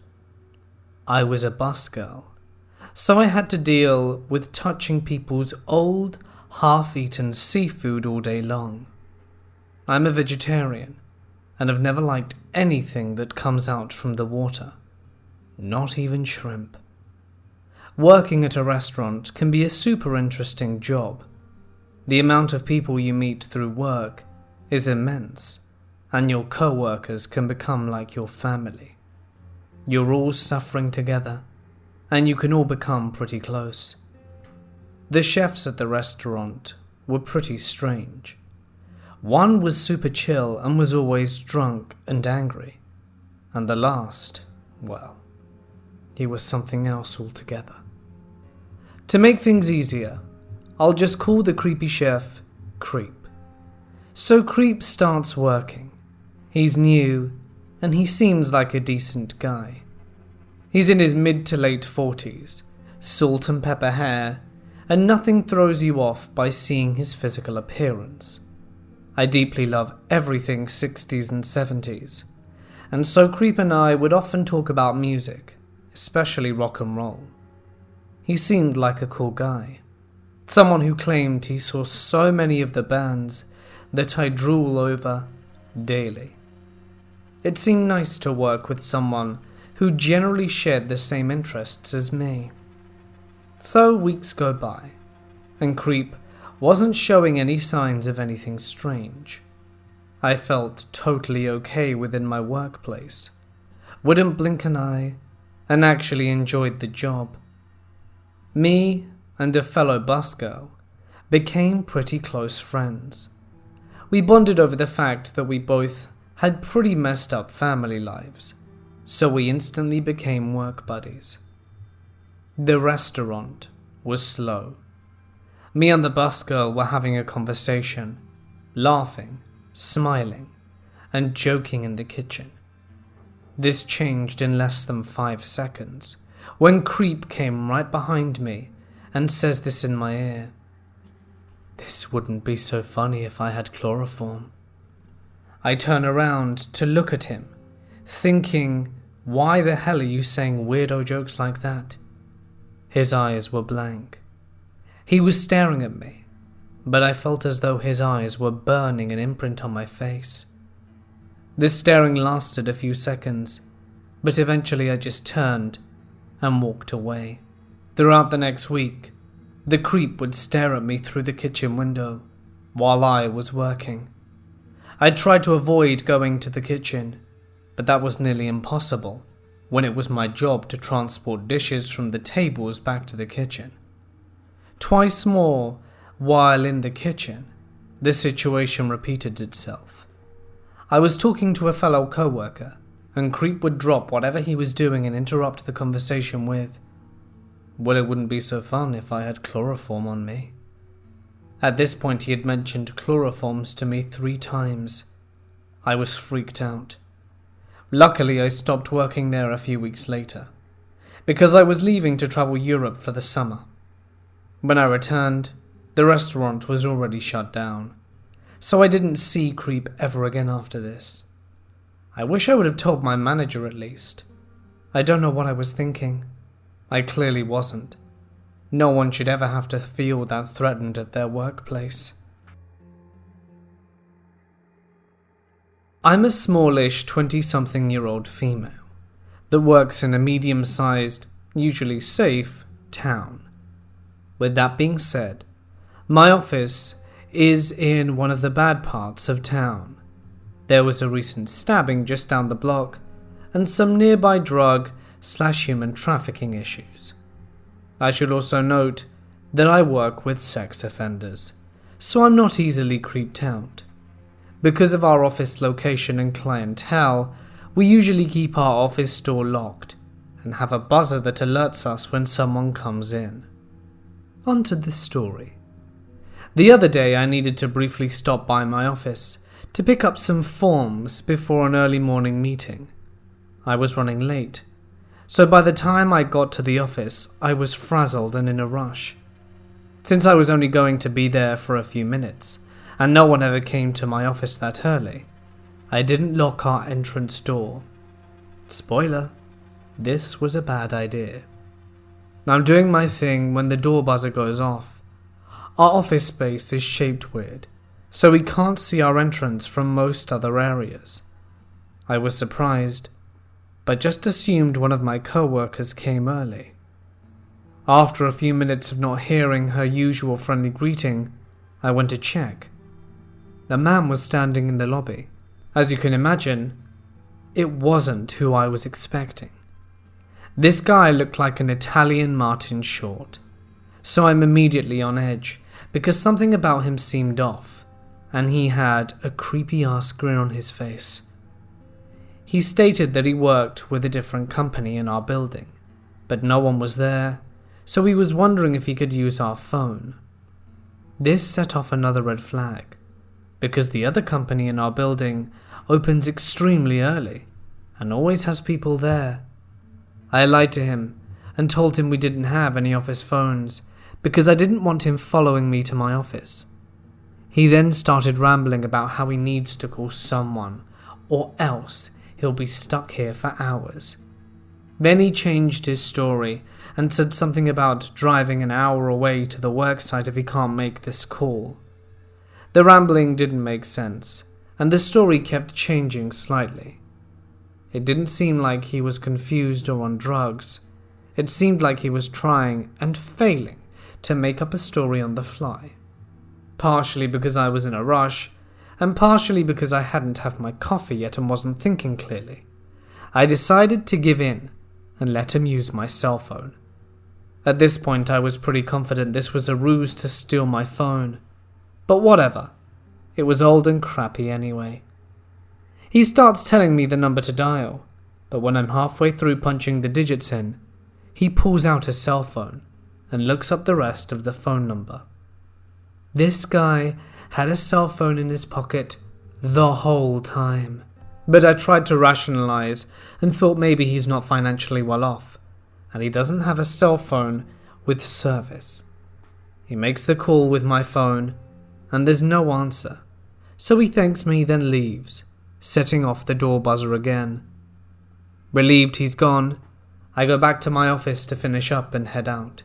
I was a busgirl, so I had to deal with touching people's old, half-eaten seafood all day long. I'm a vegetarian, and have never liked anything that comes out from the water, not even shrimp. Working at a restaurant can be a super interesting job. The amount of people you meet through work is immense, and your co-workers can become like your family. You're all suffering together, and you can all become pretty close. The chefs at the restaurant were pretty strange. One was super chill and was always drunk and angry, and the last, well, he was something else altogether. To make things easier, I'll just call the creepy chef Creep. So Creep starts working. He's new, and he seems like a decent guy. He's in his mid to late 40s, salt and pepper hair, and nothing throws you off by seeing his physical appearance. I deeply love everything 60s and 70s, and so Creep and I would often talk about music, especially rock and roll. He seemed like a cool guy. Someone who claimed he saw so many of the bands that I drool over daily. It seemed nice to work with someone who generally shared the same interests as me. So weeks go by, and Creep wasn't showing any signs of anything strange. I felt totally okay within my workplace, wouldn't blink an eye, and actually enjoyed the job. Me and a fellow busgirl became pretty close friends. We bonded over the fact that we both had pretty messed up family lives, so we instantly became work buddies. The restaurant was slow. Me and the busgirl were having a conversation, laughing, smiling, and joking in the kitchen. This changed in less than 5 seconds, when Creep came right behind me and says this in my ear. This wouldn't be so funny if I had chloroform. I turn around to look at him, thinking, why the hell are you saying weirdo jokes like that? His eyes were blank. He was staring at me, but I felt as though his eyes were burning an imprint on my face. This staring lasted a few seconds, but eventually I just turned and walked away. Throughout the next week, the creep would stare at me through the kitchen window while I was working. I tried to avoid going to the kitchen, but that was nearly impossible when it was my job to transport dishes from the tables back to the kitchen. Twice more while in the kitchen, the situation repeated itself. I was talking to a fellow co-worker, and Creep would drop whatever he was doing and interrupt the conversation with, "Well, it wouldn't be so fun if I had chloroform on me." At this point, he had mentioned chloroforms to me 3 times. I was freaked out. Luckily, I stopped working there a few weeks later, because I was leaving to travel Europe for the summer. When I returned, the restaurant was already shut down, so I didn't see Creep ever again after this. I wish I would have told my manager at least. I don't know what I was thinking. I clearly wasn't. No one should ever have to feel that threatened at their workplace. I'm a smallish 20-something-year-old female that works in a medium-sized, usually safe, town. With that being said, my office is in one of the bad parts of town. There was a recent stabbing just down the block and some nearby drug/human trafficking issues. I should also note that I work with sex offenders, so I'm not easily creeped out. Because of our office location and clientele, we usually keep our office door locked and have a buzzer that alerts us when someone comes in. On to the story. The other day I needed to briefly stop by my office to pick up some forms before an early morning meeting. I was running late, so by the time I got to the office, I was frazzled and in a rush. Since I was only going to be there for a few minutes, and no one ever came to my office that early, I didn't lock our entrance door. Spoiler, this was a bad idea. I'm doing my thing when the door buzzer goes off. Our office space is shaped weird, so we can't see our entrance from most other areas. I was surprised, but just assumed one of my co-workers came early. After a few minutes of not hearing her usual friendly greeting, I went to check. The man was standing in the lobby. As you can imagine, it wasn't who I was expecting. This guy looked like an Italian Martin Short, so I'm immediately on edge because something about him seemed off, and he had a creepy-ass grin on his face. He stated that he worked with a different company in our building, but no one was there, so he was wondering if he could use our phone. This set off another red flag, because the other company in our building opens extremely early and always has people there. I lied to him and told him we didn't have any office phones because I didn't want him following me to my office. He then started rambling about how he needs to call someone or else he'll be stuck here for hours. Then he changed his story and said something about driving an hour away to the worksite if he can't make this call. The rambling didn't make sense, and the story kept changing slightly. It didn't seem like he was confused or on drugs. It seemed like he was trying and failing to make up a story on the fly. Partially because I was in a rush, and partially because I hadn't had my coffee yet and wasn't thinking clearly. I decided to give in and let him use my cell phone. At this point, I was pretty confident this was a ruse to steal my phone. But whatever. It was old and crappy anyway. He starts telling me the number to dial, but when I'm halfway through punching the digits in, he pulls out his cell phone and looks up the rest of the phone number. This guy had a cell phone in his pocket the whole time. But I tried to rationalize and thought maybe he's not financially well off, and he doesn't have a cell phone with service. He makes the call with my phone and there's no answer, so he thanks me then leaves, setting off the door buzzer again. Relieved he's gone, I go back to my office to finish up and head out.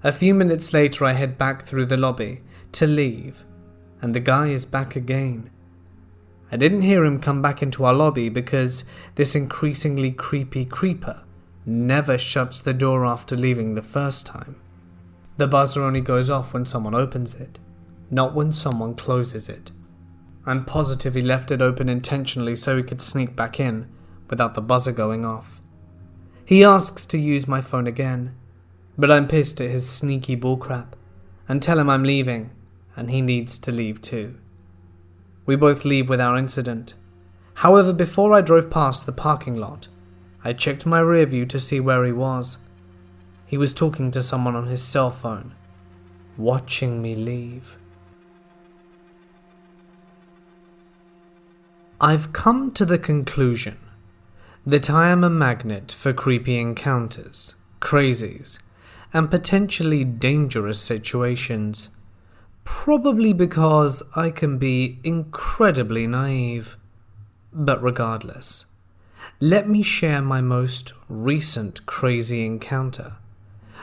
A few minutes later I head back through the lobby to leave, and the guy is back again. I didn't hear him come back into our lobby because this increasingly creepy creeper never shuts the door after leaving the first time. The buzzer only goes off when someone opens it, not when someone closes it. I'm positive he left it open intentionally so he could sneak back in without the buzzer going off. He asks to use my phone again, but I'm pissed at his sneaky bullcrap and tell him I'm leaving and he needs to leave too. We both leave without incident. However, before I drove past the parking lot, I checked my rear view to see where he was. He was talking to someone on his cell phone, watching me leave. I've come to the conclusion that I am a magnet for creepy encounters, crazies, and potentially dangerous situations. Probably because I can be incredibly naive. But regardless, let me share my most recent crazy encounter,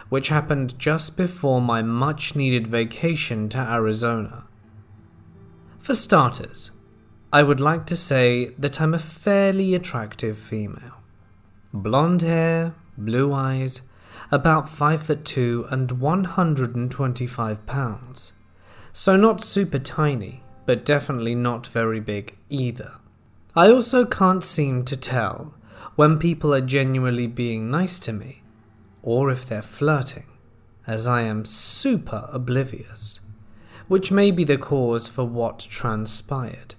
which happened just before my much-needed vacation to Arizona. For starters, I would like to say that I'm a fairly attractive female. Blonde hair, blue eyes, about 5'2" and 125 pounds. So not super tiny, but definitely not very big either. I also can't seem to tell when people are genuinely being nice to me, or if they're flirting, as I am super oblivious, which may be the cause for what transpired.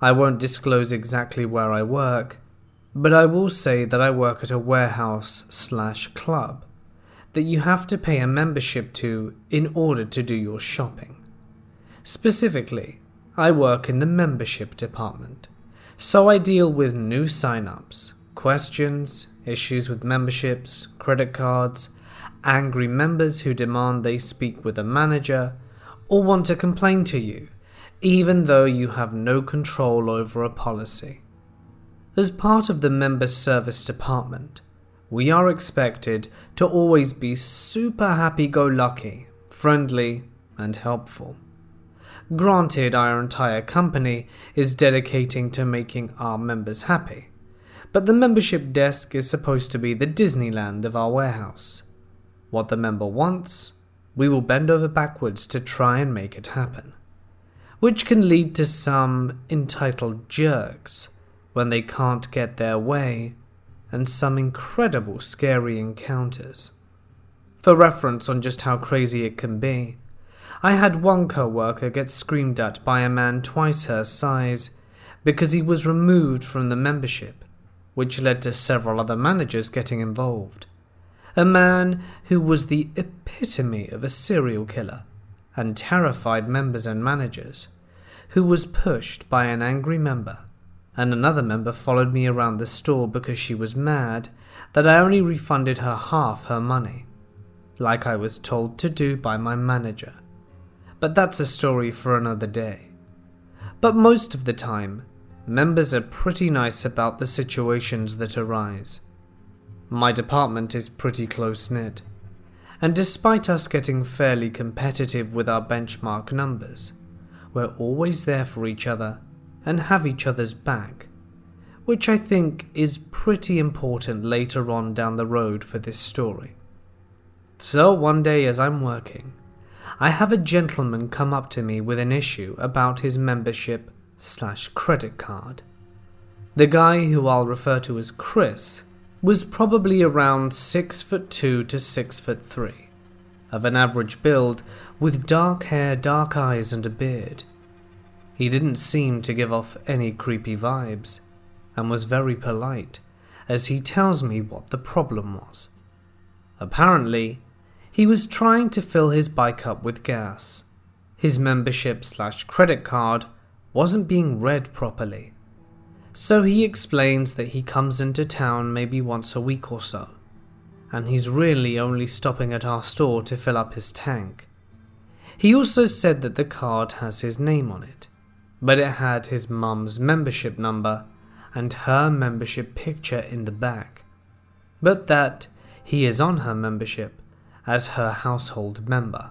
I won't disclose exactly where I work, but I will say that I work at a warehouse/club that you have to pay a membership to in order to do your shopping. Specifically, I work in the membership department, so I deal with new sign-ups, questions, issues with memberships, credit cards, angry members who demand they speak with a manager, or want to complain to you, even though you have no control over a policy. As part of the member service department, we are expected to always be super happy-go-lucky, friendly, and helpful. Granted, our entire company is dedicating to making our members happy, but the membership desk is supposed to be the Disneyland of our warehouse. What the member wants, we will bend over backwards to try and make it happen, which can lead to some entitled jerks when they can't get their way, and some incredible scary encounters. For reference on just how crazy it can be, I had one co-worker get screamed at by a man twice her size because he was removed from the membership, which led to several other managers getting involved. A man who was the epitome of a serial killer and terrified members and managers, who was pushed by an angry member, and another member followed me around the store because she was mad that I only refunded her half her money, like I was told to do by my manager. But that's a story for another day. But most of the time, members are pretty nice about the situations that arise. My department is pretty close-knit, and despite us getting fairly competitive with our benchmark numbers, we're always there for each other and have each other's back, which I think is pretty important later on down the road for this story. So one day as I'm working, I have a gentleman come up to me with an issue about his membership/credit card. The guy, who I'll refer to as Chris, was probably around 6'2" to 6'3", of an average build, with dark hair, dark eyes and a beard. He didn't seem to give off any creepy vibes, and was very polite as he tells me what the problem was. Apparently, he was trying to fill his bike up with gas. His membership/credit card wasn't being read properly, so he explains that he comes into town maybe once a week or so, and he's really only stopping at our store to fill up his tank. He also said that the card has his name on it, but it had his mum's membership number and her membership picture in the back, but that he is on her membership as her household member.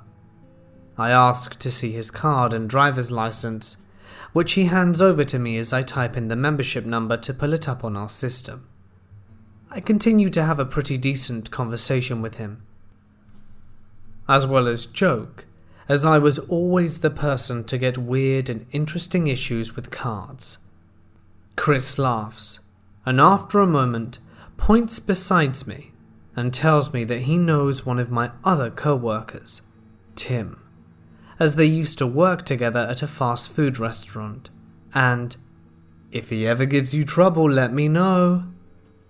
I asked to see his card and driver's license, which he hands over to me as I type in the membership number to pull it up on our system. I continue to have a pretty decent conversation with him, as well as joke, as I was always the person to get weird and interesting issues with cards. Chris laughs, and after a moment points besides me and tells me that he knows one of my other co-workers, Tim, as they used to work together at a fast food restaurant, and if he ever gives you trouble, let me know.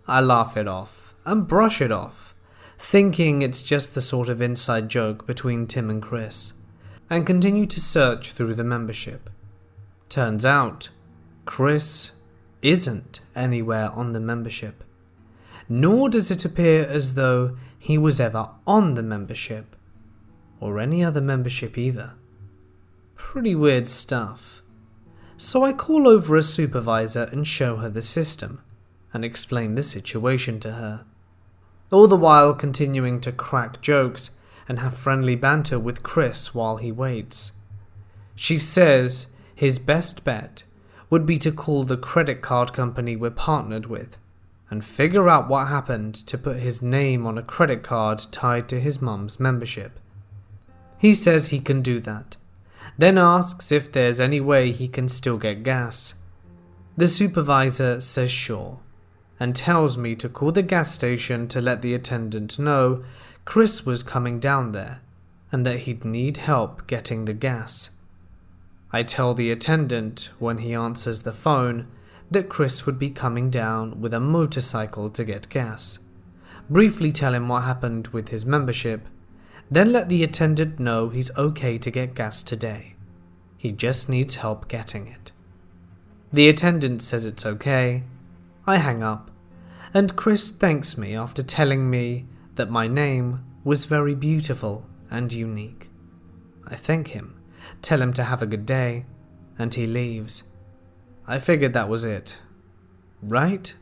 I laugh it off and brush it off, thinking it's just the sort of inside joke between Tim and Chris, and continue to search through the membership. Turns out, Chris isn't anywhere on the membership, nor does it appear as though he was ever on the membership, or any other membership either. Pretty weird stuff. So I call over a supervisor and show her the system, and explain the situation to her, all the while continuing to crack jokes and have friendly banter with Chris while he waits. She says his best bet would be to call the credit card company we're partnered with and figure out what happened to put his name on a credit card tied to his mum's membership. He says he can do that, then asks if there's any way he can still get gas. The supervisor says sure, and tells me to call the gas station to let the attendant know Chris was coming down there and that he'd need help getting the gas. I tell the attendant when he answers the phone that Chris would be coming down with a motorcycle to get gas, briefly tell him what happened with his membership, then let the attendant know he's okay to get gas today. He just needs help getting it. The attendant says it's okay. I hang up, and Chris thanks me after telling me that my name was very beautiful and unique. I thank him, tell him to have a good day, and he leaves. I figured that was it. Right?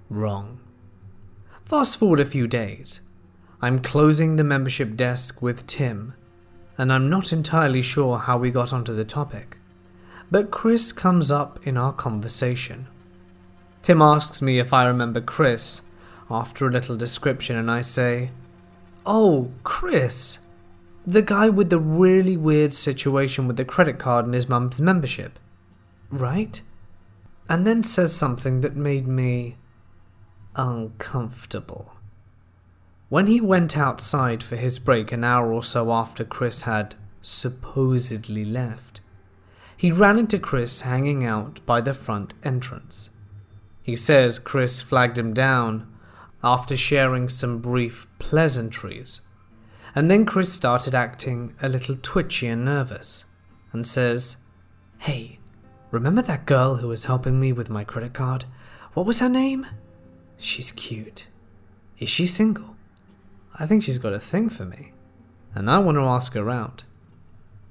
Wrong. Fast forward a few days. I'm closing the membership desk with Tim, and I'm not entirely sure how we got onto the topic, but Chris comes up in our conversation. Tim asks me if I remember Chris, after a little description, and I say, "Oh, Chris, the guy with the really weird situation with the credit card and his mum's membership, right?" And then says something that made me uncomfortable. When he went outside for his break an hour or so after Chris had supposedly left, he ran into Chris hanging out by the front entrance. He says Chris flagged him down after sharing some brief pleasantries, and then Chris started acting a little twitchy and nervous, and says, "Hey, remember that girl who was helping me with my credit card? What was her name? She's cute. Is she single? I think she's got a thing for me, and I want to ask her out."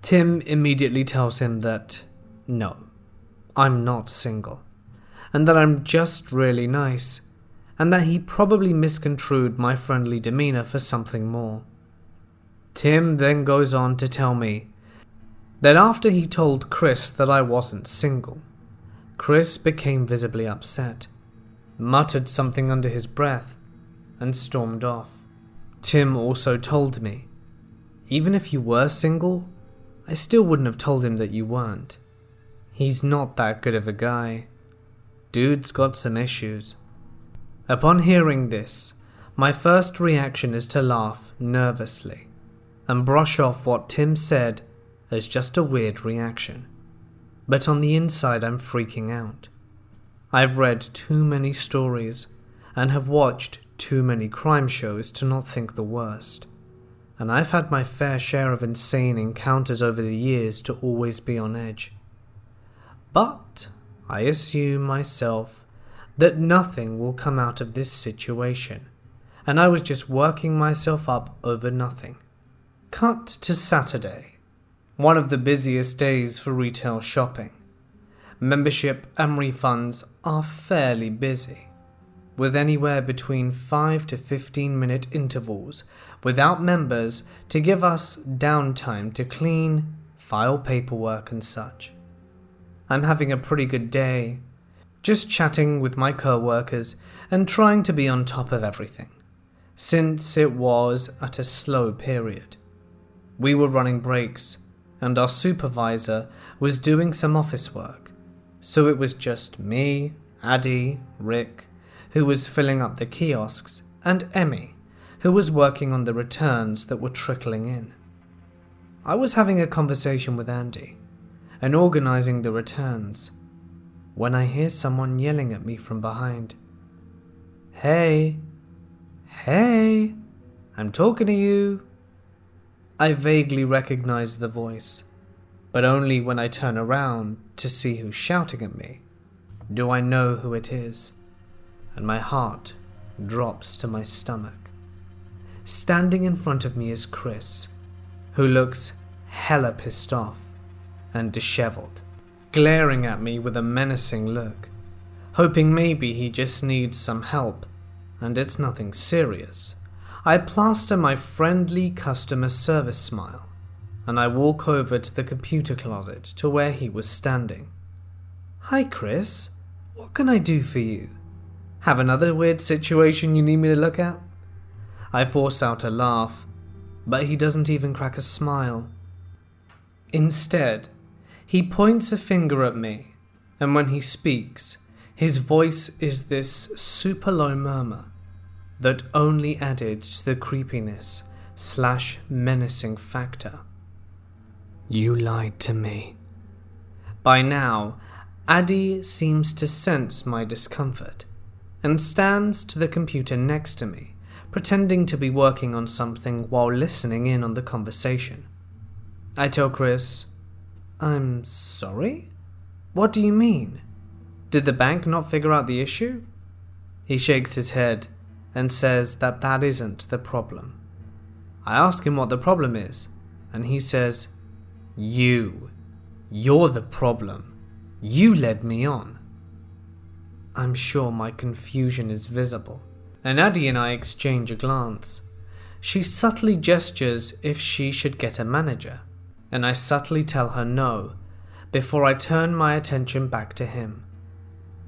Tim immediately tells him that, no, I'm not single, and that I'm just really nice, and that he probably misconstrued my friendly demeanor for something more. Tim then goes on to tell me that after he told Chris that I wasn't single, Chris became visibly upset, muttered something under his breath, and stormed off. Tim also told me, even if you were single, I still wouldn't have told him that you weren't. He's not that good of a guy. Dude's got some issues. Upon hearing this, my first reaction is to laugh nervously and brush off what Tim said as just a weird reaction. But on the inside, I'm freaking out. I've read too many stories and have watched too many crime shows to not think the worst, and I've had my fair share of insane encounters over the years to always be on edge. But I assume myself that nothing will come out of this situation, and I was just working myself up over nothing. Cut to Saturday, One of the busiest days for retail shopping. Membership and refunds are fairly busy, with anywhere between 5 to 15-minute intervals without members to give us downtime to clean, file paperwork and such. I'm having a pretty good day, just chatting with my co-workers and trying to be on top of everything, since it was at a slow period. We were running breaks, and our supervisor was doing some office work, so it was just me, Addie, Rick, who was filling up the kiosks, and Emmy, who was working on the returns that were trickling in. I was having a conversation with Andy and organizing the returns when I hear someone yelling at me from behind. Hey, I'm talking to you." I vaguely recognize the voice, but only when I turn around to see who's shouting at me do I know who it is, and my heart drops to my stomach. Standing in front of me is Chris, who looks hella pissed off and disheveled, glaring at me with a menacing look, hoping maybe he just needs some help and it's nothing serious. I plaster my friendly customer service smile and I walk over to the computer closet to where he was standing. "Hi Chris, what can I do for you? Have another weird situation you need me to look at?" I force out a laugh, but he doesn't even crack a smile. Instead, he points a finger at me, and when he speaks, his voice is this super low murmur that only added to the creepiness/menacing factor. "You lied to me." By now, Addie seems to sense my discomfort and stands to the computer next to me, pretending to be working on something while listening in on the conversation. I tell Chris, "I'm sorry? What do you mean? Did the bank not figure out the issue?" He shakes his head and says that isn't the problem. I ask him what the problem is, and he says, You're the problem. You led me on." I'm sure my confusion is visible, and Addie and I exchange a glance. She subtly gestures if she should get a manager, and I subtly tell her no, before I turn my attention back to him.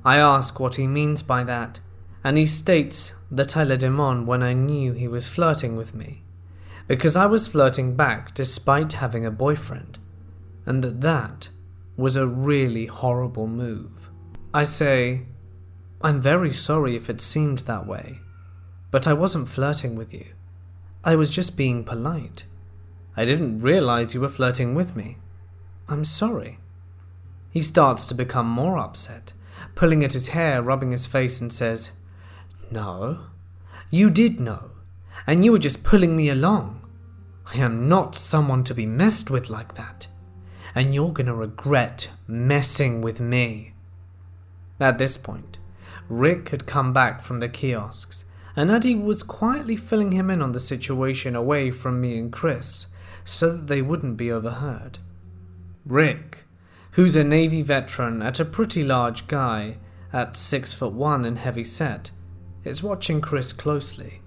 I ask what he means by that, and he states that I led him on when I knew he was flirting with me, because I was flirting back despite having a boyfriend, and that was a really horrible move. I say, "I'm very sorry if it seemed that way, but I wasn't flirting with you. I was just being polite. I didn't realize you were flirting with me. I'm sorry." He starts to become more upset, pulling at his hair, rubbing his face, and says, "No, you did know, and you were just pulling me along. I am not someone to be messed with like that, and you're gonna regret messing with me." At this point, Rick had come back from the kiosks, and Addie was quietly filling him in on the situation away from me and Chris, so that they wouldn't be overheard. Rick, who's a Navy veteran and a pretty large guy at 6'1" and heavy set, is watching Chris closely,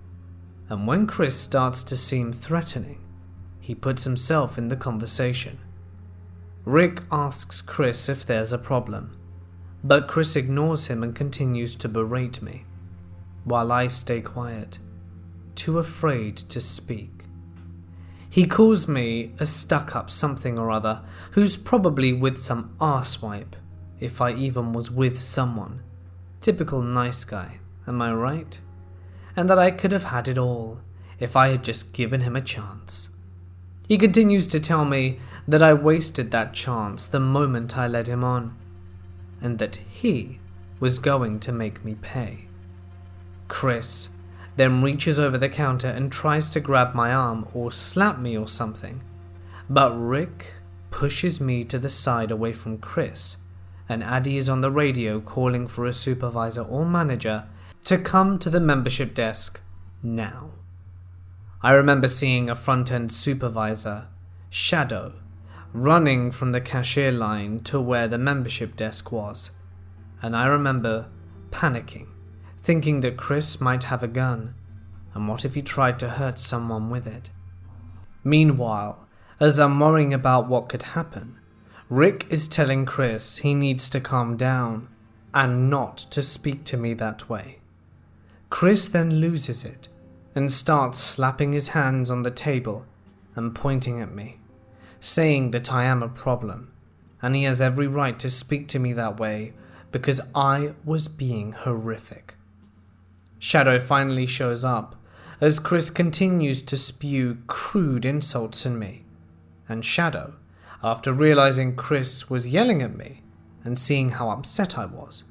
and when Chris starts to seem threatening, he puts himself in the conversation. Rick asks Chris if there's a problem, but Chris ignores him and continues to berate me, while I stay quiet, too afraid to speak. He calls me a stuck-up something or other who's probably with some arsewipe, if I even was with someone. Typical nice guy, am I right? And that I could have had it all if I had just given him a chance. He continues to tell me that I wasted that chance the moment I led him on, and that he was going to make me pay. Chris then reaches over the counter and tries to grab my arm or slap me or something, but Rick pushes me to the side away from Chris, and Addie is on the radio calling for a supervisor or manager to come to the membership desk now. I remember seeing a front-end supervisor, Shadow, running from the cashier line to where the membership desk was, and I remember panicking, thinking that Chris might have a gun, and what if he tried to hurt someone with it? Meanwhile, as I'm worrying about what could happen, Rick is telling Chris he needs to calm down and not to speak to me that way. Chris then loses it and starts slapping his hands on the table and pointing at me, saying that I am a problem, and he has every right to speak to me that way because I was being horrific. Shadow finally shows up as Chris continues to spew crude insults at me, and Shadow, after realizing Chris was yelling at me and seeing how upset I was,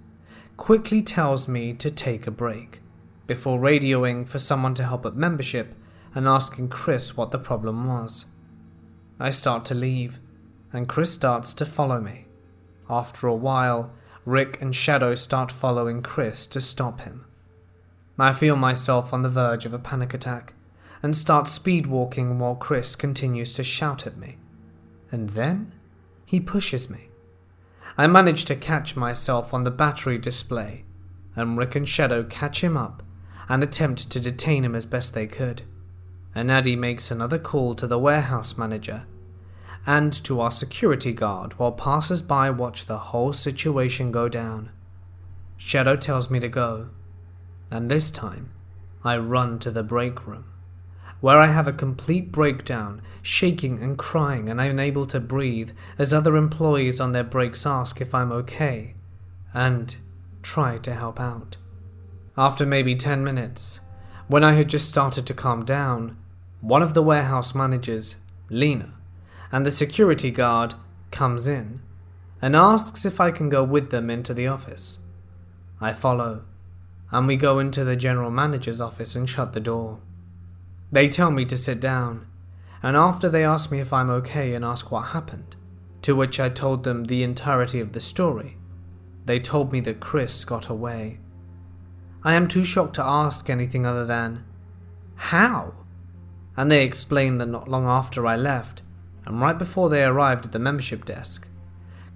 quickly tells me to take a break, before radioing for someone to help at membership and asking Chris what the problem was. I start to leave, and Chris starts to follow me. After a while, Rick and Shadow start following Chris to stop him. I feel myself on the verge of a panic attack, and start speed walking while Chris continues to shout at me. And then, he pushes me. I manage to catch myself on the battery display, and Rick and Shadow catch him up and attempt to detain him as best they could. And Addie makes another call to the warehouse manager and to our security guard while passers-by watch the whole situation go down. Shadow tells me to go, and this time I run to the break room, where I have a complete breakdown, shaking and crying and unable to breathe as other employees on their breaks ask if I'm okay and try to help out. After maybe 10 minutes, when I had just started to calm down, one of the warehouse managers, Lena, and the security guard comes in and asks if I can go with them into the office. I follow, and we go into the general manager's office and shut the door. They tell me to sit down, and after they ask me if I'm okay and ask what happened, to which I told them the entirety of the story, they told me that Chris got away. I am too shocked to ask anything other than, "How?" And they explained that not long after I left, and right before they arrived at the membership desk,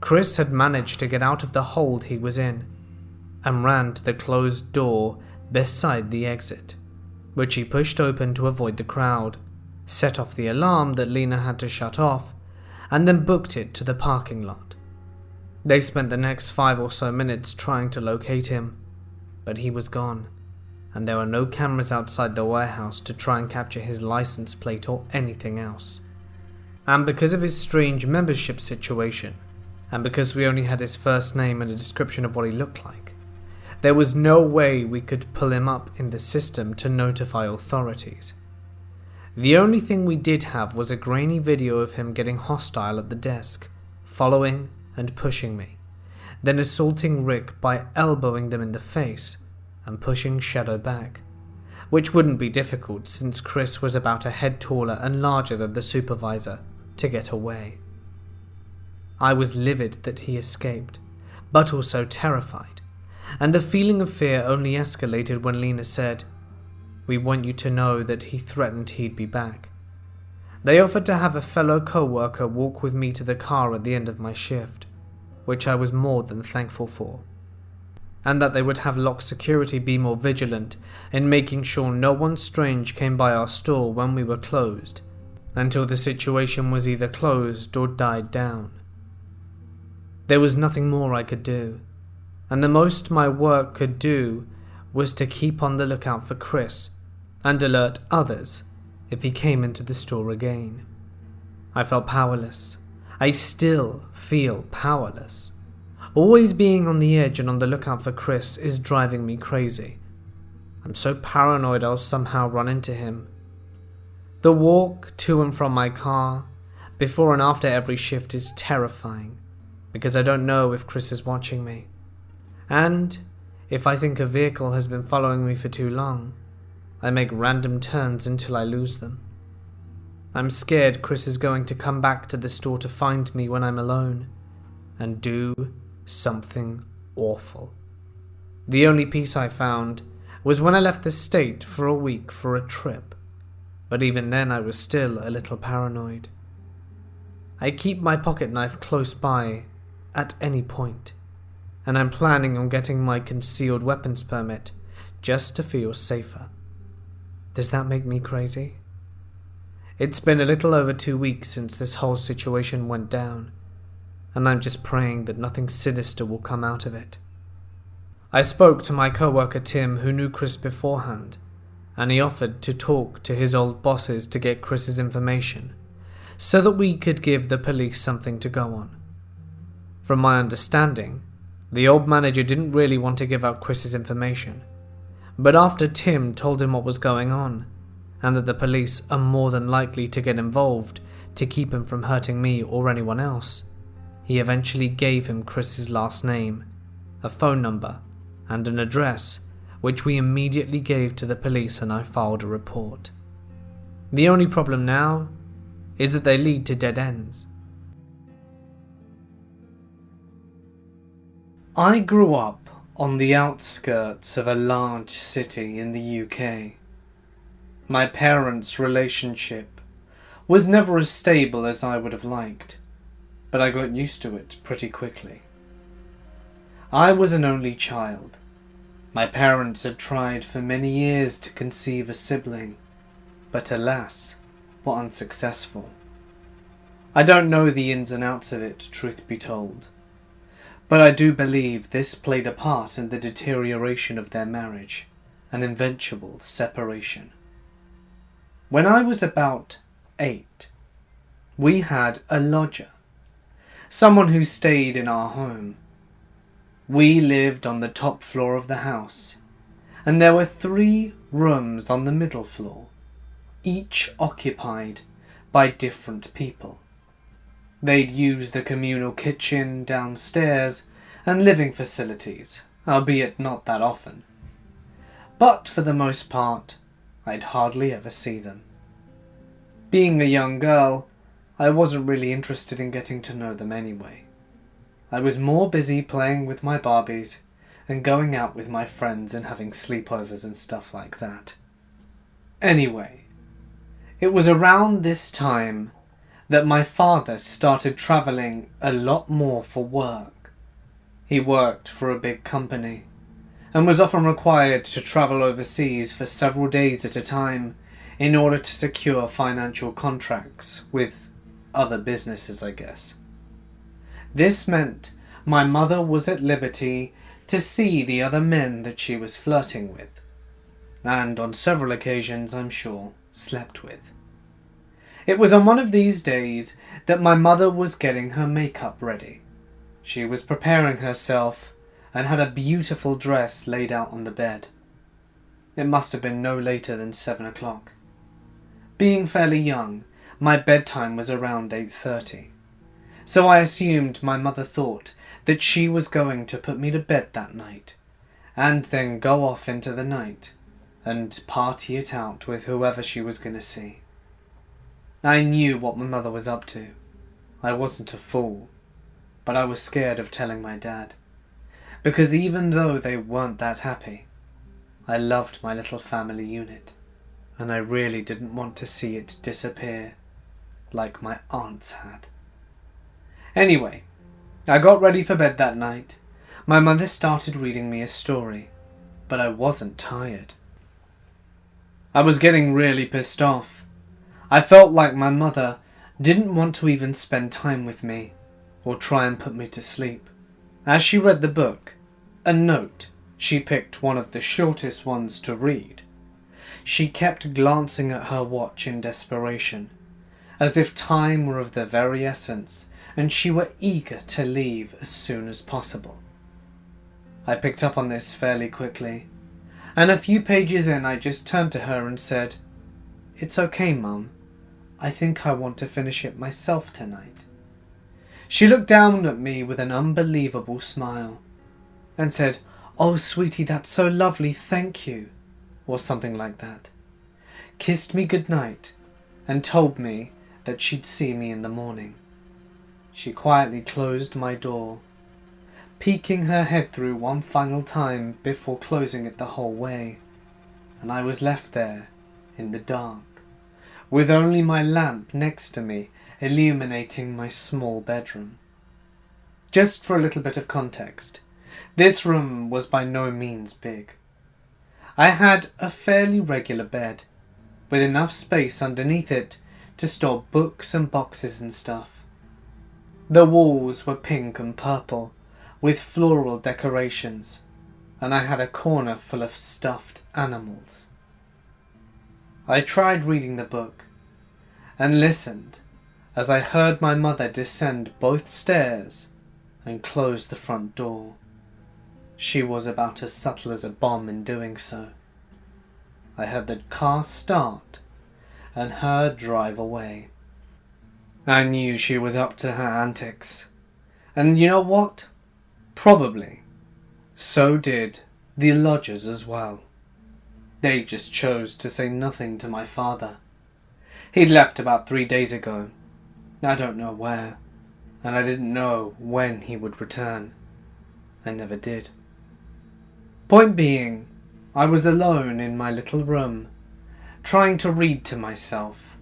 Chris had managed to get out of the hold he was in, and ran to the closed door beside the exit, which he pushed open to avoid the crowd, set off the alarm that Lena had to shut off, and then booked it to the parking lot. They spent the next 5 or so minutes trying to locate him, but he was gone, and there were no cameras outside the warehouse to try and capture his license plate or anything else. And because of his strange membership situation, and because we only had his first name and a description of what he looked like, there was no way we could pull him up in the system to notify authorities. The only thing we did have was a grainy video of him getting hostile at the desk, following and pushing me, then assaulting Rick by elbowing them in the face and pushing Shadow back, which wouldn't be difficult since Chris was about a head taller and larger than the supervisor, to get away. I was livid that he escaped, but also terrified, and the feeling of fear only escalated when Lena said, "We want you to know that he threatened he'd be back." They offered to have a fellow co-worker walk with me to the car at the end of my shift, which I was more than thankful for, and that they would have locked security be more vigilant in making sure no one strange came by our store when we were closed, until the situation was either closed or died down. There was nothing more I could do, and the most my work could do was to keep on the lookout for Chris and alert others if he came into the store again. I felt powerless. I still feel powerless. Always being on the edge and on the lookout for Chris is driving me crazy. I'm so paranoid I'll somehow run into him. The walk to and from my car, before and after every shift, is terrifying, because I don't know if Chris is watching me. And if I think a vehicle has been following me for too long, I make random turns until I lose them. I'm scared Chris is going to come back to the store to find me when I'm alone, and do something awful. The only peace I found was when I left the state for a week for a trip, but even then I was still a little paranoid. I keep my pocket knife close by at any point, and I'm planning on getting my concealed weapons permit just to feel safer. Does that make me crazy? It's been a little over 2 weeks since this whole situation went down, and I'm just praying that nothing sinister will come out of it. I spoke to my coworker Tim, who knew Chris beforehand, and he offered to talk to his old bosses to get Chris's information, so that we could give the police something to go on. From my understanding, the old manager didn't really want to give out Chris's information, but after Tim told him what was going on, and that the police are more than likely to get involved to keep him from hurting me or anyone else, he eventually gave him Chris's last name, a phone number, and an address, which we immediately gave to the police, and I filed a report. The only problem now is that they lead to dead ends. I grew up on the outskirts of a large city in the UK. My parents' relationship was never as stable as I would have liked, but I got used to it pretty quickly. I was an only child. My parents had tried for many years to conceive a sibling, but alas, were unsuccessful. I don't know the ins and outs of it, truth be told, but I do believe this played a part in the deterioration of their marriage and eventual separation. When I was about 8, we had a lodger, someone who stayed in our home. We lived on the top floor of the house, and there were 3 rooms on the middle floor, each occupied by different people. They'd use the communal kitchen downstairs and living facilities, albeit not that often. But for the most part, I'd hardly ever see them. Being a young girl, I wasn't really interested in getting to know them anyway. I was more busy playing with my Barbies and going out with my friends and having sleepovers and stuff like that. Anyway, it was around this time that my father started travelling a lot more for work. He worked for a big company and was often required to travel overseas for several days at a time in order to secure financial contracts with other businesses, I guess. This meant my mother was at liberty to see the other men that she was flirting with, and on several occasions, I'm sure, slept with. It was on one of these days that my mother was getting her makeup ready. She was preparing herself and had a beautiful dress laid out on the bed. It must have been no later than 7 o'clock. Being fairly young, my bedtime was around 8:30. So I assumed my mother thought that she was going to put me to bed that night, and then go off into the night and party it out with whoever she was going to see. I knew what my mother was up to. I wasn't a fool, but I was scared of telling my dad, because even though they weren't that happy, I loved my little family unit, and I really didn't want to see it disappear like my aunts had. Anyway, I got ready for bed that night. My mother started reading me a story, but I wasn't tired. I was getting really pissed off. I felt like my mother didn't want to even spend time with me or try and put me to sleep. As she read the book, a note, she picked one of the shortest ones to read. She kept glancing at her watch in desperation, as if time were of the very essence and she were eager to leave as soon as possible. I picked up on this fairly quickly, and a few pages in I just turned to her and said, "It's okay, Mum. I think I want to finish it myself tonight." She looked down at me with an unbelievable smile and said, "Oh, sweetie, that's so lovely, thank you," or something like that, kissed me goodnight and told me that she'd see me in the morning. She quietly closed my door, peeking her head through one final time before closing it the whole way, and I was left there in the dark, with only my lamp next to me illuminating my small bedroom. Just for a little bit of context, this room was by no means big. I had a fairly regular bed, with enough space underneath it to store books and boxes and stuff. The walls were pink and purple, with floral decorations, and I had a corner full of stuffed animals. I tried reading the book, and listened as I heard my mother descend both stairs and close the front door. She was about as subtle as a bomb in doing so. I heard the car start and her drive away. I knew she was up to her antics. And you know what? Probably. So did the lodgers as well. They just chose to say nothing to my father. He'd left about 3 days ago. I don't know where, and I didn't know when he would return. I never did. Point being, I was alone in my little room, trying to read to myself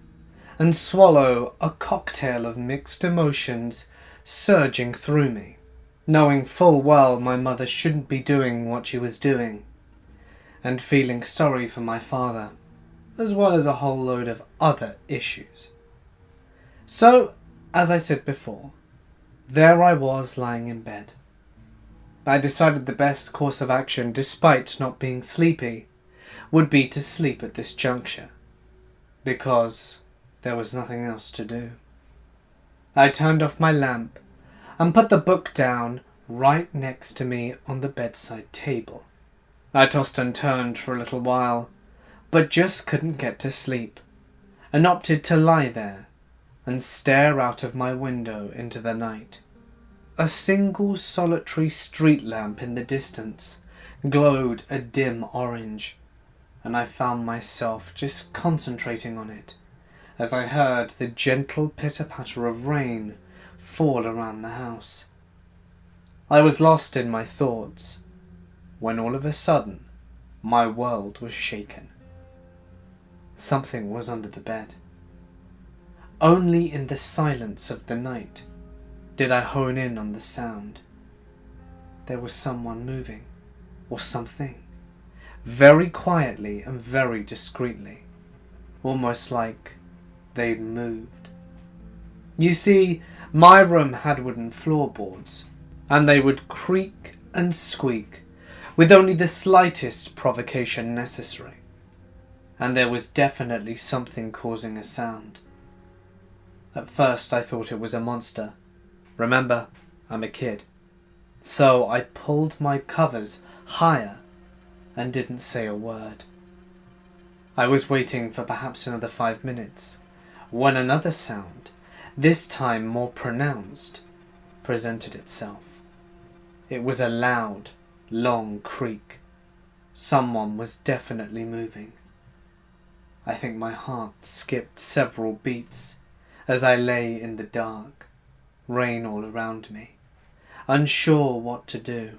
and swallow a cocktail of mixed emotions surging through me, knowing full well my mother shouldn't be doing what she was doing, and feeling sorry for my father, as well as a whole load of other issues. So, as I said before, there I was lying in bed. I decided the best course of action, despite not being sleepy, would be to sleep at this juncture, because there was nothing else to do. I turned off my lamp and put the book down right next to me on the bedside table. I tossed and turned for a little while, but just couldn't get to sleep, and opted to lie there and stare out of my window into the night. A single solitary street lamp in the distance glowed a dim orange, and I found myself just concentrating on it as I heard the gentle pitter-patter of rain fall around the house. I was lost in my thoughts when all of a sudden my world was shaken. Something was under the bed. Only in the silence of the night did I hone in on the sound. There was someone moving, or something, very quietly and very discreetly, almost like they'd moved. You see, my room had wooden floorboards, and they would creak and squeak with only the slightest provocation necessary, and there was definitely something causing a sound. At first I thought it was a monster. Remember, I'm a kid. So I pulled my covers higher and didn't say a word. I was waiting for perhaps another 5 minutes when another sound, this time more pronounced, presented itself. It was a loud, long creak. Someone was definitely moving. I think my heart skipped several beats as I lay in the dark, rain all around me, unsure what to do.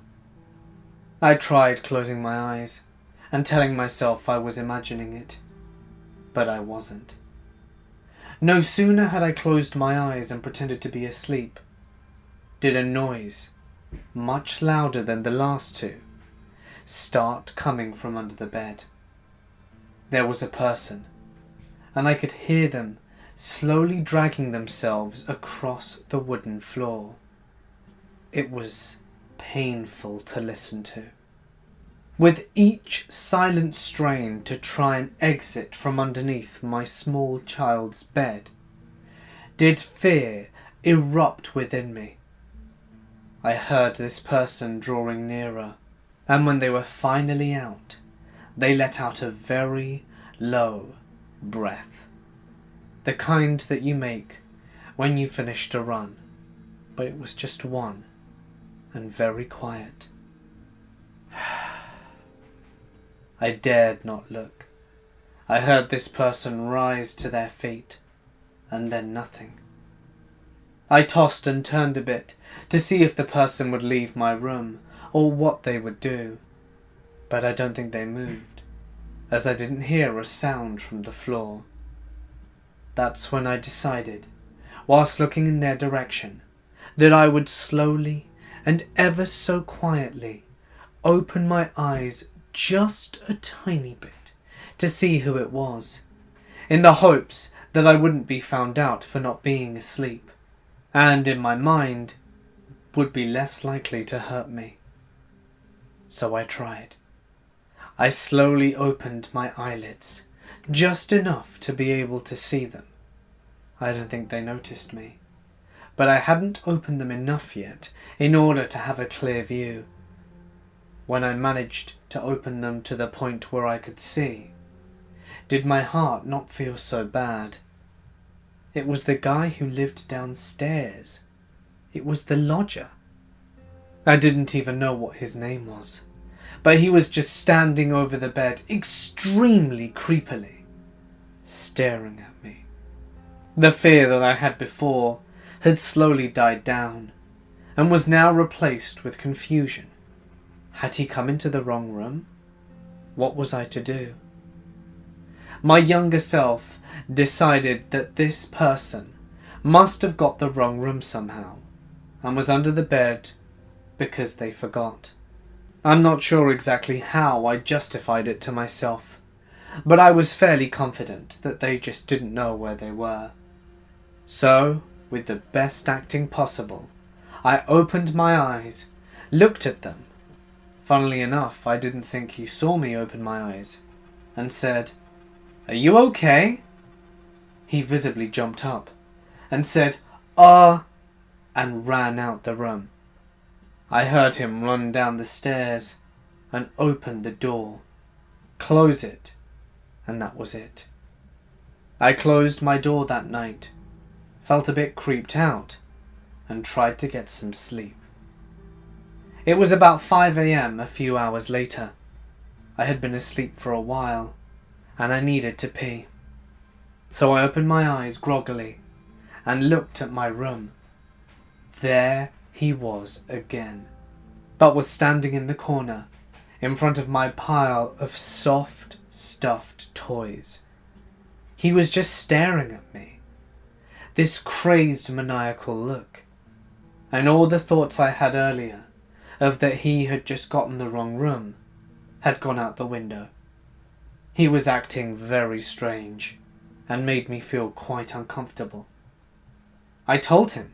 I tried closing my eyes and telling myself I was imagining it, but I wasn't. No sooner had I closed my eyes and pretended to be asleep, did a noise, much louder than the last two, start coming from under the bed. There was a person, and I could hear them slowly dragging themselves across the wooden floor. It was painful to listen to. With each silent strain to try and exit from underneath my small child's bed, did fear erupt within me. I heard this person drawing nearer, and when they were finally out, they let out a very low breath. The kind that you make when you finished a run, but it was just one, and very quiet. I dared not look. I heard this person rise to their feet, and then nothing. I tossed and turned a bit to see if the person would leave my room, or what they would do, but I don't think they moved, as I didn't hear a sound from the floor. That's when I decided, whilst looking in their direction, that I would slowly and ever so quietly open my eyes just a tiny bit to see who it was, in the hopes that I wouldn't be found out for not being asleep, and in my mind would be less likely to hurt me. So I tried. I slowly opened my eyelids, just enough to be able to see them. I don't think they noticed me, but I hadn't opened them enough yet in order to have a clear view. When I managed to open them to the point where I could see, did my heart not feel so bad? It was the guy who lived downstairs. It was the lodger. I didn't even know what his name was, but he was just standing over the bed extremely creepily, staring at me. The fear that I had before had slowly died down and was now replaced with confusion. Had he come into the wrong room? What was I to do? My younger self decided that this person must have got the wrong room somehow and was under the bed because they forgot. I'm not sure exactly how I justified it to myself, but I was fairly confident that they just didn't know where they were. So, with the best acting possible, I opened my eyes, looked at them. Funnily enough, I didn't think he saw me open my eyes, and said, "Are you okay?" He visibly jumped up and said, and ran out the room. I heard him run down the stairs and open the door, close it, and that was it. I closed my door that night, felt a bit creeped out, and tried to get some sleep. It was about 5 a.m. a few hours later. I had been asleep for a while, and I needed to pee. So I opened my eyes groggily and looked at my room. There he was again, but was standing in the corner, in front of my pile of soft, stuffed toys. He was just staring at me, this crazed, maniacal look, and all the thoughts I had earlier of that he had just gotten the wrong room had gone out the window. He was acting very strange and made me feel quite uncomfortable. I told him,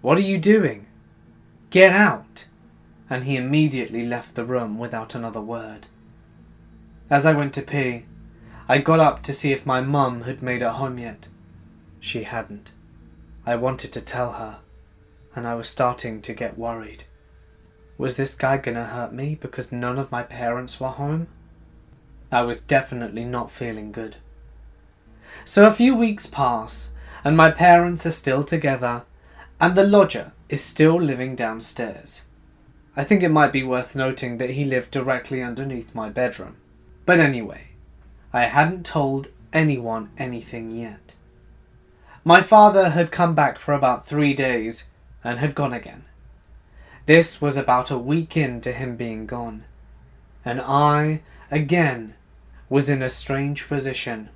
"What are you doing? Get out!" and he immediately left the room without another word. As I went to pee, I got up to see if my mum had made it home yet. She hadn't. I wanted to tell her, and I was starting to get worried. Was this guy gonna hurt me because none of my parents were home? I was definitely not feeling good. So a few weeks pass, and my parents are still together, and the lodger is still living downstairs. I think it might be worth noting that he lived directly underneath my bedroom. But anyway, I hadn't told anyone anything yet. My father had come back for about 3 days and had gone again. This was about a week into him being gone, and I, again, was in a strange position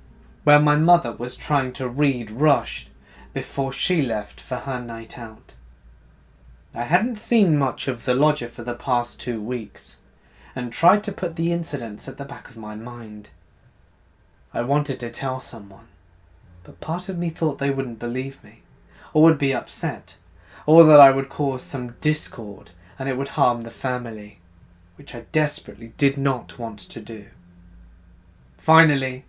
where my mother was trying to read rushed before she left for her night out. I hadn't seen much of the lodger for the past 2 weeks, and tried to put the incidents at the back of my mind. I wanted to tell someone, but part of me thought they wouldn't believe me, or would be upset, or that I would cause some discord and it would harm the family, which I desperately did not want to do. Finally,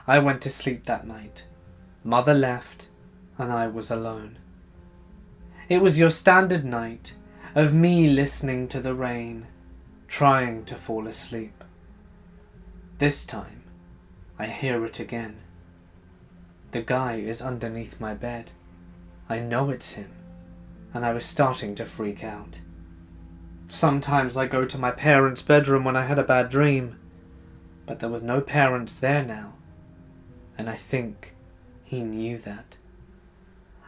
I went to sleep that night. Mother left, and I was alone. It was your standard night of me listening to the rain, trying to fall asleep. This time, I hear it again. The guy is underneath my bed. I know it's him, and I was starting to freak out. Sometimes I go to my parents' bedroom when I had a bad dream, but there were no parents there now, and I think he knew that.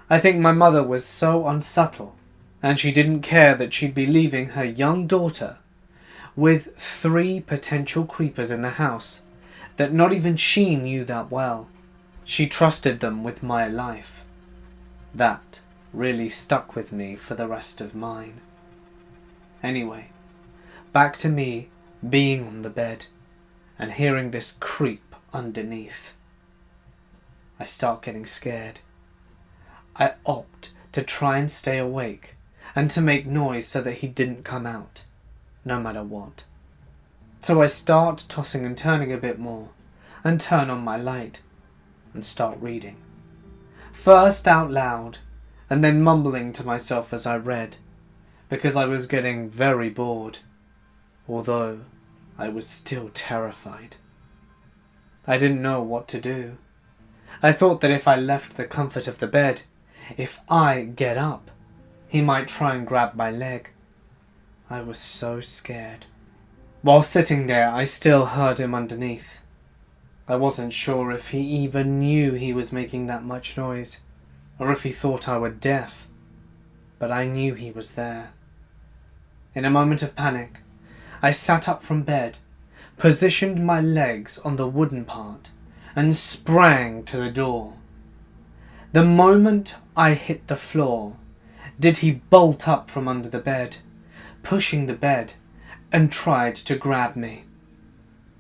I think my mother was so unsubtle, and she didn't care that she'd be leaving her young daughter with 3 potential creepers in the house, that not even she knew that well. She trusted them with my life. That really stuck with me for the rest of mine. Anyway, back to me being on the bed and hearing this creep underneath. I start getting scared. I opt to try and stay awake and to make noise so that he didn't come out, no matter what. So I start tossing and turning a bit more and turn on my light and start reading. First out loud and then mumbling to myself as I read, because I was getting very bored, although I was still terrified. I didn't know what to do. I thought that if I left the comfort of the bed, if I get up, he might try and grab my leg. I was so scared. While sitting there, I still heard him underneath. I wasn't sure if he even knew he was making that much noise, or if he thought I were deaf, but I knew he was there. In a moment of panic, I sat up from bed, positioned my legs on the wooden part, and sprang to the door. The moment I hit the floor, did he bolt up from under the bed, pushing the bed, and tried to grab me.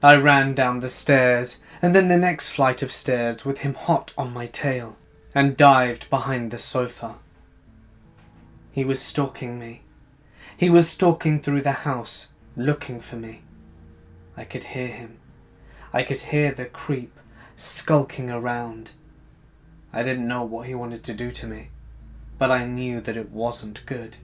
I ran down the stairs, and then the next flight of stairs with him hot on my tail, and dived behind the sofa. He was stalking me. He was stalking through the house, looking for me. I could hear him. I could hear the creep skulking around. I didn't know what he wanted to do to me, but I knew that it wasn't good.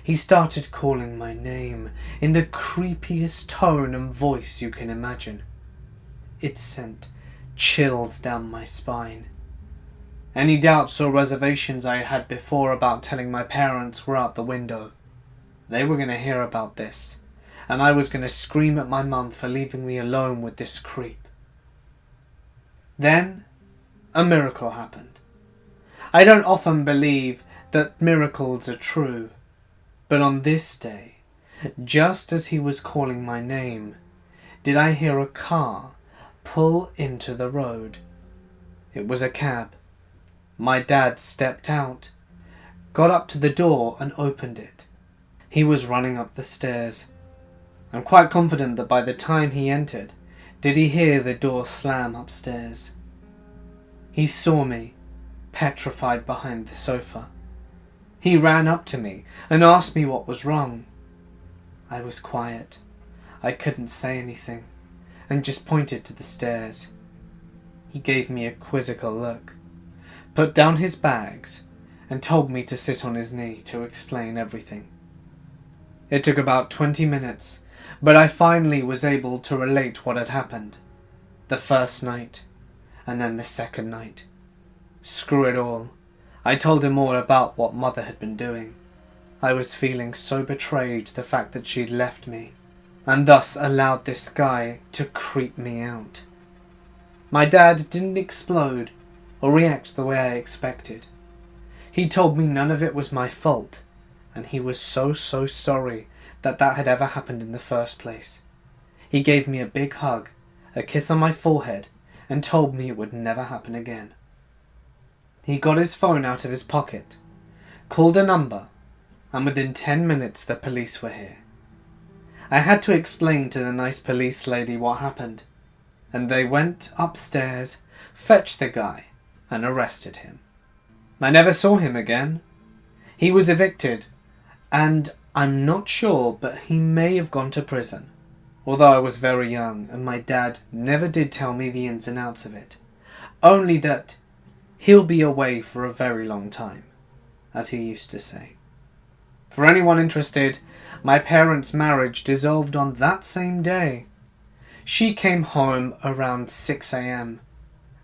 He started calling my name in the creepiest tone and voice you can imagine. It sent chills down my spine. Any doubts or reservations I had before about telling my parents were out the window. They were going to hear about this, and I was going to scream at my mum for leaving me alone with this creep. Then, a miracle happened. I don't often believe that miracles are true, but on this day, just as he was calling my name, did I hear a car pull into the road. It was a cab. My dad stepped out, got up to the door and opened it. He was running up the stairs. I'm quite confident that by the time he entered, did he hear the door slam upstairs. He saw me, petrified behind the sofa. He ran up to me and asked me what was wrong. I was quiet. I couldn't say anything, and just pointed to the stairs. He gave me a quizzical look, put down his bags, and told me to sit on his knee to explain everything. It took about 20 minutes, but I finally was able to relate what had happened. The first night, and then the second night. Screw it all. I told him all about what Mother had been doing. I was feeling so betrayed the fact that she'd left me, and thus allowed this guy to creep me out. My dad didn't explode or react the way I expected. He told me none of it was my fault, and he was so sorry that had ever happened in the first place. He gave me a big hug, a kiss on my forehead, and told me it would never happen again. He got his phone out of his pocket, called a number, and within 10 minutes the police were here. I had to explain to the nice police lady what happened, and they went upstairs, fetched the guy, and arrested him. I never saw him again. He was evicted, and I'm not sure, but he may have gone to prison, although I was very young and my dad never did tell me the ins and outs of it, only that he'll be away for a very long time, as he used to say. For anyone interested, my parents' marriage dissolved on that same day. She came home around 6 a.m,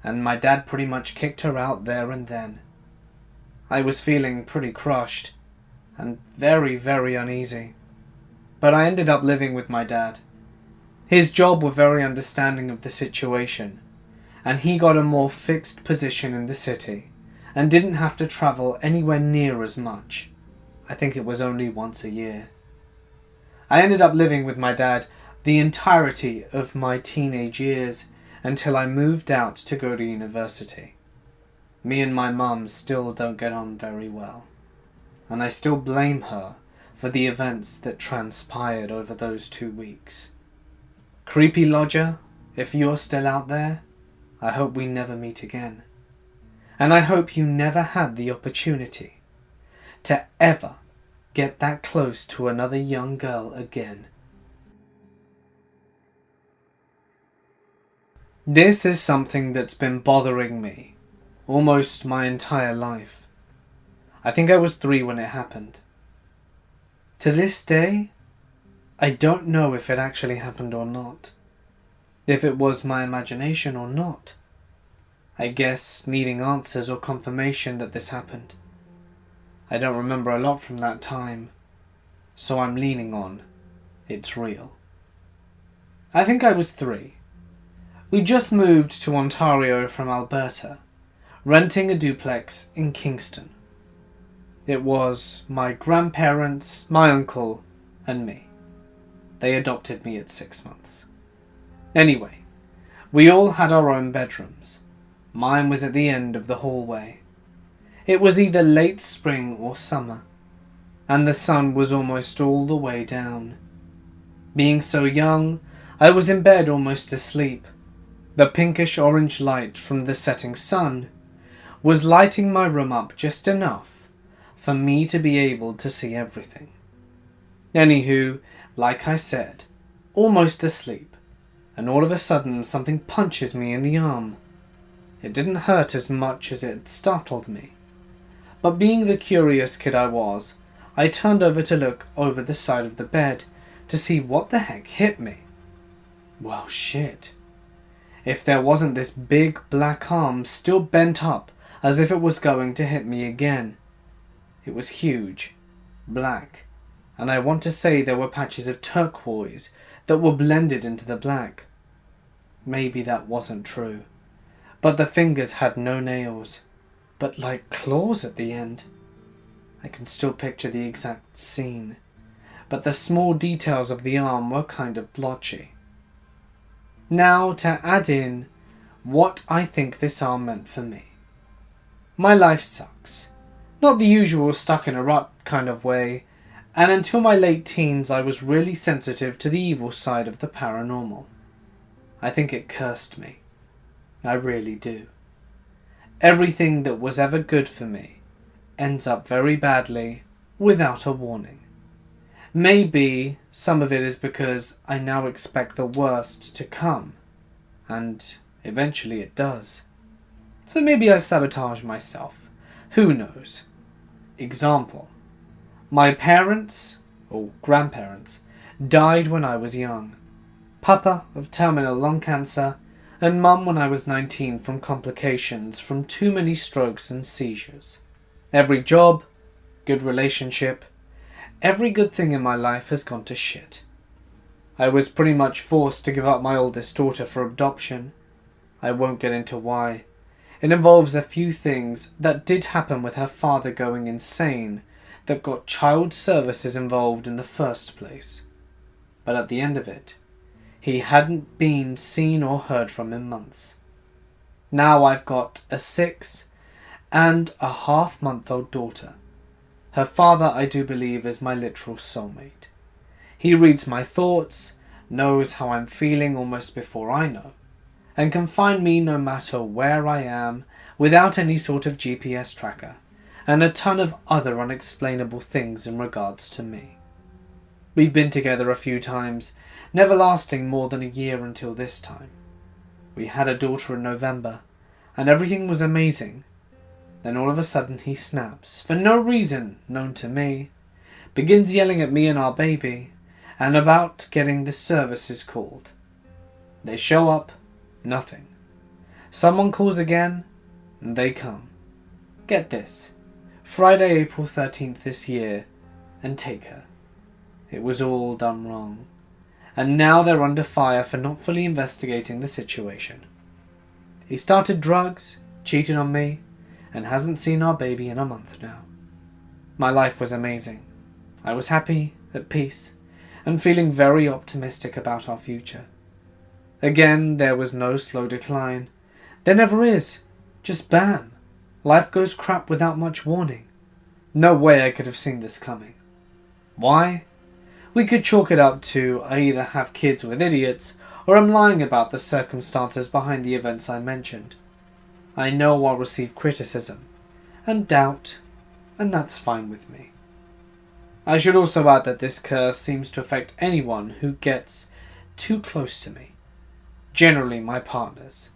and my dad pretty much kicked her out there and then. I was feeling pretty crushed and very uneasy, but I ended up living with my dad. His job were very understanding of the situation, and he got a more fixed position in the city and didn't have to travel anywhere near as much. I think it was only once a year. I ended up living with my dad the entirety of my teenage years until I moved out to go to university. Me and my mum still don't get on very well, and I still blame her for the events that transpired over those 2 weeks. Creepy lodger, if you're still out there, I hope we never meet again. And I hope you never had the opportunity to ever get that close to another young girl again. This is something that's been bothering me almost my entire life. I think I was 3 when it happened. To this day, I don't know if it actually happened or not. If it was my imagination or not. I guess needing answers or confirmation that this happened. I don't remember a lot from that time, so I'm leaning on it's real. I think I was 3. We just moved to Ontario from Alberta, renting a duplex in Kingston. It was my grandparents, my uncle, and me. They adopted me at 6 months. Anyway, we all had our own bedrooms. Mine was at the end of the hallway. It was either late spring or summer, and the sun was almost all the way down. Being so young, I was in bed almost asleep. The pinkish-orange light from the setting sun was lighting my room up just enough for me to be able to see everything. Anywho, like I said, almost asleep, and all of a sudden something punches me in the arm. It didn't hurt as much as it startled me. But being the curious kid I was, I turned over to look over the side of the bed to see what the heck hit me. Well, shit. If there wasn't this big black arm still bent up as if it was going to hit me again. It was huge, black, and I want to say there were patches of turquoise that were blended into the black. Maybe that wasn't true, but the fingers had no nails, but like claws at the end. I can still picture the exact scene, but the small details of the arm were kind of blotchy. Now to add in what I think this arm meant for me. My life sucks. Not the usual stuck in a rut kind of way, and until my late teens I was really sensitive to the evil side of the paranormal. I think it cursed me. I really do. Everything that was ever good for me ends up very badly without a warning. Maybe some of it is because I now expect the worst to come, and eventually it does. So maybe I sabotage myself. Who knows? Example. My parents, or grandparents, died when I was young. Papa of terminal lung cancer, and Mum when I was 19 from complications from too many strokes and seizures. Every job, good relationship, every good thing in my life has gone to shit. I was pretty much forced to give up my oldest daughter for adoption. I won't get into why. It involves a few things that did happen with her father going insane that got child services involved in the first place. But at the end of it, he hadn't been seen or heard from in months. Now I've got a 6.5-month-old daughter. Her father, I do believe, is my literal soulmate. He reads my thoughts, knows how I'm feeling almost before I know, and can find me no matter where I am without any sort of GPS tracker, and a ton of other unexplainable things in regards to me. We've been together a few times, never lasting more than a year until this time. We had a daughter in November, and everything was amazing. Then all of a sudden he snaps, for no reason known to me, begins yelling at me and our baby, and about getting the services called. They show up, nothing. Someone calls again, and they come. Get this, Friday, April 13th this year, and take her. It was all done wrong, and now they're under fire for not fully investigating the situation. He started drugs, cheated on me, and hasn't seen our baby in a month now. My life was amazing. I was happy, at peace, and feeling very optimistic about our future. Again, there was no slow decline. There never is. Just bam. Life goes crap without much warning. No way I could have seen this coming. Why? We could chalk it up to I either have kids with idiots or I'm lying about the circumstances behind the events I mentioned. I know I'll receive criticism and doubt, and that's fine with me. I should also add that this curse seems to affect anyone who gets too close to me. Generally my partners.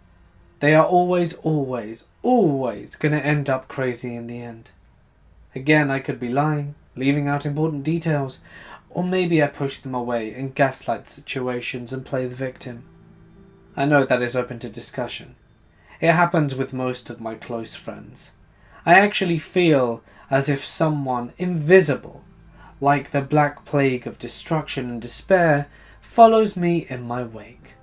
They are always going to end up crazy in the end. Again, I could be lying, leaving out important details, or maybe I push them away and gaslight situations and play the victim. I know that is open to discussion. It happens with most of my close friends. I actually feel as if someone invisible, like the black plague of destruction and despair, follows me in my wake.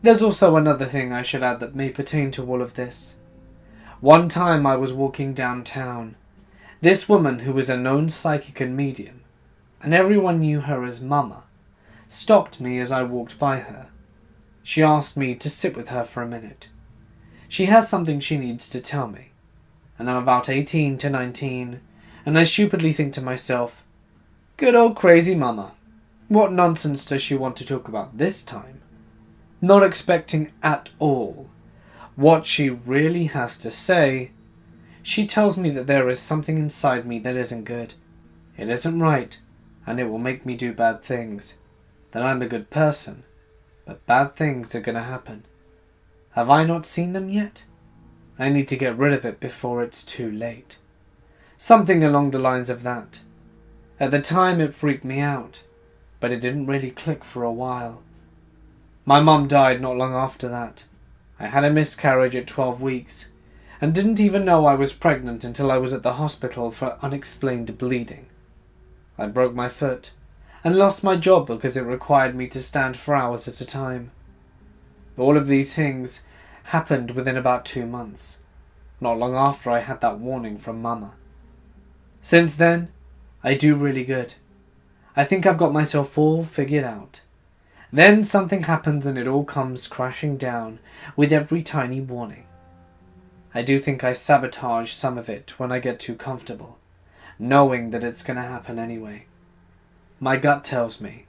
There's also another thing I should add that may pertain to all of this. One time I was walking downtown. This woman, who was a known psychic and medium, and everyone knew her as Mama, stopped me as I walked by her. She asked me to sit with her for a minute. She has something she needs to tell me, and I'm about 18 to 19, and I stupidly think to myself, good old crazy Mama, what nonsense does she want to talk about this time? Not expecting at all what she really has to say. She tells me that there is something inside me that isn't good. It isn't right, and it will make me do bad things. That I'm a good person, but bad things are going to happen. Have I not seen them yet? I need to get rid of it before it's too late. Something along the lines of that. At the time it freaked me out, but it didn't really click for a while. My mum died not long after that. I had a miscarriage at 12 weeks, and didn't even know I was pregnant until I was at the hospital for unexplained bleeding. I broke my foot, and lost my job because it required me to stand for hours at a time. All of these things happened within about 2 months, not long after I had that warning from Mama. Since then, I do really good. I think I've got myself all figured out. Then something happens and it all comes crashing down with every tiny warning. I do think I sabotage some of it when I get too comfortable, knowing that it's going to happen anyway. My gut tells me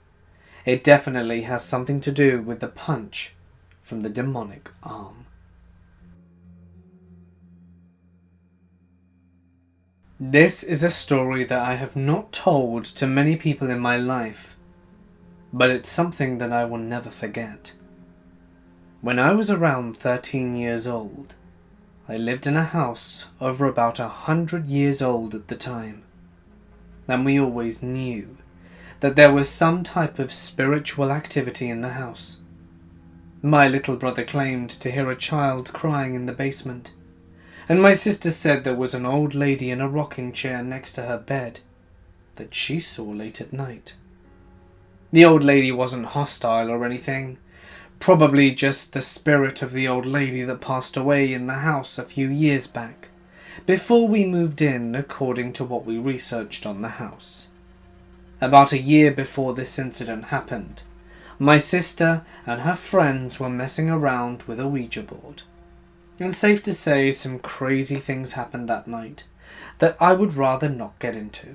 it definitely has something to do with the punch from the demonic arm. This is a story that I have not told to many people in my life, but it's something that I will never forget. When I was around 13 years old, I lived in a house over about 100 years old at the time, and we always knew that there was some type of spiritual activity in the house. My little brother claimed to hear a child crying in the basement, and my sister said there was an old lady in a rocking chair next to her bed that she saw late at night. The old lady wasn't hostile or anything, probably just the spirit of the old lady that passed away in the house a few years back, before we moved in according to what we researched on the house. About a year before this incident happened, my sister and her friends were messing around with a Ouija board. And safe to say, some crazy things happened that night that I would rather not get into.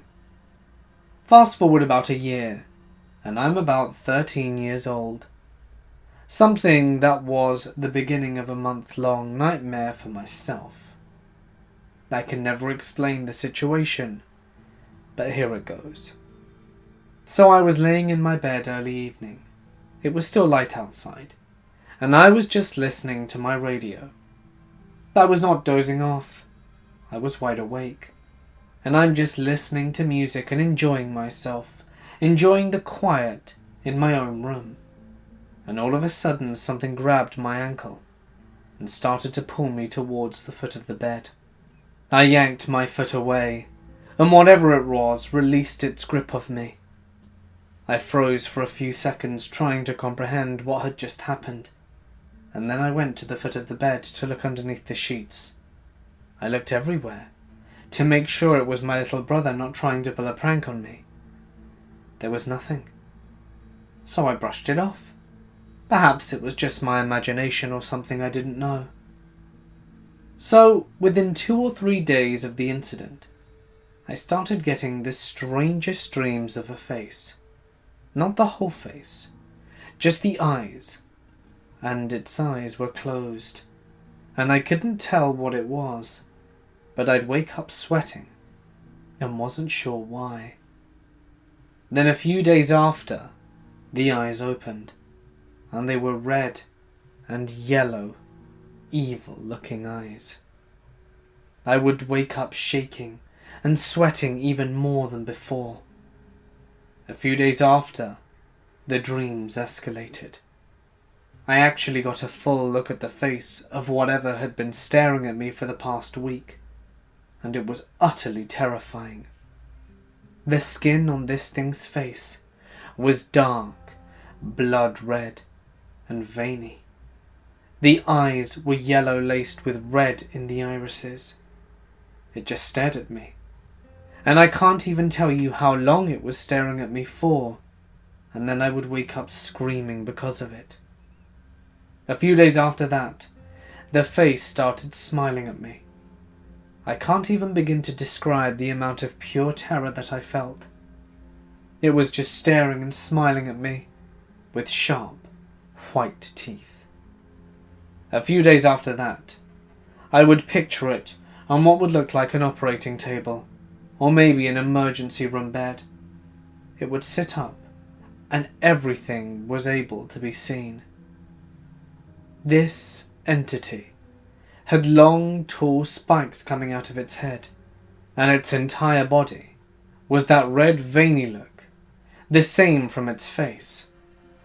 Fast forward about a year, and I'm about 13 years old. Something that was the beginning of a month-long nightmare for myself. I can never explain the situation, but here it goes. So I was laying in my bed early evening. It was still light outside, and I was just listening to my radio. I was not dozing off. I was wide awake, and I'm just listening to music and enjoying myself, enjoying the quiet in my own room. And all of a sudden something grabbed my ankle and started to pull me towards the foot of the bed. I yanked my foot away, and whatever it was released its grip of me. I froze for a few seconds trying to comprehend what had just happened, and then I went to the foot of the bed to look underneath the sheets. I looked everywhere to make sure it was my little brother not trying to pull a prank on me. There was nothing, so I brushed it off. Perhaps it was just my imagination or something I didn't know. So, within 2 or 3 days of the incident, I started getting the strangest dreams of a face. Not the whole face, just the eyes. And its eyes were closed, and I couldn't tell what it was, but I'd wake up sweating, and wasn't sure why. Then a few days after, the eyes opened, and they were red and yellow, evil-looking eyes. I would wake up shaking and sweating even more than before. A few days after, the dreams escalated. I actually got a full look at the face of whatever had been staring at me for the past week, and it was utterly terrifying. The skin on this thing's face was dark, blood red, and veiny. The eyes were yellow laced with red in the irises. It just stared at me, and I can't even tell you how long it was staring at me for, and then I would wake up screaming because of it. A few days after that, the face started smiling at me. I can't even begin to describe the amount of pure terror that I felt. It was just staring and smiling at me, with sharp, white teeth. A few days after that, I would picture it on what would look like an operating table, or maybe an emergency room bed. It would sit up, and everything was able to be seen. This entity had long, tall spikes coming out of its head, and its entire body was that red, veiny look, the same from its face,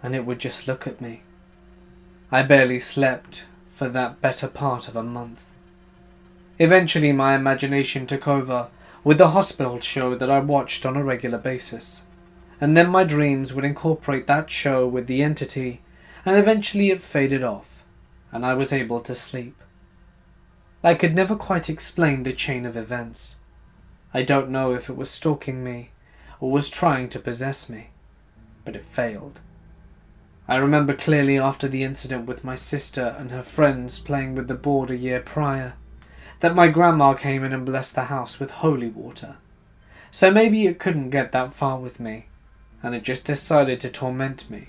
and it would just look at me. I barely slept for that better part of a month. Eventually my imagination took over with the hospital show that I watched on a regular basis, and then my dreams would incorporate that show with the entity, and eventually it faded off, and I was able to sleep. I could never quite explain the chain of events. I don't know if it was stalking me or was trying to possess me, but it failed. I remember clearly after the incident with my sister and her friends playing with the board a year prior, that my grandma came in and blessed the house with holy water. So maybe it couldn't get that far with me, and it just decided to torment me,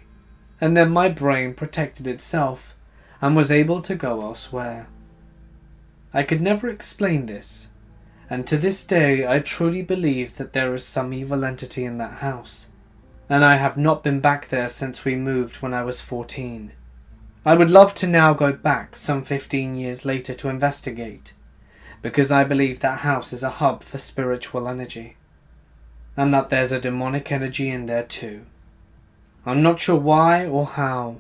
and then my brain protected itself and was able to go elsewhere. I could never explain this, and to this day I truly believe that there is some evil entity in that house, and I have not been back there since we moved when I was 14. I would love to now go back some 15 years later to investigate, because I believe that house is a hub for spiritual energy, and that there's a demonic energy in there too. I'm not sure why or how,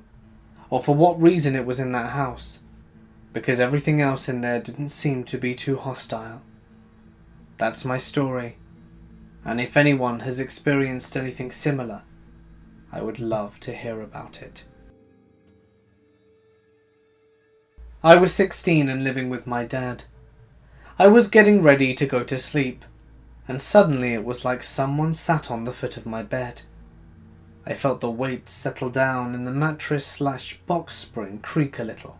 or for what reason it was in that house, because everything else in there didn't seem to be too hostile. That's my story, and if anyone has experienced anything similar, I would love to hear about it. I was 16 and living with my dad. I was getting ready to go to sleep, and suddenly it was like someone sat on the foot of my bed. I felt the weight settle down and the mattress/box spring creak a little.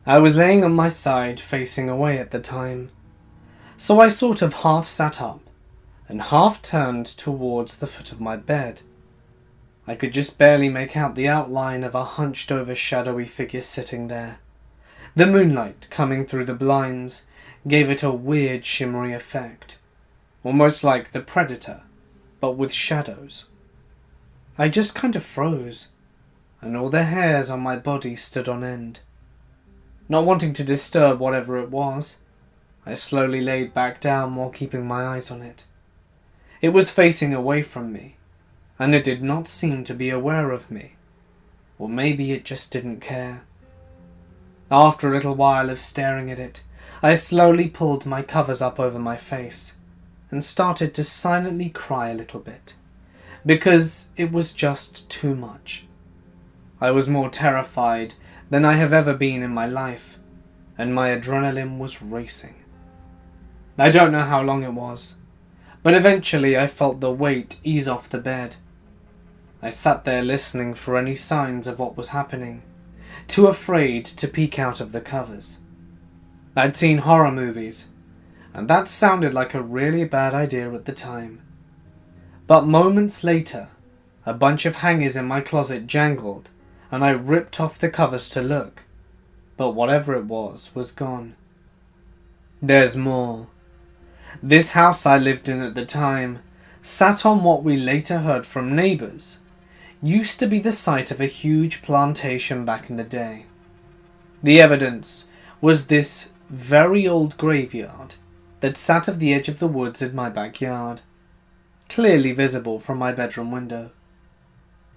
I was laying on my side facing away at the time, so I sort of half sat up and half turned towards the foot of my bed. I could just barely make out the outline of a hunched over shadowy figure sitting there. The moonlight coming through the blinds gave it a weird shimmery effect, almost like The Predator, but with shadows. I just kind of froze, and all the hairs on my body stood on end. Not wanting to disturb whatever it was, I slowly laid back down while keeping my eyes on it. It was facing away from me, and it did not seem to be aware of me, or maybe it just didn't care. After a little while of staring at it, I slowly pulled my covers up over my face, and started to silently cry a little bit, because it was just too much. I was more terrified than I have ever been in my life, and my adrenaline was racing. I don't know how long it was, but eventually I felt the weight ease off the bed. I sat there listening for any signs of what was happening, too afraid to peek out of the covers. I'd seen horror movies, and that sounded like a really bad idea at the time. But moments later, a bunch of hangers in my closet jangled, and I ripped off the covers to look, but whatever it was gone. There's more. This house I lived in at the time, sat on what we later heard from neighbours, used to be the site of a huge plantation back in the day. The evidence was this very old graveyard that sat at the edge of the woods in my backyard, clearly visible from my bedroom window.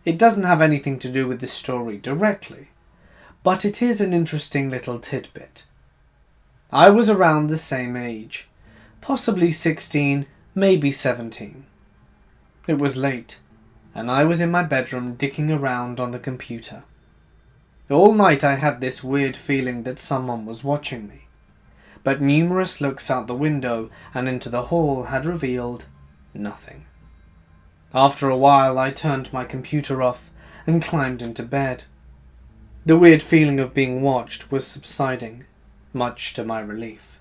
It doesn't have anything to do with the story directly, but it is an interesting little tidbit. I was around the same age, possibly 16, maybe 17. It was late, and I was in my bedroom dicking around on the computer. All night I had this weird feeling that someone was watching me, but numerous looks out the window and into the hall had revealed nothing. After a while I turned my computer off and climbed into bed. The weird feeling of being watched was subsiding, much to my relief.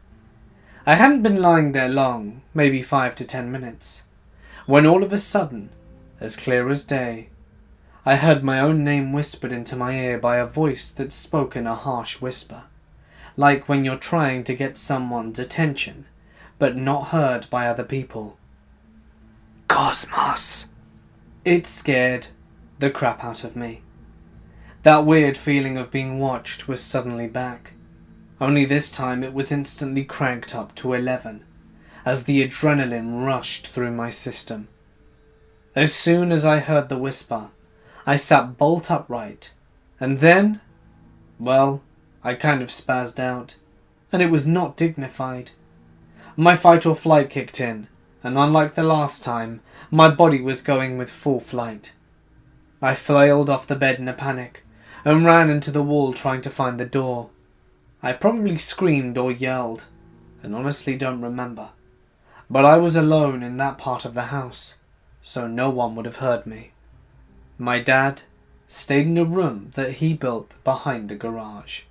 I hadn't been lying there long, maybe 5 to 10 minutes, when all of a sudden, as clear as day, I heard my own name whispered into my ear by a voice that spoke in a harsh whisper, like when you're trying to get someone's attention, but not heard by other people. Cosmos! It scared the crap out of me. That weird feeling of being watched was suddenly back. Only this time it was instantly cranked up to 11, as the adrenaline rushed through my system. As soon as I heard the whisper, I sat bolt upright, and then, well, I kind of spazzed out, and it was not dignified. My fight or flight kicked in, and unlike the last time, my body was going with full flight. I flailed off the bed in a panic, and ran into the wall trying to find the door. I probably screamed or yelled, and honestly don't remember, but I was alone in that part of the house, so no one would have heard me. My dad stayed in a room that he built behind the garage.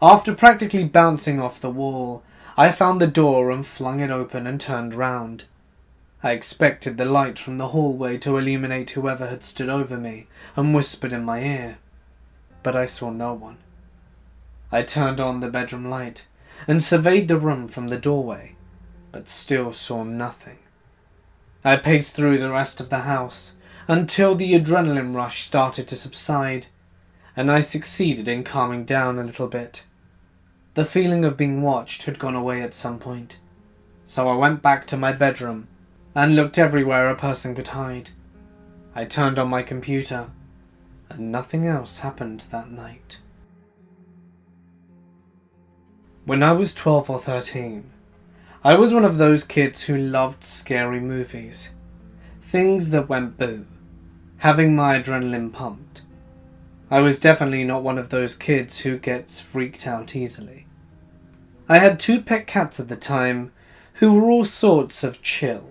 After practically bouncing off the wall, I found the door and flung it open and turned round. I expected the light from the hallway to illuminate whoever had stood over me and whispered in my ear, but I saw no one. I turned on the bedroom light and surveyed the room from the doorway, but still saw nothing. I paced through the rest of the house until the adrenaline rush started to subside, and I succeeded in calming down a little bit. The feeling of being watched had gone away at some point, so I went back to my bedroom and looked everywhere a person could hide. I turned on my computer, and nothing else happened that night. When I was 12 or 13, I was one of those kids who loved scary movies. Things that went boo, having my adrenaline pumped. I was definitely not one of those kids who gets freaked out easily. I had 2 pet cats at the time who were all sorts of chill.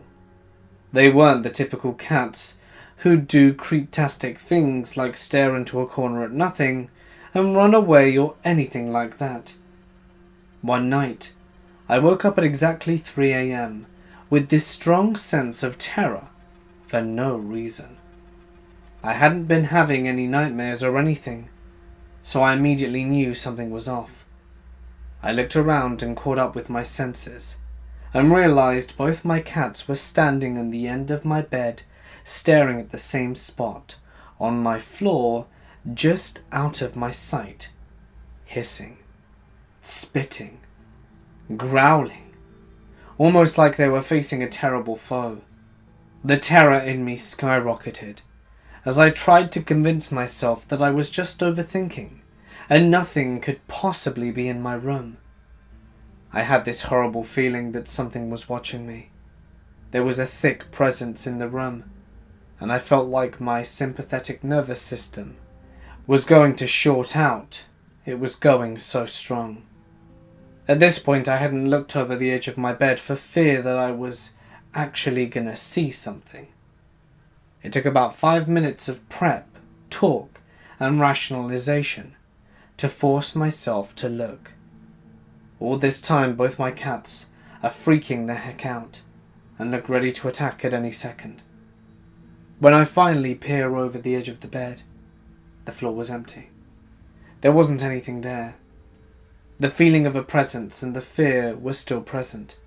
They weren't the typical cats who do creeptastic things like stare into a corner at nothing and run away or anything like that. One night, I woke up at exactly 3 a.m. with this strong sense of terror for no reason. I hadn't been having any nightmares or anything, so I immediately knew something was off. I looked around and caught up with my senses, and realized both my cats were standing on the end of my bed, staring at the same spot on my floor just out of my sight, hissing, spitting, growling, almost like they were facing a terrible foe. The terror in me skyrocketed as I tried to convince myself that I was just overthinking and nothing could possibly be in my room. I had this horrible feeling that something was watching me. There was a thick presence in the room, and I felt like my sympathetic nervous system was going to short out. It was going so strong. At this point I hadn't looked over the edge of my bed for fear that I was actually gonna see something. It took about 5 minutes of prep, talk, and rationalization to force myself to look. All this time both my cats are freaking the heck out and look ready to attack at any second. When I finally peer over the edge of the bed, the floor was empty. There wasn't anything there. The feeling of a presence and the fear were still present,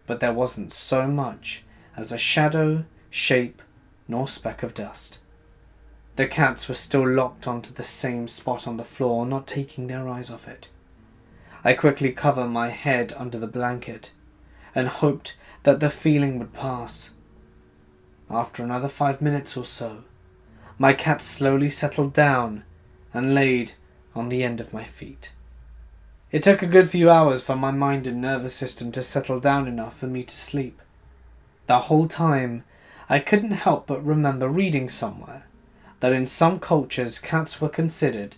but there wasn't so much as a shadow, shape, nor speck of dust. The cats were still locked onto the same spot on the floor, not taking their eyes off it. I quickly covered my head under the blanket and hoped that the feeling would pass. After another 5 minutes or so, my cat slowly settled down and laid on the end of my feet. It took a good few hours for my mind and nervous system to settle down enough for me to sleep. The whole time, I couldn't help but remember reading somewhere that in some cultures cats were considered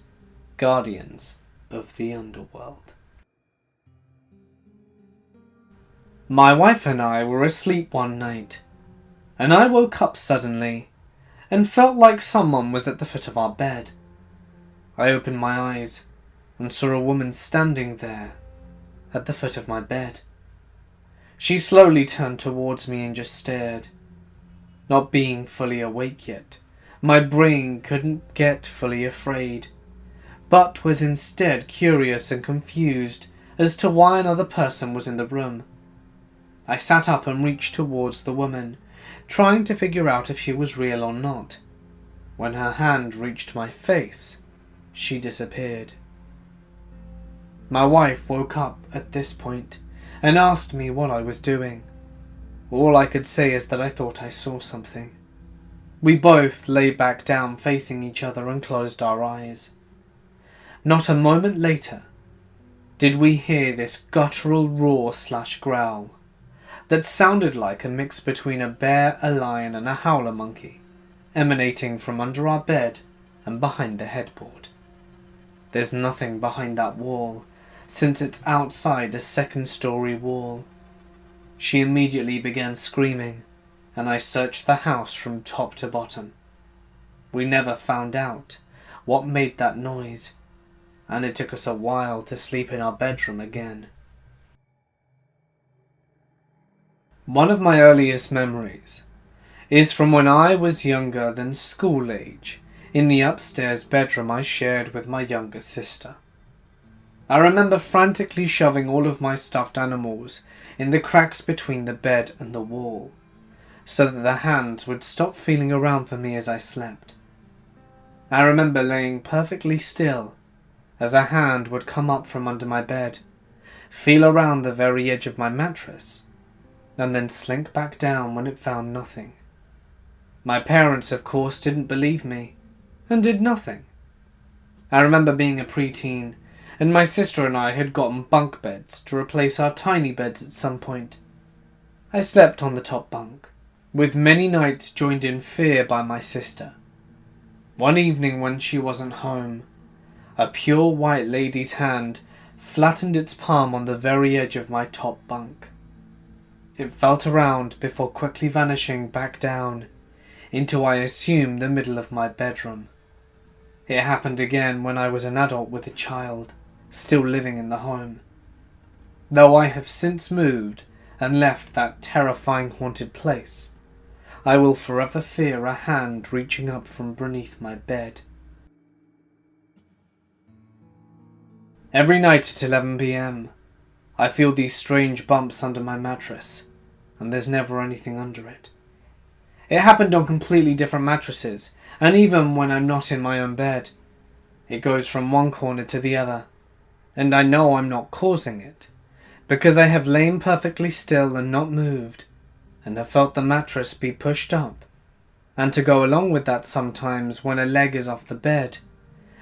guardians of the underworld. My wife and I were asleep one night, and I woke up suddenly and felt like someone was at the foot of our bed. I opened my eyes and saw a woman standing there at the foot of my bed. She slowly turned towards me and just stared. Not being fully awake yet, my brain couldn't get fully afraid, but was instead curious and confused as to why another person was in the room. I sat up and reached towards the woman, trying to figure out if she was real or not. When her hand reached my face, she disappeared. My wife woke up at this point and asked me what I was doing. All I could say is that I thought I saw something. We both lay back down facing each other and closed our eyes. Not a moment later did we hear this guttural roar/growl that sounded like a mix between a bear, a lion and a howler monkey, emanating from under our bed and behind the headboard. There's nothing behind that wall, since it's outside a second-story wall. She immediately began screaming, and I searched the house from top to bottom. We never found out what made that noise, and it took us a while to sleep in our bedroom again. One of my earliest memories is from when I was younger than school age, in the upstairs bedroom I shared with my younger sister. I remember frantically shoving all of my stuffed animals in the cracks between the bed and the wall, so that the hands would stop feeling around for me as I slept. I remember laying perfectly still as a hand would come up from under my bed, feel around the very edge of my mattress, and then slink back down when it found nothing. My parents, of course, didn't believe me, and did nothing. I remember being a preteen, and my sister and I had gotten bunk beds to replace our tiny beds at some point. I slept on the top bunk, with many nights joined in fear by my sister. One evening when she wasn't home, a pure white lady's hand flattened its palm on the very edge of my top bunk. It felt around before quickly vanishing back down into, I assume, the middle of my bedroom. It happened again when I was an adult with a child, still living in the home. Though I have since moved and left that terrifying haunted place, I will forever fear a hand reaching up from beneath my bed. Every night at 11 p.m, I feel these strange bumps under my mattress, and there's never anything under it. It happened on completely different mattresses, and even when I'm not in my own bed, it goes from one corner to the other, and I know I'm not causing it, because I have lain perfectly still and not moved, and have felt the mattress be pushed up, and to go along with that sometimes when a leg is off the bed,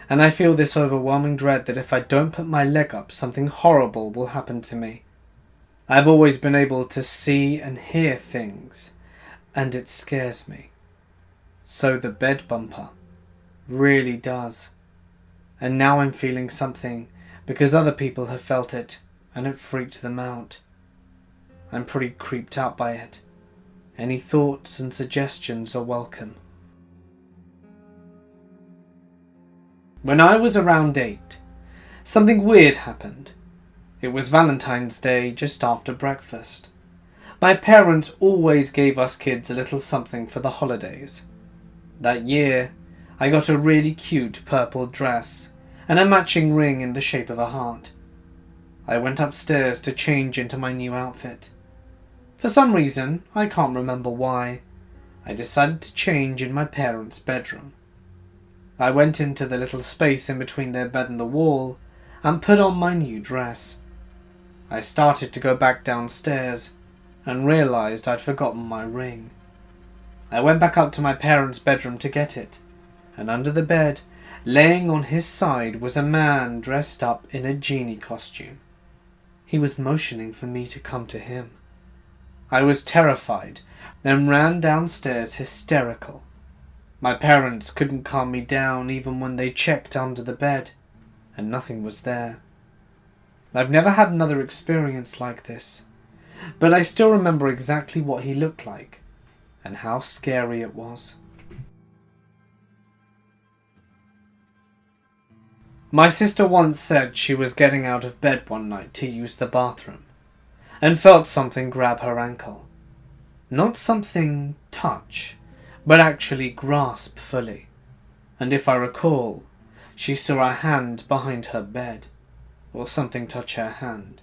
and I feel this overwhelming dread that if I don't put my leg up, something horrible will happen to me. I've always been able to see and hear things, and it scares me. So the bed bumper really does. And now I'm feeling something because other people have felt it, and it freaked them out. I'm pretty creeped out by it. Any thoughts and suggestions are welcome. When I was around 8, something weird happened. It was Valentine's Day just after breakfast. My parents always gave us kids a little something for the holidays. That year, I got a really cute purple dress and a matching ring in the shape of a heart. I went upstairs to change into my new outfit. For some reason, I can't remember why, I decided to change in my parents' bedroom. I went into the little space in between their bed and the wall and put on my new dress. I started to go back downstairs and realized I'd forgotten my ring. I went back up to my parents' bedroom to get it, and under the bed, laying on his side, was a man dressed up in a genie costume. He was motioning for me to come to him. I was terrified, then ran downstairs hysterical. My parents couldn't calm me down even when they checked under the bed, and nothing was there. I've never had another experience like this, but I still remember exactly what he looked like and how scary it was. My sister once said she was getting out of bed one night to use the bathroom and felt something grab her ankle. Not something touch, but actually grasp fully. And if I recall, she saw a hand behind her bed, or something touch her hand.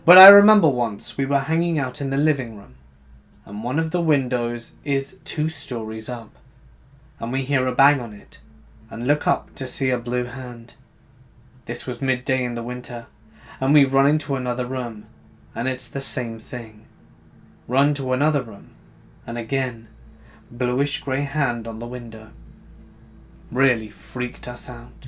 But I remember once we were hanging out in the living room, and one of the windows is 2 stories up, and we hear a bang on it, and look up to see a blue hand. This was midday in the winter, and we run into another room, and it's the same thing. Run to another room, and again, bluish grey hand on the window. Really freaked us out.